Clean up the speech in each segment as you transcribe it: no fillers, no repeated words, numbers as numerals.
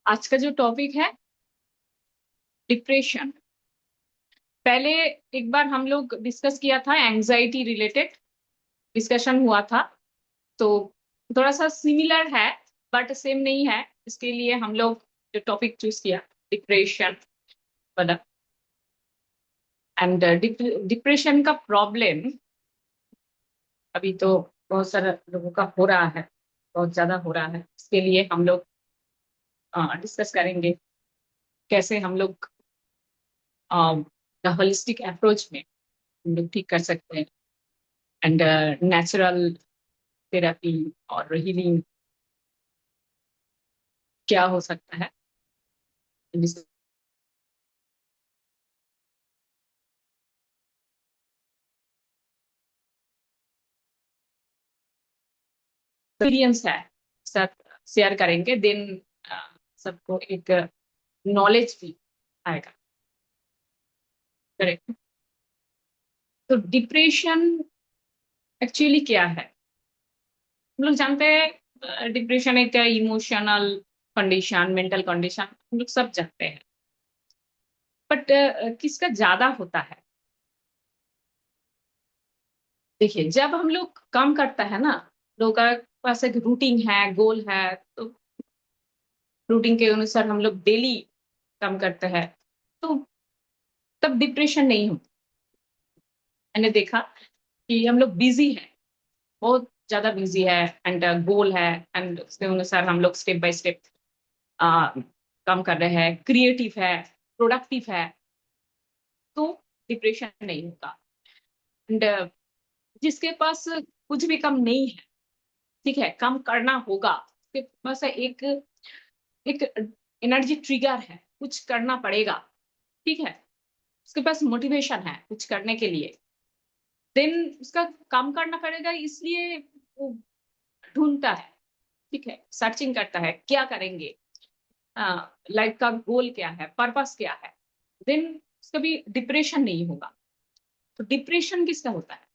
आज का जो टॉपिक है डिप्रेशन। पहले एक बार हम लोग डिस्कस किया था, एंजाइटी रिलेटेड डिस्कशन हुआ था। तो थोड़ा सा सिमिलर है बट सेम नहीं है। इसके लिए हम लोग जो टॉपिक चूज किया, डिप्रेशन वाला। एंड डिप्रेशन का प्रॉब्लम अभी तो बहुत सारे लोगों का हो रहा है, बहुत ज्यादा हो रहा है। इसके लिए हम लोग डिस्कस करेंगे कैसे हम लोग होलिस्टिक अप्रोच में हम लोग ठीक कर सकते हैं। एंड नेचुरल थेरेपी और हीलिंग क्या हो सकता है, एक्सपीरियंस है साथ शेयर करेंगे। देन सबको एक नॉलेज भी आएगा। करेक्ट। तो डिप्रेशन एक्चुअली क्या है? हम लोग जानते हैं डिप्रेशन एक इमोशनल कंडीशन, मेंटल कंडीशन, हम लोग सब जानते हैं। बट किसका ज्यादा होता है? देखिए, जब हम लोग काम करता है ना, लोगों का पास एक रूटीन है, गोल है, तो रूटीन के अनुसार हम लोग डेली काम करते हैं, तो तब डिप्रेशन नहीं होता। मैंने देखा कि हम लोग बिजी हैं, बहुत ज्यादा बिजी है, एंड गोल है, एंड उसके अनुसार हम लोग स्टेप बाय स्टेप काम कर रहे हैं, क्रिएटिव है, प्रोडक्टिव है, तो डिप्रेशन नहीं होगा। एंड जिसके पास कुछ भी कम नहीं है, ठीक है, काम करना होगा, उसके पास एक एक एनर्जी ट्रिगर है, कुछ करना पड़ेगा, ठीक है, उसके पास मोटिवेशन है कुछ करने के लिए, देन उसका काम करना पड़ेगा। इसलिए वो ढूंढता है, ठीक है, सर्चिंग करता है क्या करेंगे, लाइफ का गोल क्या है, पर्पस क्या है, देन उसका भी डिप्रेशन नहीं होगा। तो डिप्रेशन किसका होता है?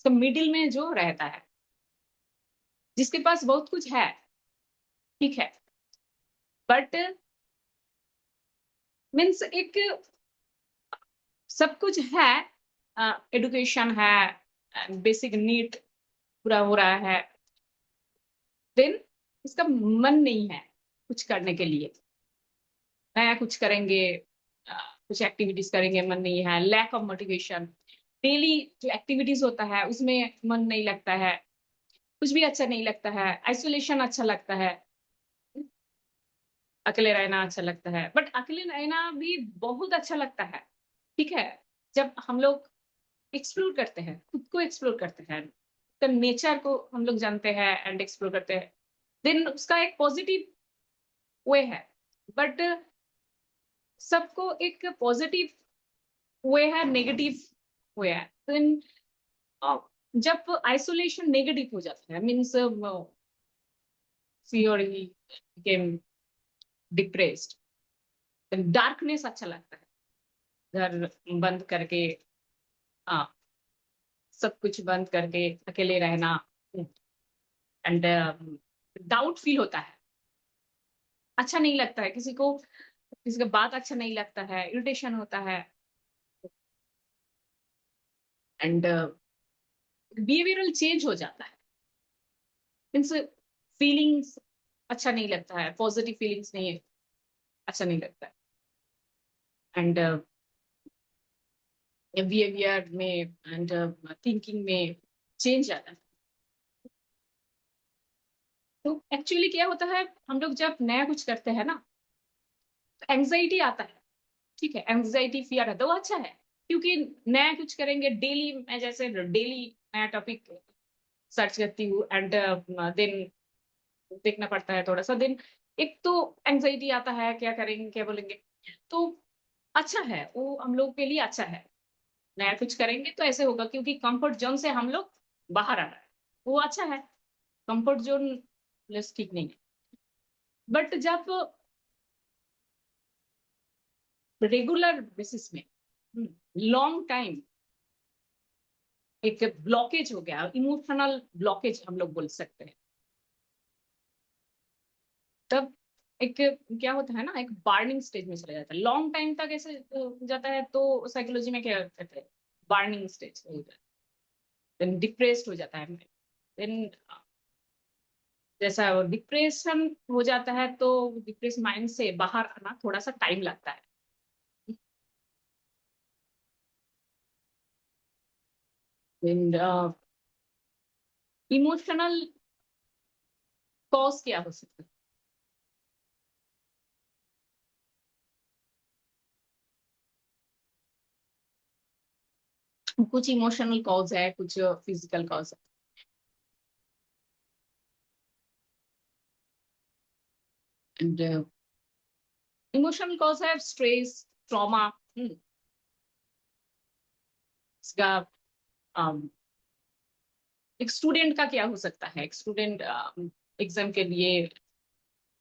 तो मिडिल में जो रहता है, जिसके पास बहुत कुछ है, ठीक है, बट मीन्स एक सब कुछ है, एडुकेशन है, बेसिक नीड पूरा हो रहा है, देन उसका मन नहीं है कुछ करने के लिए, नया कुछ करेंगे, अ, कुछ एक्टिविटीज करेंगे, मन नहीं है, लैक ऑफ मोटिवेशन। डेली जो एक्टिविटीज होता है उसमें मन नहीं लगता है, कुछ भी अच्छा नहीं लगता है, आइसोलेशन अच्छा लगता है, अकेले रहना अच्छा लगता है। बट अकेले रहना भी बहुत अच्छा लगता है, ठीक है, जब हम लोग एक्सप्लोर करते हैं, खुद को एक्सप्लोर करते हैं, तो नेचर को हम लोग जानते हैं एंड एक्सप्लोर करते हैं, देन उसका एक पॉजिटिव वे है। बट सबको एक पॉजिटिव वे है, नेगेटिव वे है। देन जब आइसोलेशन नेगेटिव हो जाता है, means fear game depressed, darkness अच्छा लगता है, घर बंद करके, हाँ, सब कुछ बंद करके अकेले रहना, एंड डाउट फील होता है, अच्छा नहीं लगता है किसी को, किसी का बात अच्छा नहीं लगता है, इरिटेशन होता है, एंड बिहेवियरल चेंज हो जाता है, मीन्स फीलिंग्स अच्छा नहीं लगता है, पॉजिटिव फीलिंग्स नहीं है, अच्छा नहीं लगता है, एंड बिहेवियर में एंड थिंकिंग में चेंज आता है। तो एक्चुअली क्या होता है, हम लोग जब नया कुछ करते हैं ना, तो एंग्जाइटी आता है, ठीक है, एंग्जाइटी फियर है, तो वो अच्छा है, क्योंकि नया कुछ करेंगे डेली। मैं जैसे डेली नया टॉपिक सर्च करती हूँ, एंड देन देखना पड़ता है थोड़ा सा दिन, एक तो एंग्जाइटी आता है, क्या करेंगे क्या बोलेंगे, तो अच्छा है वो, हम लोग के लिए अच्छा है, नया कुछ करेंगे तो ऐसे होगा, क्योंकि कंफर्ट जोन से हम लोग बाहर आ रहा है, वो अच्छा है। कंफर्ट जोन प्लस ठीक नहीं है। बट जब रेगुलर बेसिस में लॉन्ग टाइम एक ब्लॉकेज हो गया, इमोशनल ब्लॉकेज हम लोग बोल सकते हैं, तब एक क्या होता है ना, एक बर्निंग स्टेज में चला जाता है, लॉन्ग टाइम तक ऐसे जाता है, तो साइकोलॉजी में क्या कहते हैं, बर्निंग स्टेज हो जाता है, देन डिप्रेस्ड हो जाता है, देन जैसा डिप्रेशन हो जाता है तो डिप्रेस माइंड से बाहर आना थोड़ा सा टाइम लगता है। इमोशनल कॉज क्या हो सकता है, कुछ इमोशनल कॉज है, कुछ फिजिकल कॉज है, एंड इमोशनल कॉज है स्ट्रेस, ट्रॉमा, इसका एक स्टूडेंट का क्या हो सकता है, एक स्टूडेंट एग्जाम के लिए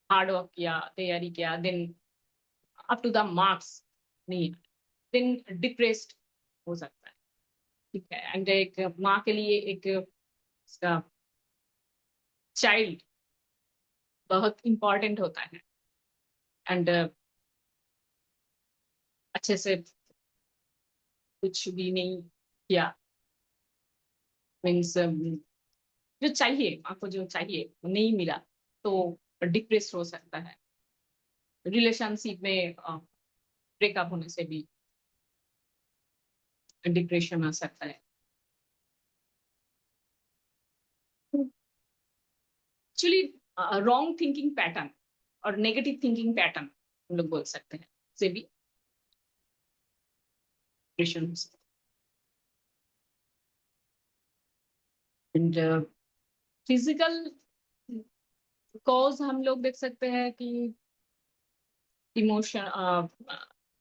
हार्ड वर्क किया, तैयारी किया, then up to the marks नहीं, देन डिप्रेस्ड हो सकता है। ठीक है, एंड एक माँ के लिए एक इसका चाइल्ड बहुत इंपॉर्टेंट होता है, एंड अच्छे से कुछ भी नहीं किया, मीन्स जो चाहिए माँ को, जो चाहिए वो नहीं मिला, तो डिप्रेस हो सकता है। रिलेशनशिप में ब्रेकअप होने से भी डिप्रेशन आ सकता है। एक्चुअली रॉन्ग थिंकिंग पैटर्न और नेगेटिव थिंकिंग पैटर्न हम लोग बोल सकते हैं, से भी डिप्रेशन हो सकता है। एंड फिजिकल कॉज हम लोग देख सकते हैं कि इमोशन,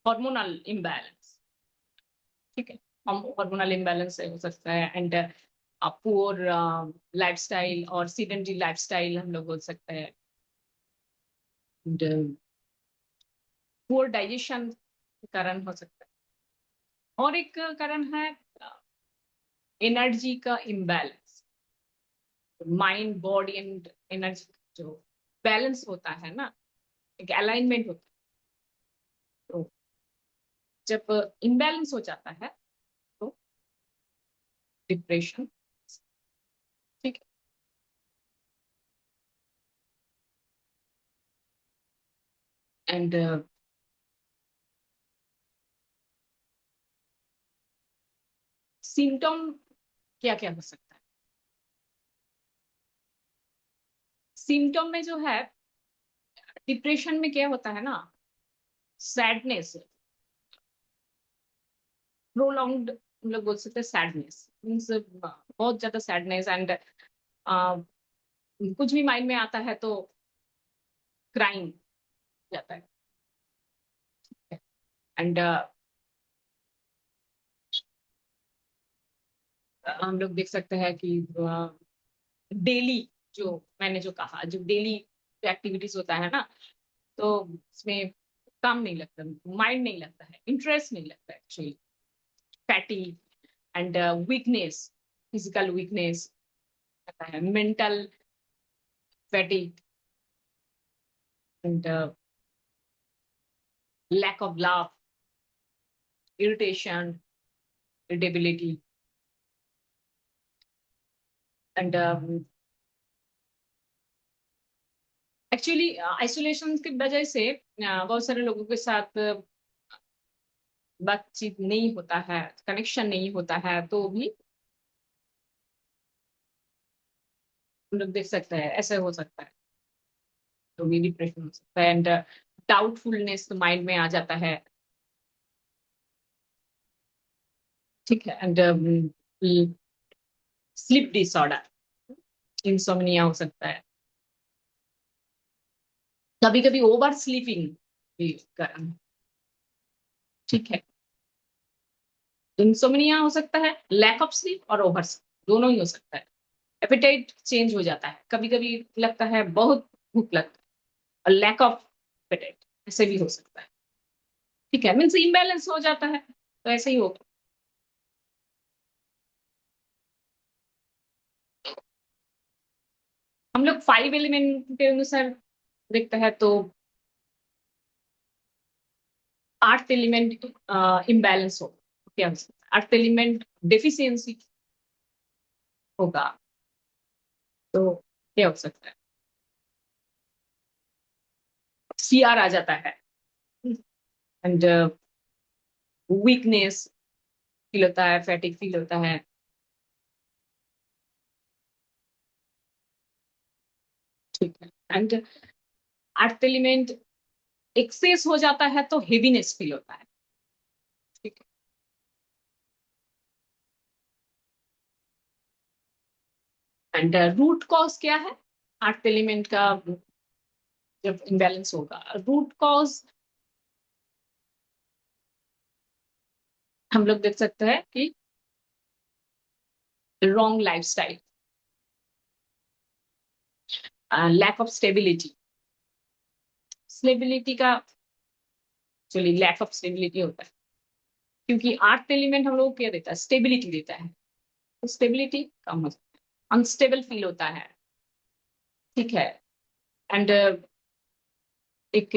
हार्मोनल इम्बैलेंस, ठीक है, हम हार्मोनल इम्बैलेंस से हो सकता है, एंड पुअर लाइफस्टाइल और सीडेंटरी लाइफस्टाइल हम लोग बोल सकते हैं, एंड पुअर डाइजेशन के कारण हो सकता है, और एक कारण है एनर्जी का imbalance, mind body and energy जो बैलेंस होता है ना, एक अलाइनमेंट होता है, तो जब इम्बैलेंस हो जाता है तो डिप्रेशन, ठीक है, एंड सिम्टम क्या क्या हो सकता है, सिम्टम में जो है, डिप्रेशन में क्या होता है ना, सैडनेस, प्रोलॉन्ग्ड हम लोग बोल सकते हैं सैडनेस, मीन्स बहुत ज्यादा सैडनेस, एंड कुछ भी माइंड में आता है तो क्राइम जाता है, एंड हम लोग देख सकते हैं कि डेली जो मैंने जो कहा, जो डेली एक्टिविटीज होता है ना, तो इसमें काम नहीं लगता, माइंड नहीं लगता है, इंटरेस्ट नहीं लगता है actually, fatigue, and weakness, physical weakness रहता है, mental fatigue, and lack of love, irritation, irritability, and actually isolation की वजह से बहुत सारे लोगों के साथ बातचीत नहीं होता है, कनेक्शन नहीं होता है, तो भी हम लोग देख सकते हैं ऐसे हो सकता है, तो भी डिप्रेशन हो सकता है, एंड डाउटफुलनेस माइंड में आ जाता है, ठीक है, एंड स्लीप डिसऑर्डर, इंसोम्निया हो सकता है, कभी कभी ओवर स्लीपिंग भी कारण, ठीक है, इंसोम्निया हो सकता है, लैक ऑफ स्लीप और ओवर स्लीप दोनों ही हो सकता है, एपेटाइट चेंज हो जाता है, कभी कभी लगता है बहुत भूख लगता है, और लैक ऑफ एपेटाइट ऐसे भी हो सकता है, ठीक है, मीन्स इम्बैलेंस हो जाता है, तो ऐसे ही होगा। हम लोग 5 एलिमेंट के अनुसार देखता है तो अर्थ एलिमेंट इम्बैलेंस हो, क्या हो सकता है? अर्थ एलिमेंट डेफिशिएंसी होगा, तो क्या हो सकता है? सीआर आ जाता है, एंड वीकनेस फील होता है, फैटिक फील होता है। ठीक है, एंड अर्थ एलिमेंट एक्सेस हो जाता है तो हेवीनेस फील होता है। ठीक है, एंड रूट कॉज क्या है अर्थ एलिमेंट का जब इम्बैलेंस होगा? रूट कॉज हम लोग देख सकते हैं कि wrong lifestyle, lack of stability. Stability का एक्चुअली लैक ऑफ स्टेबिलिटी होता है, क्योंकि अर्थ एलिमेंट हम लोग को क्या देता है? स्टेबिलिटी देता है, तो स्टेबिलिटी कम हो जाता है, अनस्टेबल फील होता है। ठीक है, एंड एक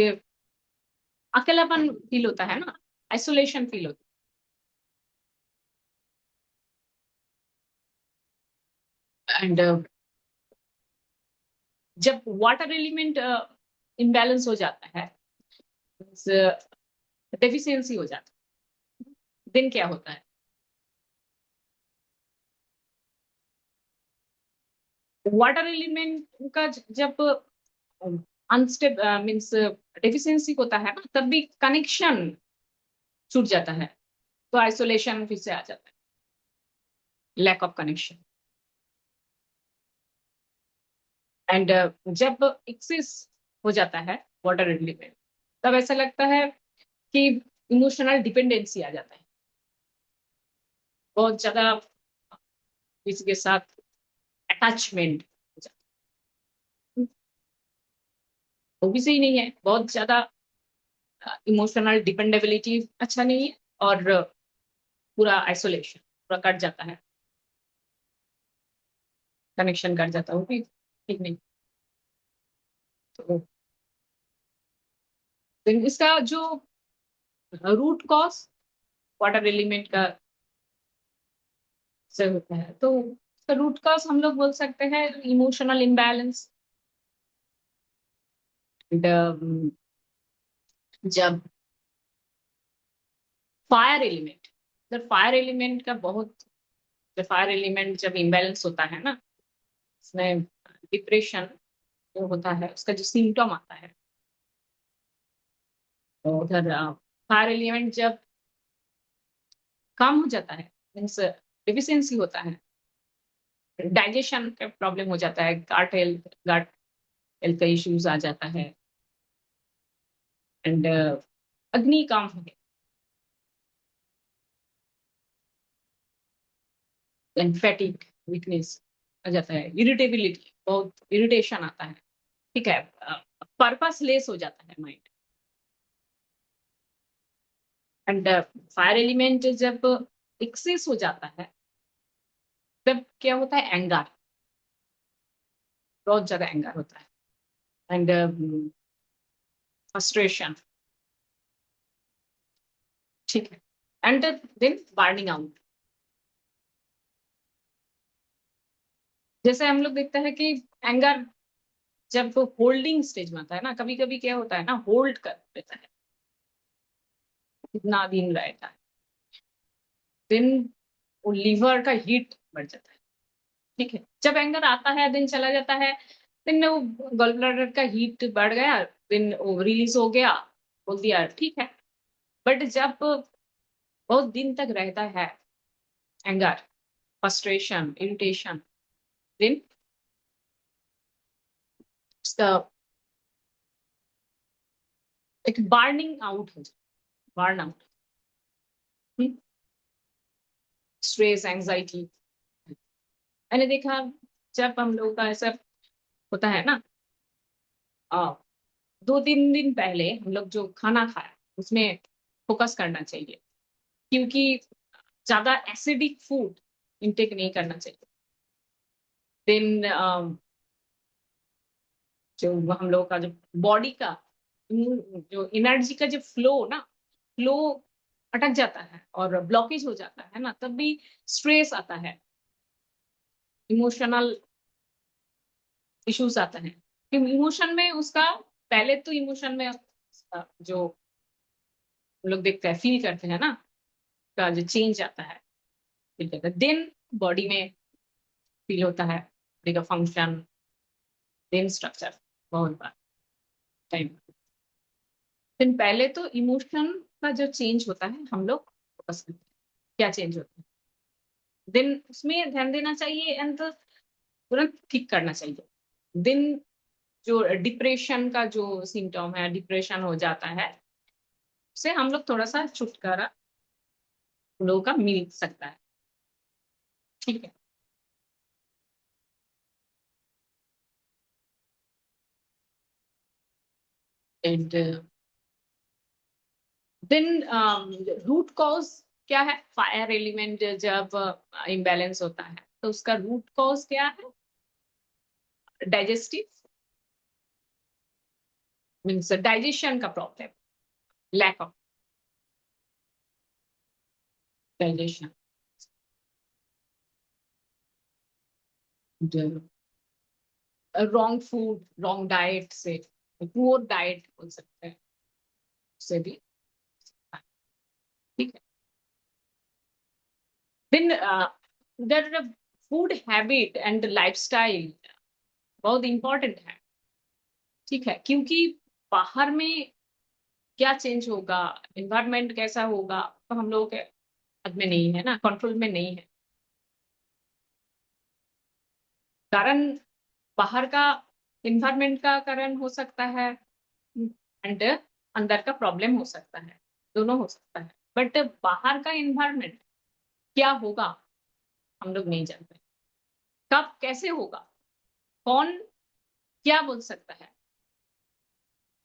अकेलापन फील होता है ना, आइसोलेशन फील होता है। एंड जब वाटर एलिमेंट इम्बैलेंस हो जाता है, डेफिशिएंसी हो जाता है, दिन क्या होता है? वाटर एलिमेंट का जब अनस्टेब मीन्स डेफिशिएंसी होता है ना, तब भी कनेक्शन छूट जाता है, तो आइसोलेशन फिर से आ जाता है, लैक ऑफ कनेक्शन। एंड जब एक्सेस हो जाता है वाटर एलिमेंट, तब ऐसा लगता है कि इमोशनल डिपेंडेंसी आ जाता है, बहुत ज्यादा किसी के साथ अटैचमेंट हो जाता है। वो भी सही नहीं है, बहुत ज्यादा इमोशनल डिपेंडेबिलिटी अच्छा नहीं है, और पूरा आइसोलेशन पूरा कट जाता है, कनेक्शन कट जाता है, वो भी ठीक नहीं। तो इसका जो रूट कॉज वाटर एलिमेंट का से होता है, तो इसका रूट कॉज हम लोग बोल सकते हैं इमोशनल इम्बैलेंस। जब फायर एलिमेंट जब फायर एलिमेंट का बहुत जब फायर एलिमेंट जब इम्बैलेंस होता है ना, इसमें डिप्रेशन जो होता है, उसका जो सिम्टम आता है, तो उधर फायर एलिमेंट जब कम हो जाता है, मीन्स डिफिशियंसी होता है, डाइजेशन का प्रॉब्लम हो जाता है, गाट हेल्थ का इश्यूज आ जाता है, एंड अग्नि काम हो गया, एंड फैटिक वीकनेस आ जाता है, इरिटेबिलिटी बहुत इरिटेशन आता है। ठीक है, पर्पस लेस हो जाता है माइंड। एंड फायर एलिमेंट जब एक्सेस हो जाता है, तब क्या होता है? एंगर, बहुत ज्यादा एंगर होता है, एंड फ्रस्ट्रेशन। ठीक है, एंड देन बर्निंग आउट। जैसे हम लोग देखते हैं कि एंगर जब होल्डिंग स्टेज में आता है ना, कभी कभी क्या होता है ना, होल्ड कर लेता है, कितना दिन रहता है, देन वो लीवर का हीट बढ़ जाता है। ठीक है, जब एंगर आता है दिन चला जाता है, दिन वो गॉल ब्लैडर का हीट बढ़ गया, दिन वो रिलीज हो गया, बोल दिया ठीक है। बट जब बहुत दिन तक रहता है एंगर, फ्रस्ट्रेशन, इरिटेशन, देन उसका एक बर्निंग आउट हो जाए, बर्न आउट, स्ट्रेस, एंजाइटी। मैंने देखा जब हम लोग का ऐसा होता है ना, आ, 2-3 दिन पहले हम लोग जो खाना खाया उसमें फोकस करना चाहिए, क्योंकि ज्यादा एसिडिक फूड इंटेक नहीं करना चाहिए। देन जो हम लोगों का जो बॉडी का जो एनर्जी का जो फ्लो अटक जाता है और ब्लॉकेज हो जाता है ना, तब भी स्ट्रेस आता है, इमोशनल इश्यूज आता है। इमोशन में उसका पहले तो इमोशन में जो हम लोग देखते हैं, फील करते हैं ना, का जो चेंज आता है, फील करते हैं, देन बॉडी में फील होता है, बॉडी का फंक्शन, देन स्ट्रक्चर, बहुत बार टाइम। देन पहले तो इमोशन का जो चेंज होता है हम लोग फोकस करते हैं, क्या चेंज होता है, देन उसमें ध्यान देना चाहिए एंड तुरंत ठीक करना चाहिए। देन जो डिप्रेशन का जो सिम्टम है, डिप्रेशन हो जाता है, उससे हम लोग थोड़ा सा छुटकारा हम लोगों का मिल सकता है। ठीक है। एंड देन रूट कॉज क्या है, फायर एलिमेंट जब इम्बैलेंस होता है तो उसका रूट कॉज क्या है, डाइजेस्टिव मीन्स डाइजेशन का problem, lack of digestion, wrong food, wrong diet से, पुअर डाइट बोल सकते हैं, उससे भी। ठीक है। Then their food habit and lifestyle बहुत इंपॉर्टेंट है। ठीक है, क्योंकि बाहर में क्या चेंज होगा, एनवायरमेंट कैसा होगा, तो हम लोगों के हाथ में नहीं है ना, कंट्रोल में नहीं है। कारण बाहर का एनवायरमेंट का कारण हो सकता है एंड अंदर का प्रॉब्लम हो सकता है, दोनों हो सकता है। बट बाहर का एनवायरमेंट क्या होगा हम लोग नहीं जानते, कब कैसे होगा, कौन क्या बोल सकता है,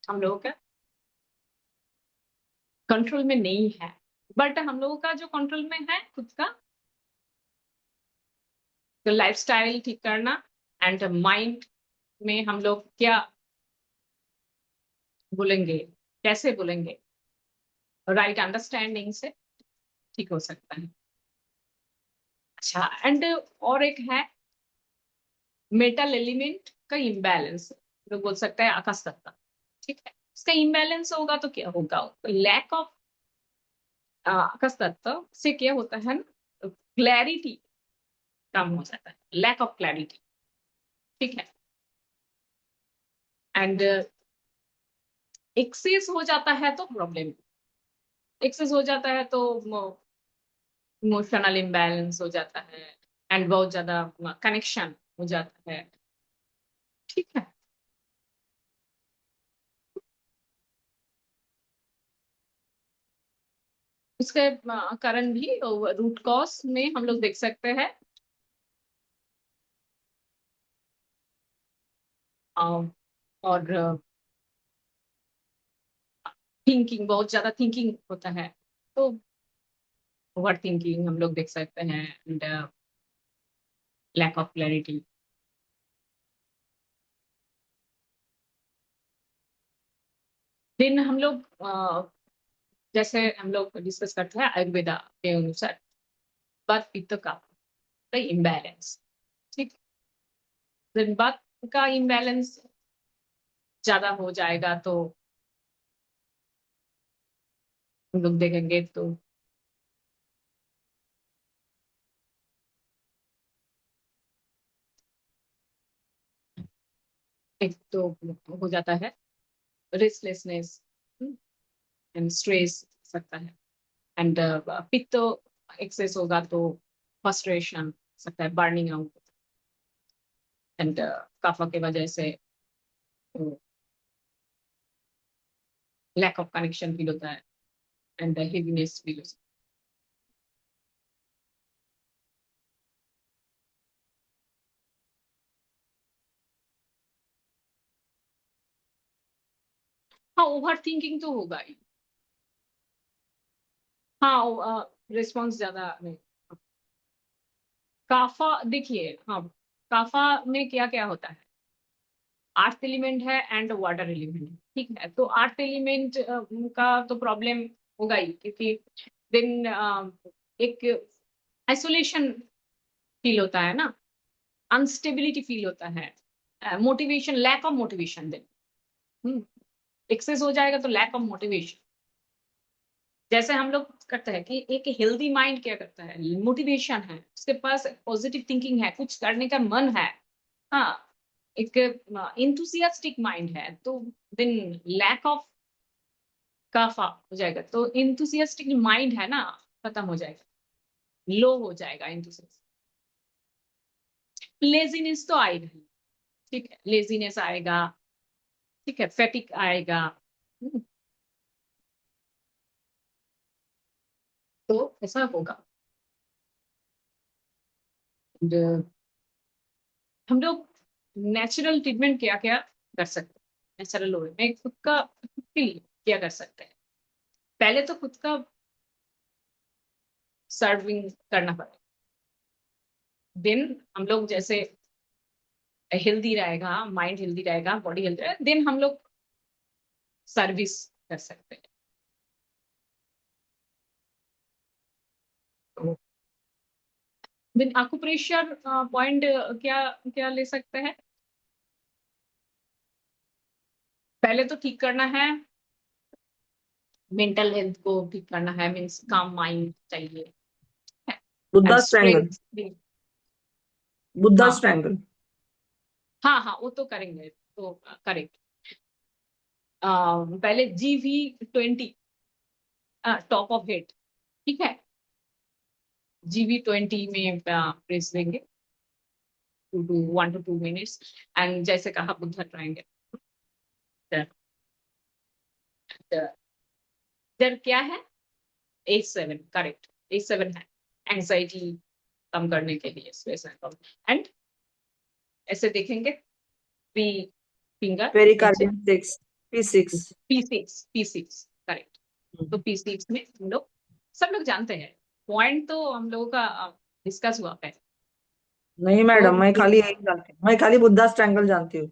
हम लोगों का कंट्रोल में नहीं है। बट हम लोगों का जो कंट्रोल में है खुद का, तो लाइफस्टाइल ठीक करना एंड माइंड में हम लोग क्या बोलेंगे, कैसे बोलेंगे, राइट अंडरस्टैंडिंग से ठीक हो सकता है। अच्छा, एंड और एक है मेटल एलिमेंट का इम्बैलेंस, जो बोल सकता है आकाश तत्व। ठीक है, इसका इम्बैलेंस होगा तो क्या होगा, लैक ऑफ आकाश तत्व से क्या होता है ना, क्लैरिटी कम हो जाता है, लैक ऑफ क्लैरिटी। ठीक है। एंड एक्सेस हो जाता है तो प्रॉब्लम, एक्सेस हो जाता है तो इमोशनल इम्बैलेंस हो जाता है एंड बहुत ज्यादा कनेक्शन हो जाता है। ठीक है। इसके कारण भी रूट कॉज में हम लोग देख सकते हैं, और थिंकिंग, बहुत ज्यादा थिंकिंग होता है तो ओवर थिंकिंग हम लोग देख सकते हैं and lack of clarity. Then हम लोग जैसे हम लोग डिस्कस करते हैं आयुर्वेदा के अनुसार, बात पित्त का इम्बैलेंस। ठीक। देन बात का इम्बैलेंस ज्यादा हो जाएगा तो हम लोग देखेंगे तो एक तो हो जाता है रेस्टलेसनेस एंड स्ट्रेस सकता है एंड पित्त एक्सेस होगा तो फ्रस्ट्रेशन सकता है, बर्निंग आउट एंड कफ की वजह से लैक ऑफ कनेक्शन फील होता है एंड हेवीनेस फील होता है। हाँ, ओवर थिंकिंग तो होगा ही। हाँ, रिस्पॉन्स ज्यादा नहीं। काफा देखिए, हाँ, काफा में क्या क्या होता है, अर्थ एलिमेंट है एंड वाटर एलिमेंट है, ठीक है। तो अर्थ एलिमेंट का तो प्रॉब्लम होगा ही, क्योंकि देन एक आइसोलेशन फील होता है ना, अनस्टेबिलिटी फील होता है, motivation, lack of motivation, then excess हो जाएगा तो लैक ऑफ मोटिवेशन। जैसे हम लोग करते हैं कि एक हेल्दी माइंड क्या करता है, मोटिवेशन है, उसके पास पॉजिटिव थिंकिंग है, कुछ करने का मन है, हाँ, एक इंथुसियास्टिक माइंड है, तो देन लैक ऑफ काफा हो जाएगा, तो इंथुसियास्टिक माइंड है ना, खत्म हो जाएगा, लो हो जाएगा इंथुसियास्ट। लेजीनेस तो आएगा ही, ठीक है, लेजीनेस आएगा, ठीक है, फैटिक आएगा। हम्म, तो ऐसा होगा। And, हम लोग नेचुरल ट्रीटमेंट क्या क्या कर सकते हैं, नेचुरल वे में खुद का, खुद के लिए क्या कर सकते हैं। पहले तो खुद का सर्विंग करना पड़ेगा, देन हम लोग जैसे हेल्दी रहेगा, माइंड हेल्दी रहेगा, बॉडी हेल्दी रहेगा, देन हम लोग सर्विस कर सकते हैं। तो देन आकुप्रेशर पॉइंट क्या क्या ले सकते हैं, पहले तो ठीक करना है, मेंटल हेल्थ को ठीक करना है, मीन्स काम माइंड चाहिए, Buddha and strangle. Stress. Buddha हाँ स्ट्रैंगल। हाँ हाँ, वो तो करेंगे, तो करेक्ट। पहले GV20, टॉप ऑफ हेड, ठीक है, GV20 में प्रेस देंगे 1 to 2 minutes, एंड जैसे कहा बुद्धा ट्रायंगल। दर क्या है, 87, करेक्ट, 87 है, एंजाइटी कम करने के लिए, स्ट्रेस एंड ऐसे देखेंगे, थ्री फिंगर नीचे, पेरिकार्डियम 6, P6। P6 correct. तो P6 में हम लोग सब लोग जानते हैं, पॉइंट तो हम लोगों का डिस्कस हुआ है। नहीं तो मैडम, मैं खाली यही जानती हूँ, मैं खाली बुद्धा स्ट्रैंगल जानती हूँ।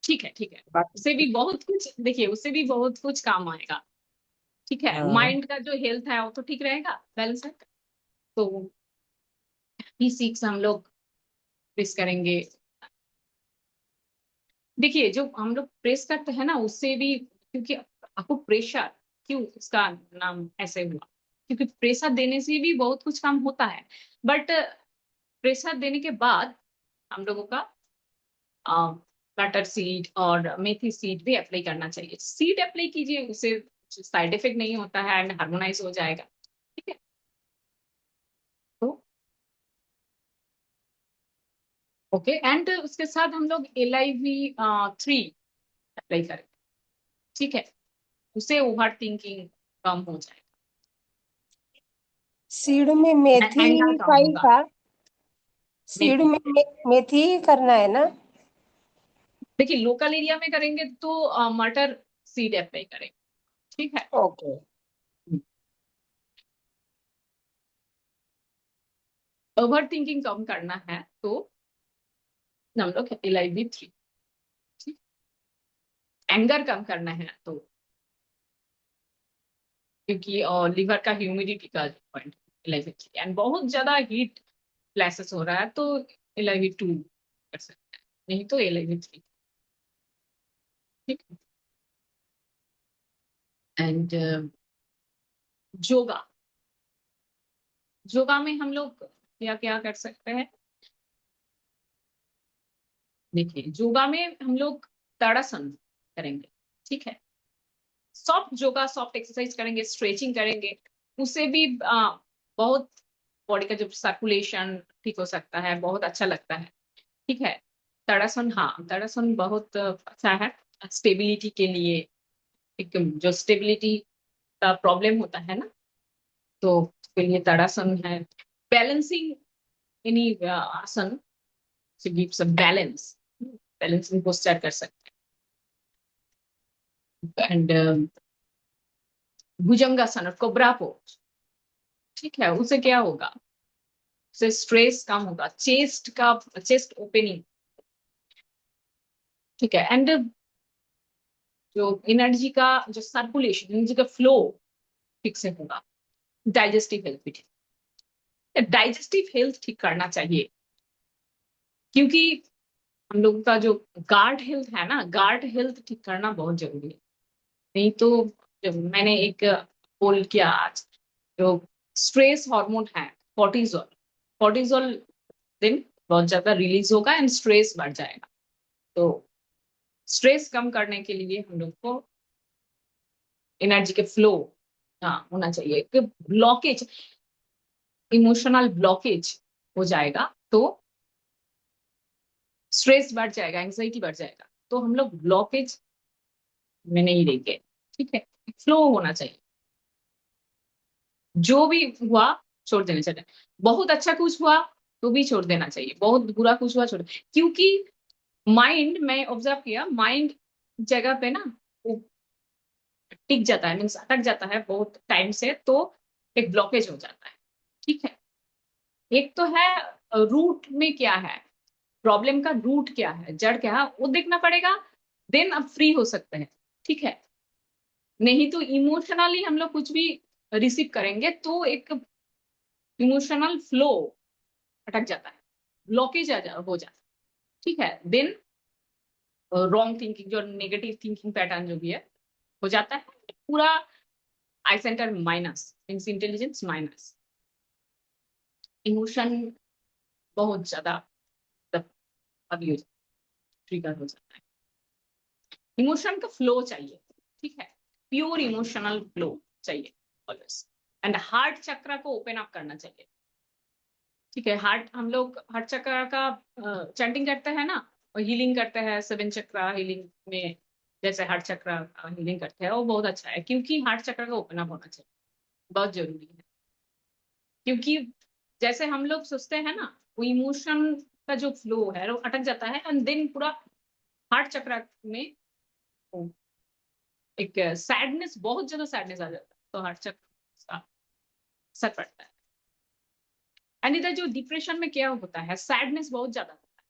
ठीक है, ठीक है, बाकी उससे भी बहुत कुछ देखिए, उससे भी बहुत कुछ काम आएगा, ठीक है। हाँ। माइंड का जो हेल्थ है वो तो ठीक रहेगा, बैलेंस है। तो P6 हम लोग प्रेस करेंगे। देखिए जो हम लोग प्रेस करते हैं ना, उससे भी, क्योंकि आपको प्रेशर, क्यों इसका नाम ऐसे हुआ, क्योंकि प्रेशर देने से भी बहुत कुछ काम होता है, बट प्रेशर देने के बाद हम लोगों का बटर सीड और मेथी सीड भी अप्लाई करना चाहिए। सीड अप्लाई कीजिए, उससे साइड इफेक्ट नहीं होता है एंड हार्मोनाइज हो जाएगा, ठीक है। तो ओके, एंड उसके साथ हम लोग LIV3 अप्लाई करें, ठीक है, उससे ओवर थिंकिंग कम हो जाएगा, सीड में एंगर मेथी कम का ही होगा। था। सीड मेथी, में मेथी ही करना है ना? देखिए लोकल एरिया में करेंगे तो मटर सीड अप्लाई करें, ठीक है। ओके। ओवर थिंकिंग कम करना है तो हम लोग LIV3, एंगर कम करना है तो, क्योंकि लिवर का ह्यूमिडिटी का पॉइंट LIV3, एंड बहुत ज्यादा हीट फ्लैशेस हो रहा है तो LIV2 कर सकते हैं, नहीं तो LIV3, ठीक है। एंड योगा, योगा में हम लोग क्या क्या कर सकते हैं, देखिए योगा में हम लोग ताड़ासन करेंगे, ठीक है, सॉफ्ट योगा, सॉफ्ट एक्सरसाइज करेंगे, स्ट्रेचिंग करेंगे, उससे भी बहुत बॉडी का जो सर्कुलेशन ठीक हो सकता है, बहुत अच्छा लगता है, ठीक है। ताड़ासन, हाँ ताड़ासन बहुत अच्छा है स्टेबिलिटी के लिए, एक जो स्टेबिलिटी का प्रॉब्लम होता है ना, तो उसके लिए ताड़ासन है। बैलेंसिंग एनी आसन to give some balance, balancing posture कर सकते हैं, एंड भुजंगासन और कोबरा पोज, ठीक है, उससे क्या होगा, उससे स्ट्रेस कम होगा, चेस्ट का, चेस्ट ओपनिंग, ठीक है। एंड जो एनर्जी का जो सर्कुलेशन, एनर्जी का फ्लो ठीक से होगा। डाइजेस्टिव हेल्थ भी ठीक, डाइजेस्टिव हेल्थ ठीक करना चाहिए, क्योंकि हम लोगों का जो गार्ड हेल्थ है ना, गार्ड हेल्थ ठीक करना बहुत जरूरी है। नहीं तो जब मैंने एक पोल किया आज, जो स्ट्रेस हार्मोन है कॉर्टिजोल, कॉर्टिजोल दिन बहुत ज्यादा रिलीज होगा एंड स्ट्रेस बढ़ जाएगा। तो स्ट्रेस कम करने के लिए हम लोग को एनर्जी के फ्लो हाँ होना चाहिए। कि ब्लॉकेज, इमोशनल ब्लॉकेज हो जाएगा तो स्ट्रेस बढ़ जाएगा, एंग्जाइटी बढ़ जाएगा, तो हम लोग ब्लॉकेज में नहीं रहेंगे। ठीक है, फ्लो होना चाहिए। जो भी हुआ छोड़ देना चाहिए। बहुत अच्छा कुछ हुआ तो भी छोड़ देना चाहिए, बहुत बुरा कुछ हुआ छोड़, क्योंकि माइंड, मैं ऑब्जर्व किया, माइंड जगह पे ना वो टिक जाता है, मीन्स अटक जाता है बहुत टाइम से, तो एक ब्लॉकेज हो जाता है। ठीक है, एक तो है रूट में क्या है, प्रॉब्लम का रूट क्या है, जड़ क्या है, वो देखना पड़ेगा, देन अब फ्री हो सकते हैं। ठीक है, नहीं तो इमोशनली हम लोग कुछ भी रिसीव करेंगे तो एक इमोशनल फ्लो अटक जाता है, ब्लॉकेज हो जाता है। ठीक है, देन रॉन्ग थिंकिंग, जो नेगेटिव थिंकिंग पैटर्न जो भी है हो जाता है, पूरा आई सेंटर minus, means intelligence minus, emotion बहुत ज्यादा मतलब अभी हो जाता है, ट्रिगर हो जाता है। इमोशन का फ्लो चाहिए। ठीक है, प्योर इमोशनल फ्लो चाहिए ऑलवेज। एंड हार्ट चक्र को ओपन अप करना चाहिए। ठीक है, हार्ट, हम लोग हार्ट चक्र का चैंटिंग करते हैं ना, और हीलिंग करते हैं, सेवन चक्र हीलिंग में जैसे हार्ट चक्र हीलिंग करते हैं, वो बहुत अच्छा है, क्योंकि हार्ट चक्र का ओपन अप होना चाहिए, बहुत जरूरी है। क्योंकि जैसे हम लोग सोचते हैं ना, वो इमोशन का जो फ्लो है वो अटक जाता है, एंड देन पूरा हार्ट चक्र में वो एक सैडनेस, बहुत ज्यादा सैडनेस आ जाता है, तो हार्ट चक्र का असर पड़ता है। एंड इधर जो डिप्रेशन में क्या होता है, सैडनेस बहुत ज्यादा होता है।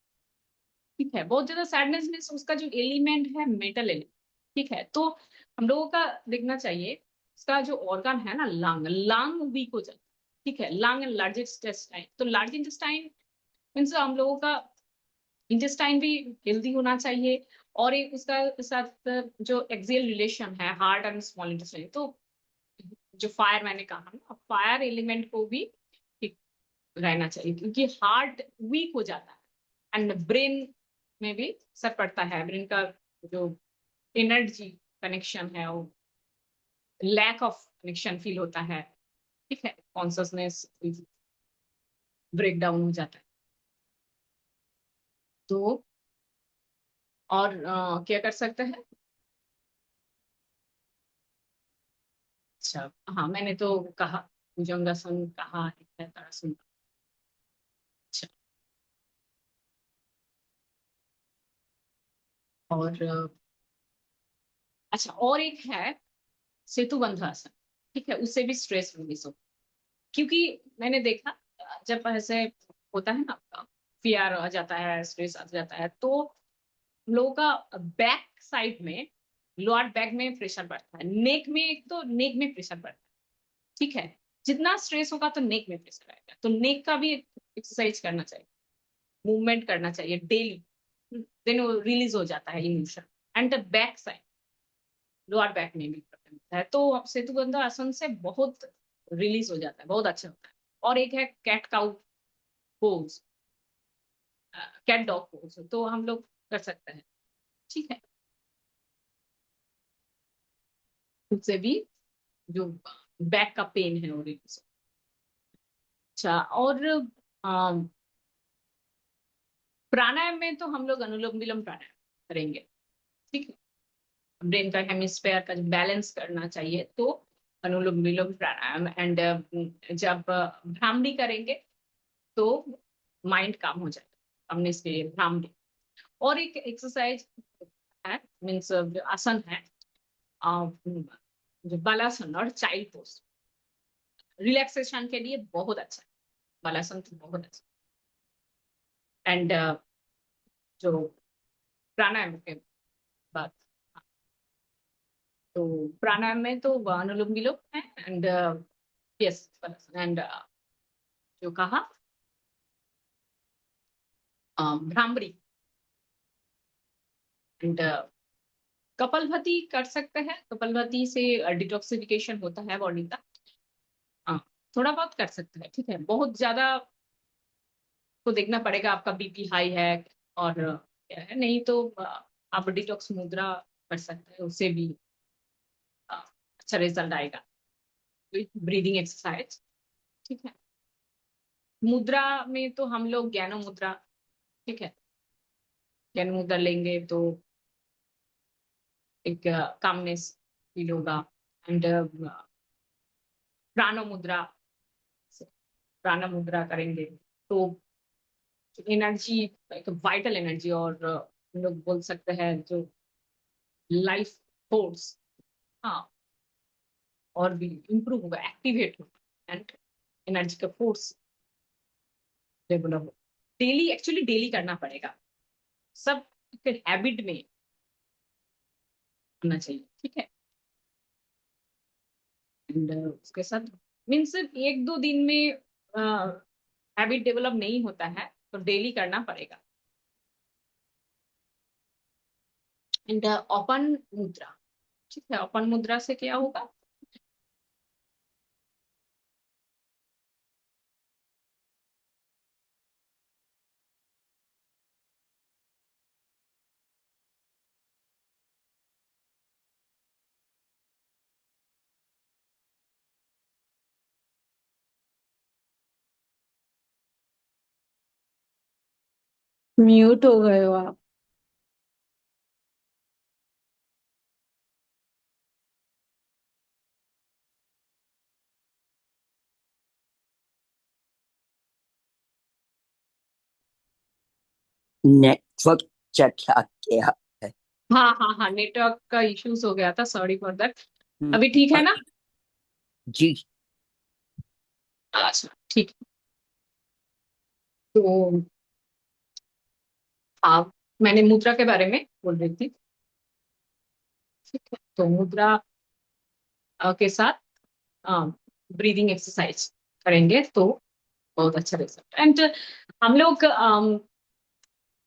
ठीक है, बहुत ज्यादा सैडनेस में उसका जो एलिमेंट है मेटल एलिमेंट। ठीक है, तो हम लोगों का देखना चाहिए, उसका जो ऑर्गन है ना, लंग, लंग वीक हो जाता है। ठीक है, लंग एंड लार्ज इंटेस्टाइन, तो लार्ज इंटेस्टाइन मीन्स हम लोगों का इंटेस्टाइन भी हेल्दी होना चाहिए, और एक उसका साथ जो एक्सियल रिलेशन है हार्ट एंड स्मॉल इंटेस्टाइन, तो जो फायर मैंने कहा ना, फायर एलिमेंट को भी ठीक रहना चाहिए, क्योंकि हार्ट वीक हो जाता है एंड ब्रेन में भी असर पड़ता है, ब्रेन का जो एनर्जी कनेक्शन है वो लैक ऑफ कनेक्शन फील होता है। ठीक है, कॉन्सियसनेस ब्रेक डाउन हो जाता है। तो और क्या कर सकते हैं। अच्छा, हाँ मैंने तो कहा, भुजंगासन कहा है, ताड़ासन। अच्छा, और अच्छा, और एक है सेतु बंधासन। ठीक है, उससे भी स्ट्रेस रिलीज हो, क्योंकि मैंने देखा जब ऐसे होता है ना, फियर आ जाता है, स्ट्रेस आ जाता है, तो हम लोगों का बैक साइड में, लोअर बैक में प्रेशर बढ़ता है, नेक में, एक तो नेक में प्रेशर बढ़ता है। ठीक है, जितना स्ट्रेस होगा तो नेक में प्रेशर आएगा, तो नेक का भी एक्सरसाइज करना चाहिए, मूवमेंट करना चाहिए डेली, देन वो रिलीज हो जाता है emotion. And the back side, lower back में भी प्रॉब्लम होता है, तो सेतुबंधा आसन से बहुत रिलीज हो जाता है, बहुत अच्छा होता है। और एक है cat cow pose, cat dog pose, तो हम लोग कर सकते हैं। ठीक है, उससे भी जो बैक का पेन है वो रिलीज। अच्छा, और प्राणायाम में तो हम लोग अनुलोम विलोम प्राणायाम करेंगे। ठीक है, ब्रेन का हेमिस्फेयर का बैलेंस करना चाहिए, तो अनुलोम विलोम प्राणायाम। एंड जब भ्रामरी करेंगे तो माइंड काम हो जाएगा, हमने इसके लिए भ्रामरी। और एक एक्सरसाइज है, मीन्स आसन है, जो बालासन और चाइल्ड पोज, रिलैक्सेशन के लिए बहुत अच्छा है, बालासन तो बहुत अच्छा। एंड जो प्राणायाम के बाद। तो प्राणायाम में तो अनुलोम विलोम है एंड यस, एंड जो कहा भ्रामरी एंड कपालभाति कर सकते हैं। कपालभाति से डिटॉक्सिफिकेशन होता है बॉडी का। हाँ, थोड़ा बहुत कर सकते हैं, ठीक है। बहुत ज्यादा तो देखना पड़ेगा आपका बीपी हाई है और क्या है, नहीं तो आप डिटॉक्स मुद्रा कर सकते हैं, उससे भी अच्छा रिजल्ट आएगा। ब्रीदिंग एक्सरसाइज, ठीक है। मुद्रा में तो हम लोग ज्ञान मुद्रा, ठीक है, ज्ञान मुद्रा लेंगे तो एक कामनेस फील होगा। एंड प्राण मुद्रा, प्राण मुद्रा करेंगे तो एनर्जी, एक वाइटल एनर्जी, और हम लोग बोल सकते हैं जो लाइफ फोर्स, हाँ, और भी इम्प्रूव होगा, एक्टिवेट होगा एंड एनर्जी का फोर्स डेवलप हो। डेली, एक्चुअली डेली करना पड़ेगा, सब हैबिट में होना चाहिए, ठीक है। एंड उसके साथ मीन्स एक दो दिन में हैबिट डेवलप नहीं होता है, तो डेली करना पड़ेगा। एंड ओपन मुद्रा, ठीक है। ओपन मुद्रा से क्या होगा, म्यूट हो गए हो आप। नेटवर्क चला गया है। हाँ हाँ हाँ, नेटवर्क का इश्यूज हो गया था, सॉरी फॉर दैट। अभी ठीक है ना? जी अच्छा, ठीक है। तो आप, मैंने मुद्रा के बारे में बोल रही थी, ठीक है। तो मुद्रा के साथ ब्रीदिंग एक्सरसाइज करेंगे तो बहुत अच्छा रिजल्ट। एंड हम लोग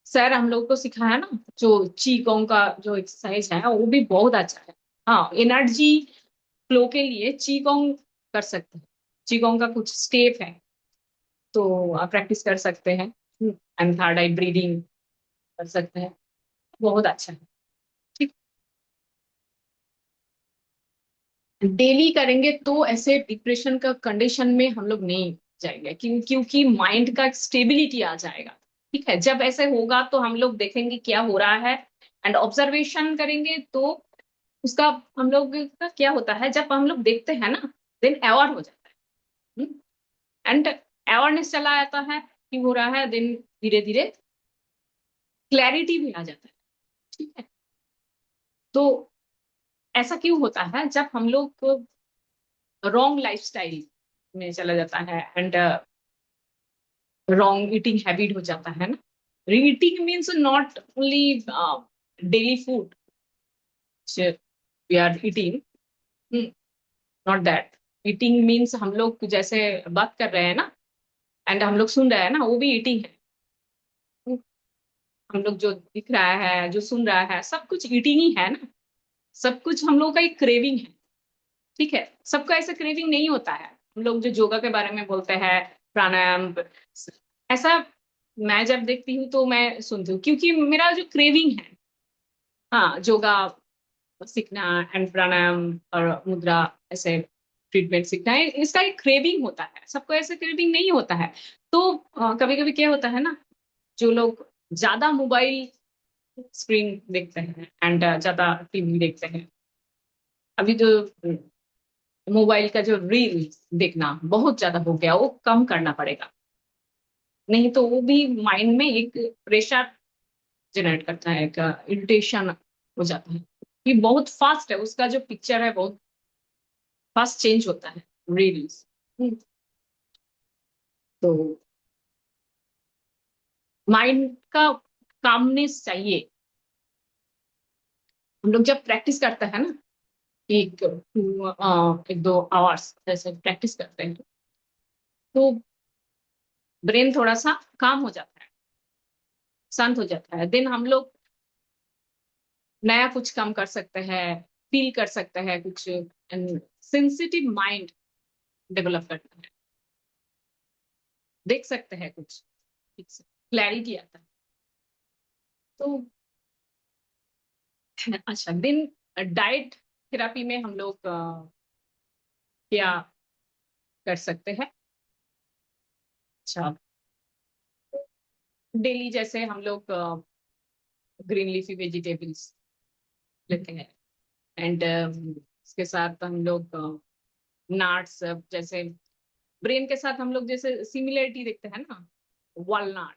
सर हम लोग को सिखाया ना, जो चीगोंग का जो एक्सरसाइज है वो भी बहुत अच्छा है। हाँ, एनर्जी फ्लो के लिए चीगोंग कर सकते हैं। चीगोंग का कुछ स्टेप है, तो आप प्रैक्टिस कर सकते हैं। एंड थर्ड आई ब्रीदिंग कर सकते हैं, बहुत अच्छा है, ठीक। डेली करेंगे तो ऐसे डिप्रेशन का कंडीशन में हम लोग नहीं जाएंगे, क्योंकि माइंड का स्टेबिलिटी आ जाएगा, ठीक है। जब ऐसे होगा तो हम लोग देखेंगे क्या हो रहा है एंड ऑब्जर्वेशन करेंगे तो उसका हम लोग का क्या होता है, जब हम लोग देखते हैं ना, देन अवेयर हो जाता है एंड अवेयरनेस चला आता है कि हो रहा है, देन धीरे धीरे क्लैरिटी भी आ जाता है, ठीक है। तो ऐसा क्यों होता है, जब हम लोग रॉन्ग लाइफस्टाइल में चला जाता है एंड रॉन्ग ईटिंग हैबिट हो जाता है ना। Eating means not only daily food we are eating, not that. Eating means हम लोग जैसे बात कर रहे हैं ना एंड हम लोग सुन रहे हैं ना, वो भी ईटिंग है। हम लोग जो दिख रहा है, जो सुन रहा है, सब कुछ ईटिंग ही है ना। सब कुछ हम लोग का एक क्रेविंग है, ठीक है। सबका ऐसा क्रेविंग नहीं होता है। हम लोग जो योगा के बारे में बोलते हैं, प्राणायाम, ऐसा मैं जब देखती हूँ तो मैं सुनती हूँ, क्योंकि मेरा जो क्रेविंग है, हाँ, योगा सीखना एंड प्राणायाम और मुद्रा ऐसे ट्रीटमेंट सीखना है, इसका एक क्रेविंग होता है। सबको ऐसे क्रेविंग नहीं होता है। तो कभी कभी क्या होता है ना, जो लोग ज्यादा मोबाइल स्क्रीन देखते हैं एंड ज्यादा टीवी देखते हैं, अभी जो मोबाइल का जो रील देखना बहुत ज्यादा हो गया, वो कम करना पड़ेगा। नहीं तो वो भी माइंड में एक प्रेशर जनरेट करता है, एक इरिटेशन हो जाता है। ये बहुत फास्ट है, उसका जो पिक्चर है बहुत फास्ट चेंज होता है रील्स। तो माइंड का कामनेस चाहिए, हम लोग जब प्रैक्टिस करते हैं ना, एक दो आवर्स जैसे प्रैक्टिस करते हैं, तो ब्रेन थोड़ा सा काम हो जाता है, शांत हो जाता है। देन हम लोग नया कुछ काम कर सकते हैं, फील कर सकते हैं कुछ, सेंसिटिव माइंड डेवलप करता है, देख सकते हैं कुछ ठीक से, क्लैरिटी आता है। तो अच्छा, दिन डाइट थेरापी में हम लोग क्या कर सकते हैं? अच्छा, डेली जैसे हम लोग ग्रीन लीफी वेजिटेबल्स लेते हैं, एंड इसके साथ हम लोग नट्स, जैसे ब्रेन के साथ हम लोग जैसे सिमिलरिटी देखते हैं ना, वॉलनट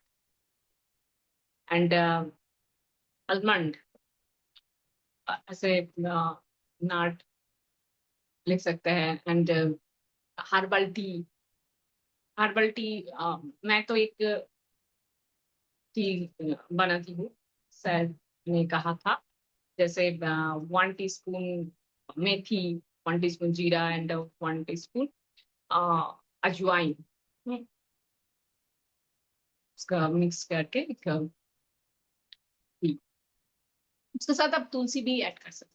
एंड आलमंड, ऐसे नट लिख सकते हैं। And herbal tea, herbal tea, मैं तो एक टी बनाती हूँ, सर ने कहा था, जैसे 1 टीस्पून मेथी, 1 टीस्पून जीरा एंड 1 टीस्पून अजवाइन, उसका मिक्स करके एक टी। उसके साथ आप तुलसी भी ऐड कर सकते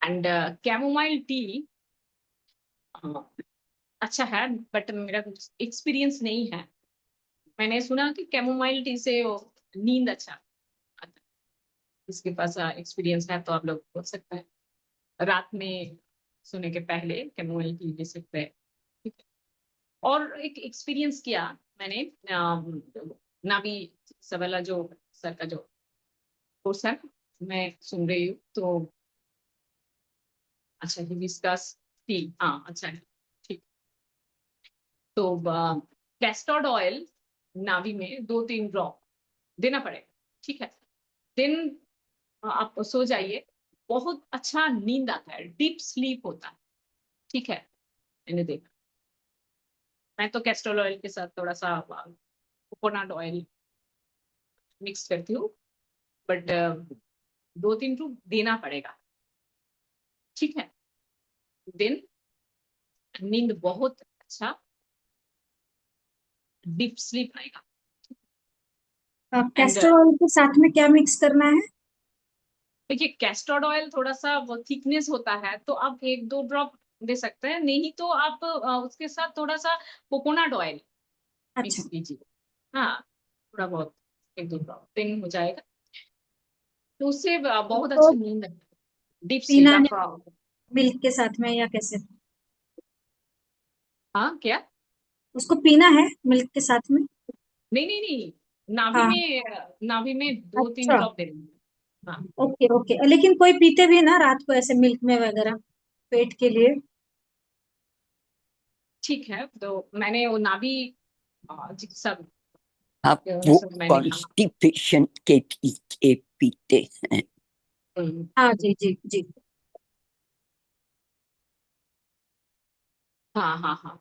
हैं। एंड कैमोमाइल टी अच्छा है, बट मेरा कुछ एक्सपीरियंस नहीं है। मैंने सुना कि कैमोमाइल टी से नींद अच्छा आता है। इसके पास एक्सपीरियंस है तो आप लोग बोल सकते हैं, रात में सोने के पहले कैमोमाइल टी ले सकते हैं, ठीक है। और एक एक्सपीरियंस किया मैंने, नाभी सवाला जो सर का जो कोर्स है, मैं सुन रही हूँ तो अच्छा, हिबिस्कस टी, हाँ अच्छा है, ठीक। तो कैस्टर्ड ऑयल नाभि में 2-3 ड्रॉप देना पड़ेगा, ठीक है। दिन आप सो जाइए, बहुत अच्छा नींद आता है, डीप स्लीप होता है, ठीक है। मैंने देखा, मैं तो कैस्टर्ड ऑयल के साथ थोड़ा सा कोकोनट ऑयल मिक्स करती हूँ, बट 2-3 ड्रॉप देना पड़ेगा, ठीक है। दिन नींद बहुत अच्छा, डीप स्लीप आएगा। एंड कैस्टर ऑयल के साथ में क्या मिक्स करना है? देखिए, कैस्टर्ड ऑयल थोड़ा सा थिकनेस होता है, तो आप 1-2 ड्रॉप दे सकते हैं, नहीं तो आप उसके साथ थोड़ा सा कोकोनट ऑयल अच्छा, मिक्स कीजिए, हाँ, थोड़ा बहुत 1-2 ड्रॉप दिन हो जाएगा, तो उससे बहुत तो अच्छा नींद, डीप स्लीप पीना है आप। मिल्क के साथ में या कैसे? हाँ क्या? उसको पीना है मिल्क के साथ में? नहीं नहीं नहीं, नाभि हाँ, में, नाभि में दो तीन अच्छा, ड्रॉप देने हैं। हाँ ओके ओके। लेकिन कोई पीते भी है ना रात को ऐसे मिल्क में वगैरह, पेट के लिए। ठीक है, तो मैंने वो नाभि सब आप वो सब मैंने कहा। कॉन्स्टिपेशन के लिए पीते हैं? हम्म, हाँ जी जी जी। हाँ हाँ हाँ,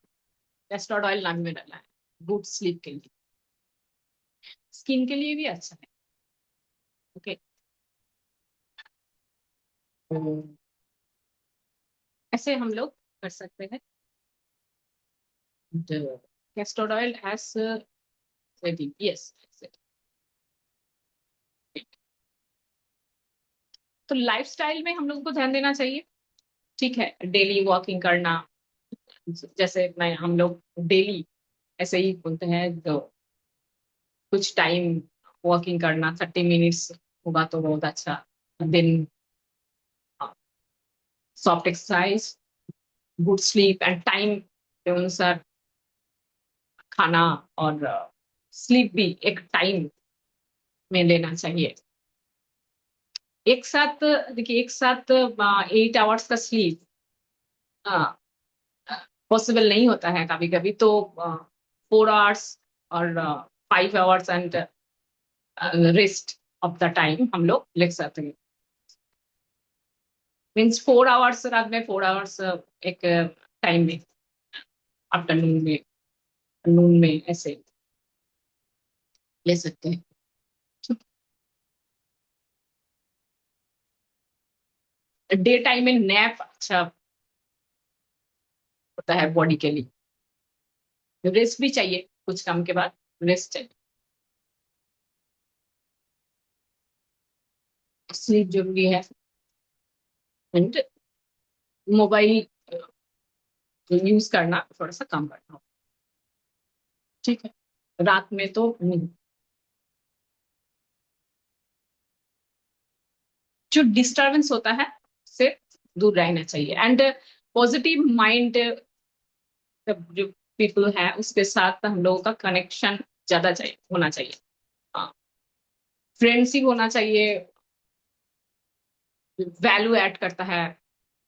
कैस्टर्ड ऑयल नाभि में डाला है, गुड स्लीप के लिए, स्किन के लिए भी अच्छा है, ओके। तो ऐसे हम लोग कर सकते हैं। कैस्टर्ड ऑयल हैज यस, तो लाइफस्टाइल में हम लोग को ध्यान देना चाहिए, ठीक है। डेली वॉकिंग करना, जैसे मैं हम लोग डेली ऐसे ही बोलते हैं, तो कुछ टाइम वॉकिंग करना, 30 मिनट्स होगा तो बहुत अच्छा। दिन soft exercise, good sleep and time के अनुसार खाना, और स्लीप भी एक टाइम में लेना चाहिए। एक साथ देखिए, एक साथ 8 आवर्स का स्लीप पॉसिबल नहीं होता है, कभी कभी तो 4 आवर्स और 5 hours and rest of the time हम लोग लिख सकते हैं। मीन्स 4 आवर्स रात में, 4 आवर्स एक टाइम में, आफ्टरनून में, नून में, ऐसे ले सकते हैं। डे टाइम में नैप अच्छा होता है बॉडी के लिए, रेस्ट भी चाहिए, कुछ काम के बाद रेस्ट चाहिए, स्लीप जरूरी है। एंड मोबाइल यूज करना थोड़ा सा कम करना, ठीक है, रात में तो नहीं। जो डिस्टरबेंस होता है उससे दूर रहना चाहिए। एंड पॉजिटिव माइंड जो पीपल है उसके साथ हम लोगों का कनेक्शन ज्यादा चाहिए, होना चाहिए, हाँ, फ्रेंडशिप होना चाहिए, वैल्यू ऐड करता है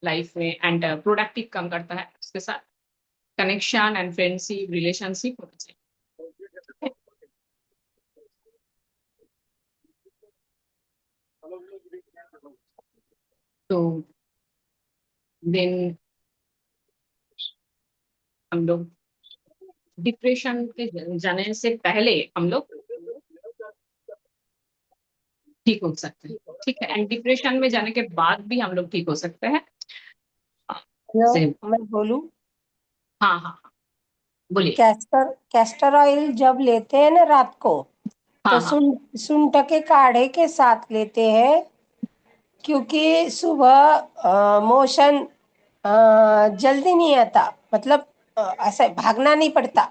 लाइफ में, एंड प्रोडक्टिव कम करता है, उसके साथ कनेक्शन एंड फ्रेंडशिप रिलेशनशिप होना चाहिए। तो देन हम लोग डिप्रेशन के जाने से पहले हम लोग ठीक हो सकते हैं, ठीक है, एंड डिप्रेशन में जाने के बाद भी हम लोग ठीक हो सकते हैं। हेलो, सेम, मैं बोलूं? हाँ हाँ हाँ, बोलिए। कैस्टर ऑयल जब लेते हैं ना रात को, तो हाँ हाँ सुंठ के काढ़े के साथ लेते हैं, क्योंकि सुबह मोशन जल्दी नहीं आता, मतलब ऐसा भागना नहीं पड़ता।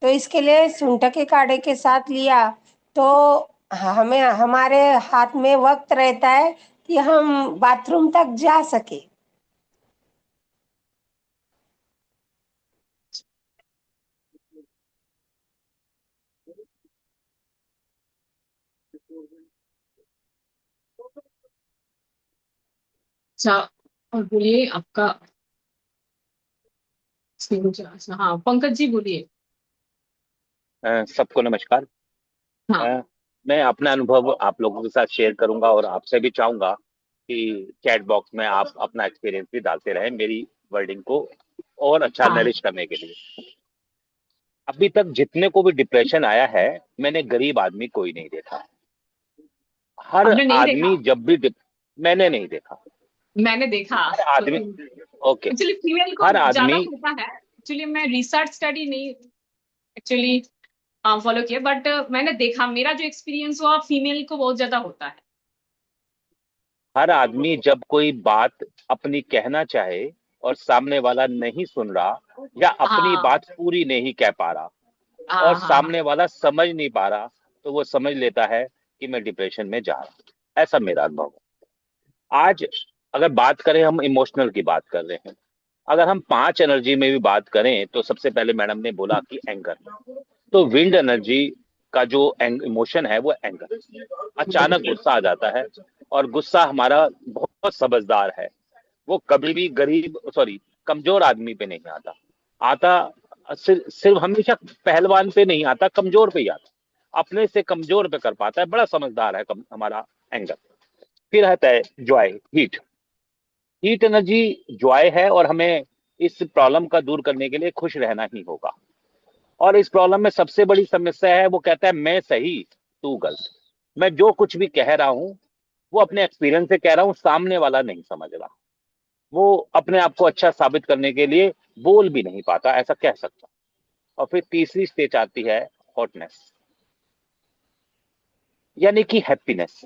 तो इसके लिए सुंठ के काढ़े के साथ लिया तो हमें हमारे हाथ में वक्त रहता है कि हम बाथरूम तक जा सके। अच्छा, और बोलिए आपका, अच्छा हाँ पंकज जी बोलिए। सबको नमस्कार। हाँ अ, मैं अपना अनुभव आप लोगों के साथ शेयर करूंगा और आपसे भी चाहूंगा कि चैट बॉक्स में आप अपना एक्सपीरियंस भी डालते रहें मेरी वर्डिंग को और अच्छा हाँ, नरिश करने के लिए। अभी तक जितने को भी डिप्रेशन आया है, मैंने गरीब आदमी कोई नहीं देखा। हर आपने नहीं देखा? आदमी जब भी मैंने नहीं देखा। मैंने देखा। हर आदमी, ओके, एक्चुअली फीमेल को हर ज्यादा आदमी, होता है। एक्चुअली मैं रिसर्च स्टडी नहीं एक्चुअली फॉलो किया, बट मैंने देखा, मेरा जो एक्सपीरियंस हुआ फीमेल को बहुत ज्यादा होता है। हर आदमी जब कोई बात अपनी कहना चाहे और सामने वाला नहीं सुन रहा या अपनी हाँ बात पूरी नहीं कह पा रहा और हाँ हाँ हाँ, सामने वाला समझ नहीं पा रहा, तो वो समझ लेता है कि मैं डिप्रेशन में जा रहा हूं। ऐसा मेरा अनुभव है। आज अगर बात करें, हम इमोशनल की बात कर रहे हैं, अगर हम 5 एनर्जी में भी बात करें तो सबसे पहले मैडम ने बोला कि एंगर, तो विंड एनर्जी का जो इमोशन है वो एंगर। अचानक गुस्सा आ जाता है और गुस्सा हमारा बहुत समझदार है, वो कभी भी गरीब सॉरी कमजोर आदमी पे नहीं आता। आता सिर्फ हमेशा पहलवान पे नहीं आता, कमजोर पे ही आता, अपने से कमजोर पे कर पाता है, बड़ा समझदार है हमारा एंगर। फिर आता है Joy, heat. Heat energy Joy है और हमें इस प्रॉब्लम का दूर करने के लिए खुश रहना ही होगा। और इस प्रॉब्लम में सबसे बड़ी समस्या है, वो कहता है मैं सही तू गलत। मैं जो कुछ भी कह रहा हूं वो अपने एक्सपीरियंस से कह रहा हूं, सामने वाला नहीं समझ रहा, वो अपने आप को अच्छा साबित करने के लिए बोल भी नहीं पाता, ऐसा कह सकता। और फिर तीसरी स्टेज आती है हॉटनेस, यानी कि हैप्पीनेस।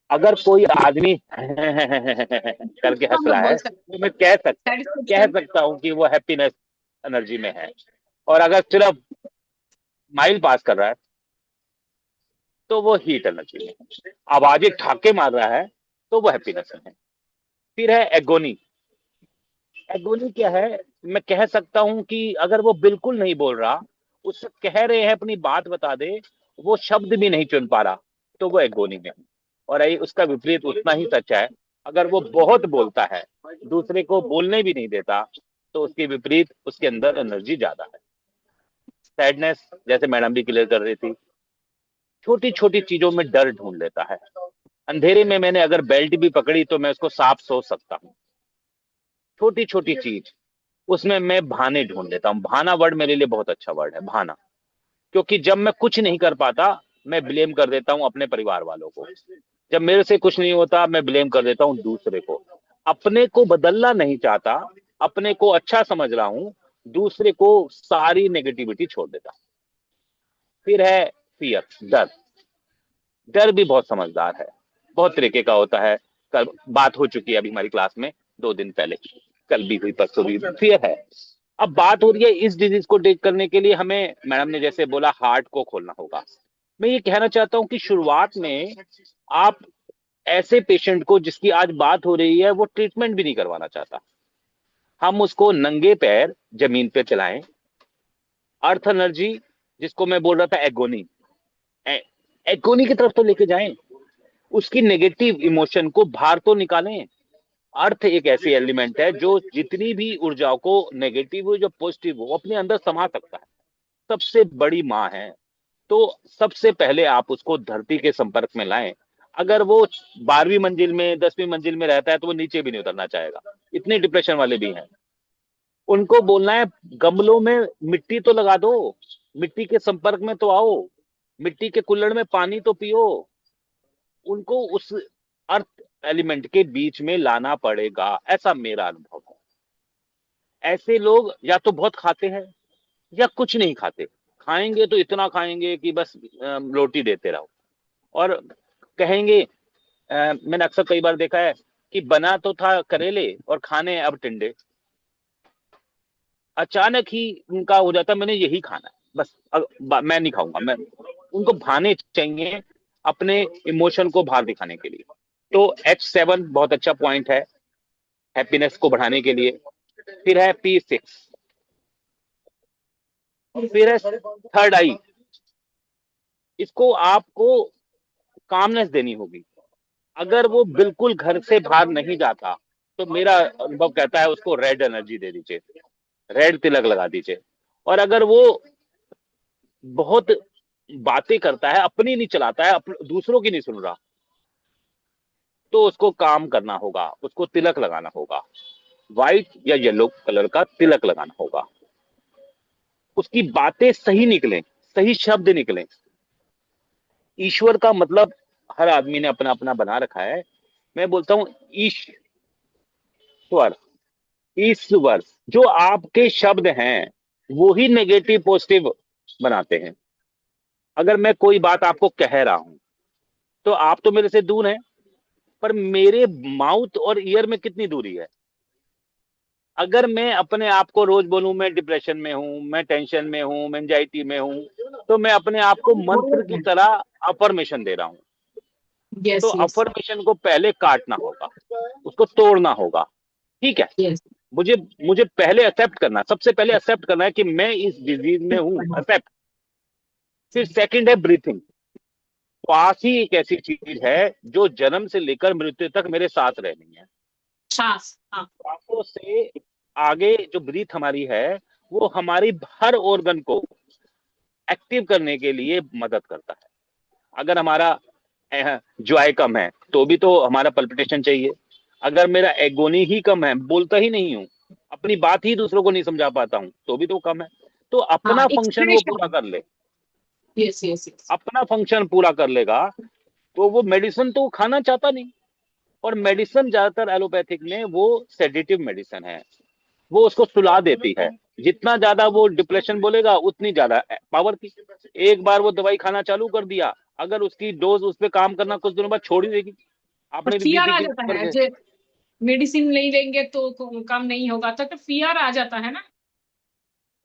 अगर कोई आदमी करके हंस हम लोग रहा बोल है सकते तो हैं मैं कह सेटिस्फेक्शन। सकता हूं कि वो हैप्पीनेस एनर्जी में है। और अगर सिर्फ माइल पास कर रहा है तो वो हीट एनर्जी में है। आवाजें ठाके मार रहा है तो वो हैप्पीनेस में है। फिर है एगोनी। एगोनी क्या है? मैं कह सकता हूं कि अगर वो बिल्कुल नहीं बोल रहा, उससे कह रहे हैं अपनी बात बता दे, वो शब्द भी नहीं चुन पा रहा, तो वो एगोनी में है। और यही उसका विपरीत उतना ही सच है, अगर वो बहुत बोलता है, दूसरे को बोलने भी नहीं देता, तो उसके विपरीत उसके अंदर एनर्जी ज्यादा है। सैडनेस, जैसे मैडम भी क्लियर कर रही थी, छोटी छोटी चीजों में डर ढूंढ लेता है। अंधेरे में मैंने अगर बेल्ट भी पकड़ी तो मैं उसको साफ सोच सकता हूँ। छोटी छोटी चीज, उसमें मैं बहाने ढूंढ लेता हूँ। बहाना वर्ड मेरे लिए बहुत अच्छा वर्ड है, बहाना। क्योंकि जब मैं कुछ नहीं कर पाता, मैं ब्लेम कर देता हूँ अपने परिवार वालों को, जब मेरे से कुछ नहीं होता मैं ब्लेम कर देता हूं दूसरे को, अपने को बदलना नहीं चाहता, अपने को अच्छा समझ रहा हूं, दूसरे को सारी नेगेटिविटी छोड़ देता। फिर है फियर, डर। डर भी बहुत समझदार है, बहुत तरीके का होता है। कल बात हो चुकी है अभी हमारी क्लास में 2 दिन पहले, कल भी हुई, परसों भी। फियर है। अब बात हो रही है इस डिजीज को ठीक करने के लिए हमें, मैडम ने जैसे बोला, हार्ट को खोलना होगा। मैं ये कहना चाहता हूं कि शुरुआत में आप ऐसे पेशेंट को जिसकी आज बात हो रही है वो ट्रीटमेंट भी नहीं करवाना चाहता, हम उसको नंगे पैर जमीन पे चलाएं, अर्थ एनर्जी, जिसको मैं बोल रहा था एगोनी, एगोनी की तरफ तो लेके जाएं, उसकी नेगेटिव इमोशन को बाहर तो निकालें। अर्थ एक ऐसी एलिमेंट है जो जितनी भी ऊर्जाओं को, नेगेटिव हो जो पॉजिटिव हो, अपने अंदर समा सकता है, सबसे बड़ी माँ है। तो सबसे पहले आप उसको धरती के संपर्क में लाएं। अगर वो 12वीं मंजिल में, 10वीं मंजिल में रहता है तो वो नीचे भी नहीं उतरना चाहेगा, इतने डिप्रेशन वाले भी हैं। उनको बोलना है गमलों में मिट्टी तो लगा दो, मिट्टी के संपर्क में तो आओ, मिट्टी के कुल्हड़ में पानी तो पियो, उनको उस अर्थ एलिमेंट के बीच में लाना पड़ेगा, ऐसा मेरा अनुभव है। ऐसे लोग या तो बहुत खाते हैं या कुछ नहीं खाते, खाएंगे तो इतना खाएंगे कि बस रोटी देते रहो, और कहेंगे मैंने अक्सर कई बार देखा है कि बना तो था करेले और खाने अब टिंडे। अचानक ही उनका हो जाता मैंने यही खाना है बस, मैं नहीं खाऊंगा। मैं उनको भाने चाहिए अपने इमोशन को बाहर दिखाने के लिए। तो H7 बहुत अच्छा पॉइंट है हैप्पीनेस को बढ़ाने के लिए। फिर है P6, फिर है थर्ड आई। इसको आपको कामनेस देनी होगी। अगर वो बिल्कुल घर से बाहर नहीं जाता तो मेरा अनुभव कहता है उसको रेड एनर्जी दे दीजिए, रेड तिलक लगा दीजिए। और अगर वो बहुत बातें करता है, अपनी नहीं चलाता है, दूसरों की नहीं सुन रहा, तो उसको काम करना होगा, उसको तिलक लगाना होगा, व्हाइट या येलो कलर का तिलक लगाना होगा। उसकी बातें सही निकलें, सही शब्द निकलें। ईश्वर का मतलब हर आदमी ने अपना अपना बना रखा है। मैं बोलता हूं ईश्वर, ईश्वर, जो आपके शब्द हैं वो ही नेगेटिव पॉजिटिव बनाते हैं। अगर मैं कोई बात आपको कह रहा हूं तो आप तो मेरे से दूर हैं, पर मेरे माउथ और ईयर में कितनी दूरी है। अगर मैं अपने आप को रोज बोलूं मैं डिप्रेशन में हूं, मैं टेंशन में हूं, मैं एंजाइटी में हूं, तो मैं अपने आप को मंत्र की तरह अफर्मेशन दे रहा हूं। तो यस यस अफर्मेशन को पहले काटना होगा, उसको तोड़ना होगा। ठीक है, यस। मुझे मुझे पहले एक्सेप्ट करना, सबसे पहले एक्सेप्ट करना है कि मैं इस डिजीज में हूं, एक्सेप्ट। फिर सेकंड है ब्रीथिंग। श्वास ही एक ऐसी चीज है जो जन्म से लेकर मृत्यु तक मेरे साथ रहनी है। श्वास, हाँ। श्वासों से आगे जो ब्रीथ हमारी है वो हमारी हर ऑर्गन को एक्टिव करने के लिए मदद करता है। अगर हमारा जॉय कम है तो भी तो हमारा पल्पिटेशन चाहिए। अगर मेरा एगोनी ही कम है, बोलता ही नहीं हूं, अपनी बात ही दूसरों को नहीं समझा पाता हूं, तो भी तो कम है। तो हाँ, अपना फंक्शन वो पूरा एक्सप्रेशन। कर ले, यस यस यस। अपना फंक्शन पूरा कर लेगा तो वो मेडिसिन तो खाना चाहता नहीं। और मेडिसिन ज्यादातर एलोपैथिक में वो सेडेटिव मेडिसिन है, वो उसको सुला देती है। जितना ज्यादा वो डिप्रेशन बोलेगा उतनी ज्यादा पावर की। एक बार वो दवाई खाना चालू कर दिया, अगर उसकी डोज उस पर काम करना कुछ दिनों बाद छोड़ ही देगी। और आपने भी फियर बीपी आ की जाता है, करके, जो मेडिसिन नहीं लेंगे तो कम नहीं होगा, तो फियर आ जाता है ना।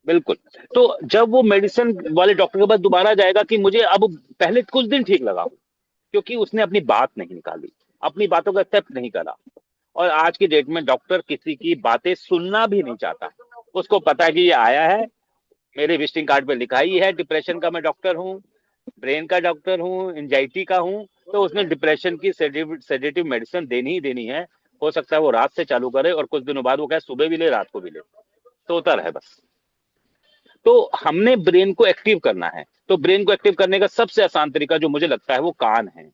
बिल्कुल। तो जब वो मेडिसिन वाले डॉक्टर के पास दोबारा जाएगा कि मुझे अब पहले कुछ दिन ठीक लगा, क्योंकि उसने अपनी बात नहीं निकाली, अपनी बातों का एक्सेप्ट नहीं करा। और आज की डेट में डॉक्टर किसी की बातें सुनना भी नहीं चाहता। उसको पता है कि ये आया है, मेरे विजिटिंग कार्ड पे लिखा ही है डिप्रेशन का मैं डॉक्टर हूँ, ब्रेन का डॉक्टर हूँ, एंजाइटी का हूँ, तो उसने डिप्रेशन की सेडेटिव मेडिसिन देनी ही देनी है। हो सकता है वो रात से चालू करे और कुछ दिनों बाद वो कहे सुबह भी ले रात को भी ले, सोता रहे बस। तो हमने ब्रेन को एक्टिव करना है। तो ब्रेन को एक्टिव करने का सबसे आसान तरीका जो मुझे लगता है वो कान है।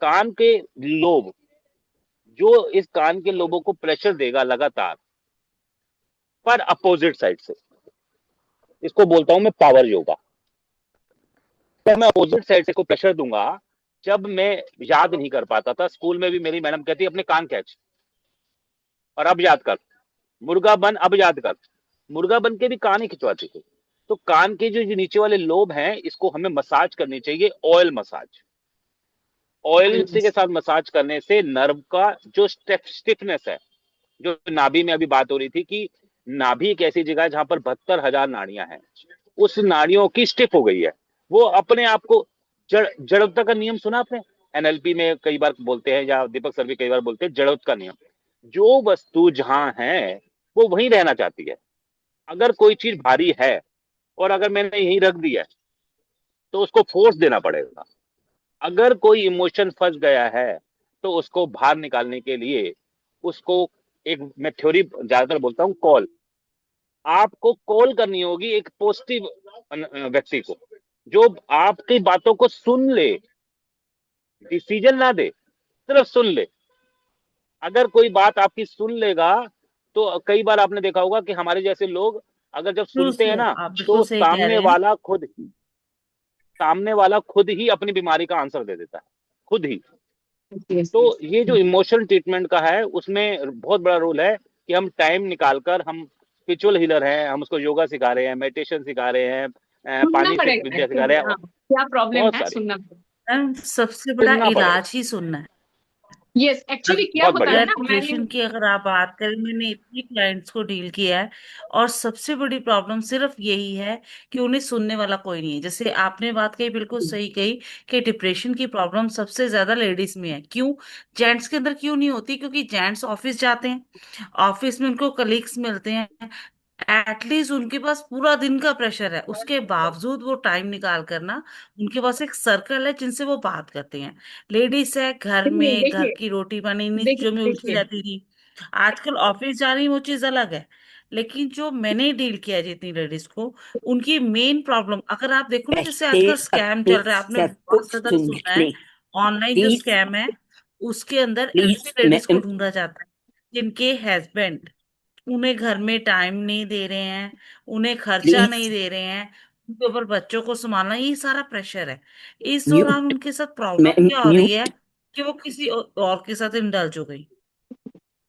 कान के लोब, जो इस कान के लोबों को प्रेशर देगा लगातार पर अपोजिट साइड से, इसको बोलता हूं मैं पावर योगा। तो मैं अपोजिट साइड से को प्रेशर दूंगा जब मैं याद नहीं कर पाता था, स्कूल में भी मेरी मैडम कहती अपने कान खींच और अब याद कर, मुर्गा बन अब याद कर। मुर्गा बन के भी कान ही खिंचवाती थी। तो कान के जो नीचे वाले लोब हैं, इसको हमें मसाज करनी चाहिए, ऑयल मसाज। ऑयल से के साथ मसाज करने से नर्व का जो स्टिफनेस है, जो नाभि में अभी बात हो रही थी कि नाभि एक ऐसी जगह है जहां पर 72,000 नाड़ियां हैं, उस नाड़ियों की स्टिफ हो गई है। वो अपने आप को जड़ता का नियम सुना आपने? एनएलपी में कई बार बोलते हैं, या दीपक सर भी कई बार बोलते हैं, जड़त्व का नियम। जो वस्तु जहां है वो वहीं रहना चाहती है। अगर कोई चीज भारी है और अगर मैंने यहीं रख दी है तो उसको फोर्स देना पड़ेगा। अगर कोई इमोशन फंस गया है तो उसको बाहर निकालने के लिए उसको, एक मैं थ्योरी ज्यादातर बोलता हूं, कॉल, आपको कॉल करनी होगी एक पॉजिटिव व्यक्ति को, जो आपकी बातों को सुन ले, डिसीजन ना दे, सिर्फ सुन ले। अगर कोई बात आपकी सुन लेगा, तो कई बार आपने देखा होगा कि हमारे जैसे लोग अगर जब ट्रू सुनते हैं सर, ना, आप बिल्कुल तो सही कह रहे हैं। सामने वाला खुद ही अपनी बीमारी का आंसर दे देता है, खुद ही। यस तो यस। ये जो इमोशनल ट्रीटमेंट का है, उसमें बहुत बड़ा रोल है कि हम टाइम निकालकर, हम स्पिरिचुअल हीलर हैं, हम उसको योगा सिखा रहे हैं, मेडिटेशन सिखा रहे हैं, सुनना पानी से पड़ेगा विद्या सिखा रहे एक्चुअली, हैं, हाँ क्या प्रॉब्लम बहुत है सारी। सुनना पड़ेगा। मैम, सबसे बड़ा सुनना पड़ेगा। इलाज ही सुनना है। यस एक्चुअली क्या बहुत होता बढ़िया। है अगर ना, मैंने डिप्रेशन की अगर आप बात करें, मैंने इतनी क्लाइंट्स को डील किया है, और सबसे बड़ी प्रॉब्लम सिर्फ यही है कि उन्हें सुनने वाला कोई नहीं है। जैसे आपने बात कही, बिल्कुल सही कही, कि डिप्रेशन की प्रॉब्लम सबसे ज्यादा लेडीज में है। क्यों? जेंट्स के अंदर क्यों नहीं होती? क्योंकि जेंट्स ऑफिस जाते हैं, ऑफिस में उनको कलीग्स मिलते हैं, एटलीस्ट उनके पास पूरा दिन का प्रेशर है, उसके बावजूद वो टाइम निकाल कर ना, उनके पास एक सर्कल है जिनसे वो बात करते हैं। लेडीज है घर देखिए में, घर देखिए की रोटी पानी देखिए जो में उलझी देखिए रहती थी, आजकल ऑफिस जा रही वो चीज अलग है। लेकिन जो मैंने डील किया है जितनी लेडीज को, उनकी मेन प्रॉब्लम अगर आप देखो ना, जैसे पहले आजकल स्कैम अपने चल रहा है, आपने सर को बहुत ज्यादा सुन सुना है, ले। ऑनलाइन जो प्लीज, स्कैम है उसके अंदर प्लीज ऐसी लेडीज को मैम। ढूंढा जाता है जिनके हस्बैंड उन्हें घर में टाइम नहीं दे रहे हैं, उन्हें खर्चा प्लीज नहीं दे रहे हैं, उनके ऊपर बच्चों को संभालना, ये सारा प्रेशर है। इस दौरान म्यूट उनके साथ प्रॉब्लम मैम, क्या हो रही है म्यूट। कि वो किसी और के साथ इंडल्ज हो गई।